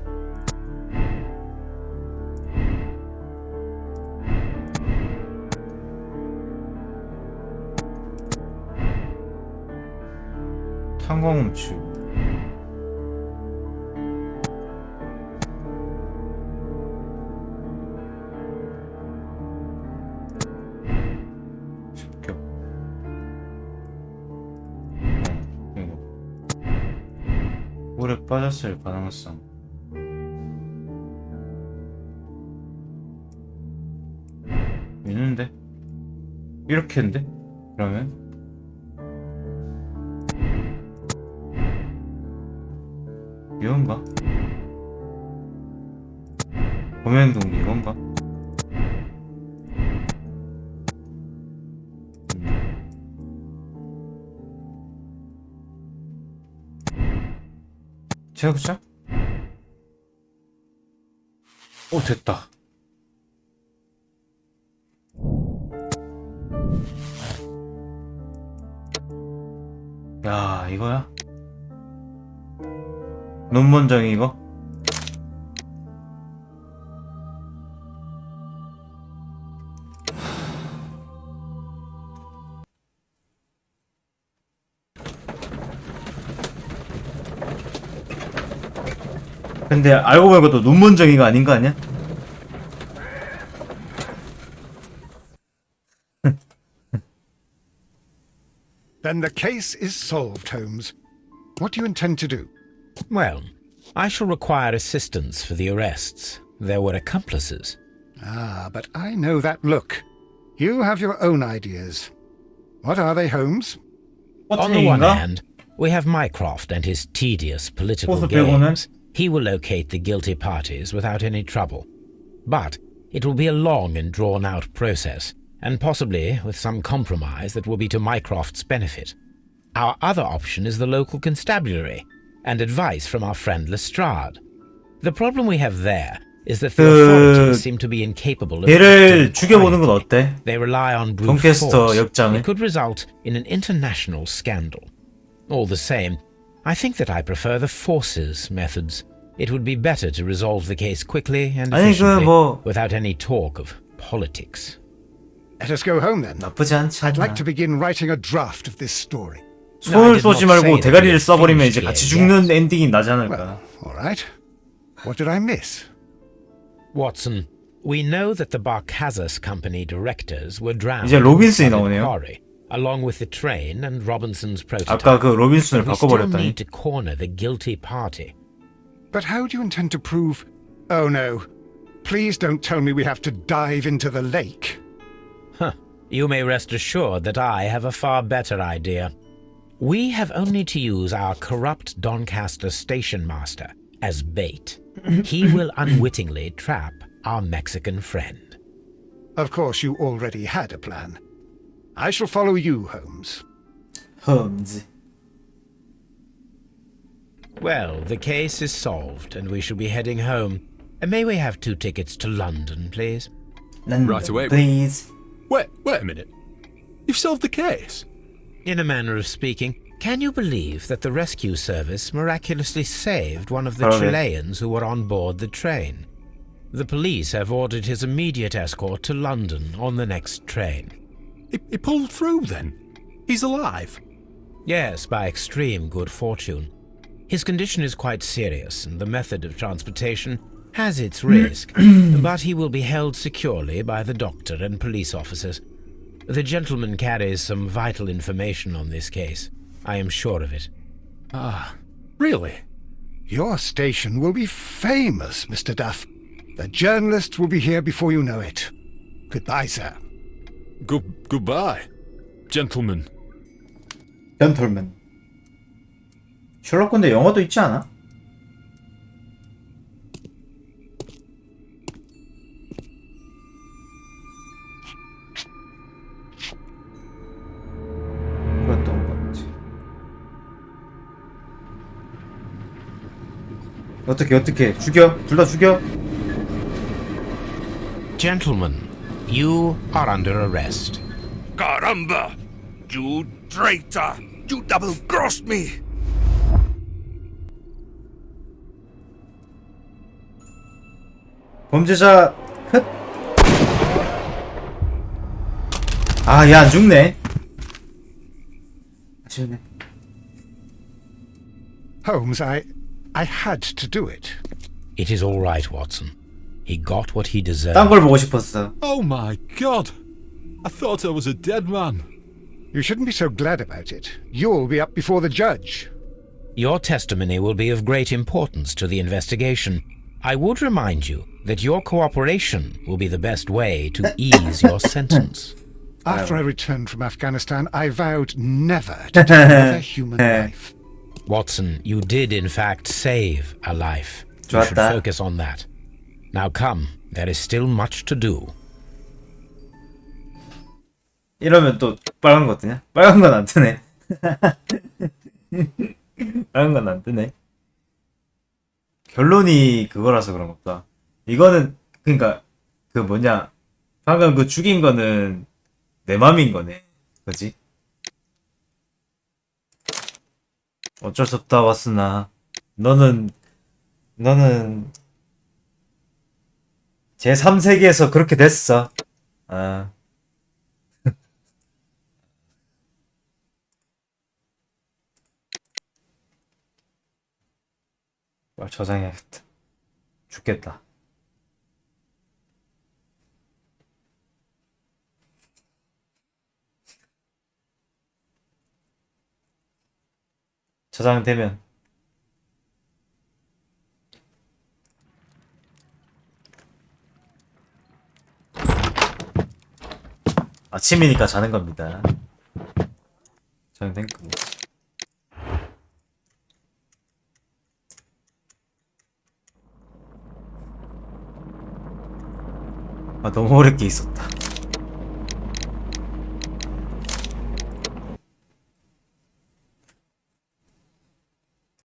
탄광음치 습격 물에 빠졌을 가능성 있는데 이렇게 했는데 그러면 이건가? 범행동기 이건가? 제작자? 오 됐다. 야 이거야? 논문정이 이거? 근데 알고 보니까 또 논문정이가 아닌 거 아니야? Then the case is solved, Holmes. What do you intend to do? Well, I shall require assistance for the arrests. There were accomplices. Ah, but I know that look. You have your own ideas. What are they, Holmes? On the one hand, we have Mycroft and his tedious political games. He will locate the guilty parties without any trouble. But it will be a long and drawn-out process, and possibly with some compromise that will be to Mycroft's benefit. Our other option is the local constabulary, and advice from our friend Lestrade. The problem we have there is that the authorities seem to be incapable of 걔를 죽여보는 건 어때? They rely on brute 돈캐스터 force. 역장을. It could result in an international scandal. All the same, I think that I prefer the forces methods. It would be better to resolve the case quickly and efficiently without any talk of politics. Let us go home then. 나쁘지 않지 I'd 않나? like to begin writing a draft of this story. 손을 쏘지 말고 대가리를 쏴버리면 이제 같이 죽는 엔딩이 나지 않을까? All right. What did I miss? Watson, we know that the Barkazas Company directors were drowned 이제 로빈슨이 in the 나오네요. quarry, along with the train and Robinson's prototype. 아까 그 로빈슨을 But we still 바꿔버렸다니. need to corner the guilty party. But how do you intend to prove... Oh no. Please don't tell me we have to dive into the lake. Huh. You may rest assured that I have a far better idea. We have only to use our corrupt Doncaster station master as bait. He will unwittingly trap our Mexican friend. Of course, you already had a plan. I shall follow you, Holmes. Holmes. Well, the case is solved, and we shall be heading home. May we have 2 tickets to London, please? London, Right away. please. Wait a minute. You've solved the case? In a manner of speaking, can you believe that the rescue service miraculously saved one of the Chileans who were on board the train? The police have ordered his immediate escort to London on the next train. He pulled through then? He's alive? Yes, by extreme good fortune. His condition is quite serious, and the method of transportation has its risk, but he will be held securely by the doctor and police officers. The gentleman carries some vital information on this case. I am sure of it. Ah, really? Your station will be famous, Mr. Duff. The journalists will be here before you know it. Goodbye, sir. Goodbye, gentlemen. Gentleman. 셜록 근데 영어도 있지 않아? 그랬던 것 같지. 어떻게 죽여? 둘 다 죽여? Gentlemen, you are under arrest. Caramba! You traitor! You double-crossed me! 범죄자 끝. 아, 얘 안 죽네. 아쉽네. Holmes, I had to do it. It is all right, Watson. He got what he deserved. 딴 걸 보고 싶었어. Oh my God! I thought I was a dead man. You shouldn't be so glad about it. You'll be up before the judge. Your testimony will be of great importance to the investigation. I would remind you that your cooperation will be the best way to ease your sentence. After I returned from Afghanistan, I vowed never to take another human life. Watson, you did in fact save a life. You should focus on that. Now come, there is still much to do. 이러면 또 빨간 거 뜨냐? 빨간 건 안 뜨네. 빨간 건 안 뜨네. 결론이 그거라서 그런 것보다. 이거는 그러니까 그 뭐냐 방금 그 죽인 거는 내 맘인 거네. 그지? 어쩔 수 없다 왓슨아. 너는 제3세계에서 그렇게 됐어. 아. 말 저장해야겠다. 죽겠다. 저장되면 아침이니까 자는 겁니다. 저장된 거. 아, 너무 어렵게 있었다.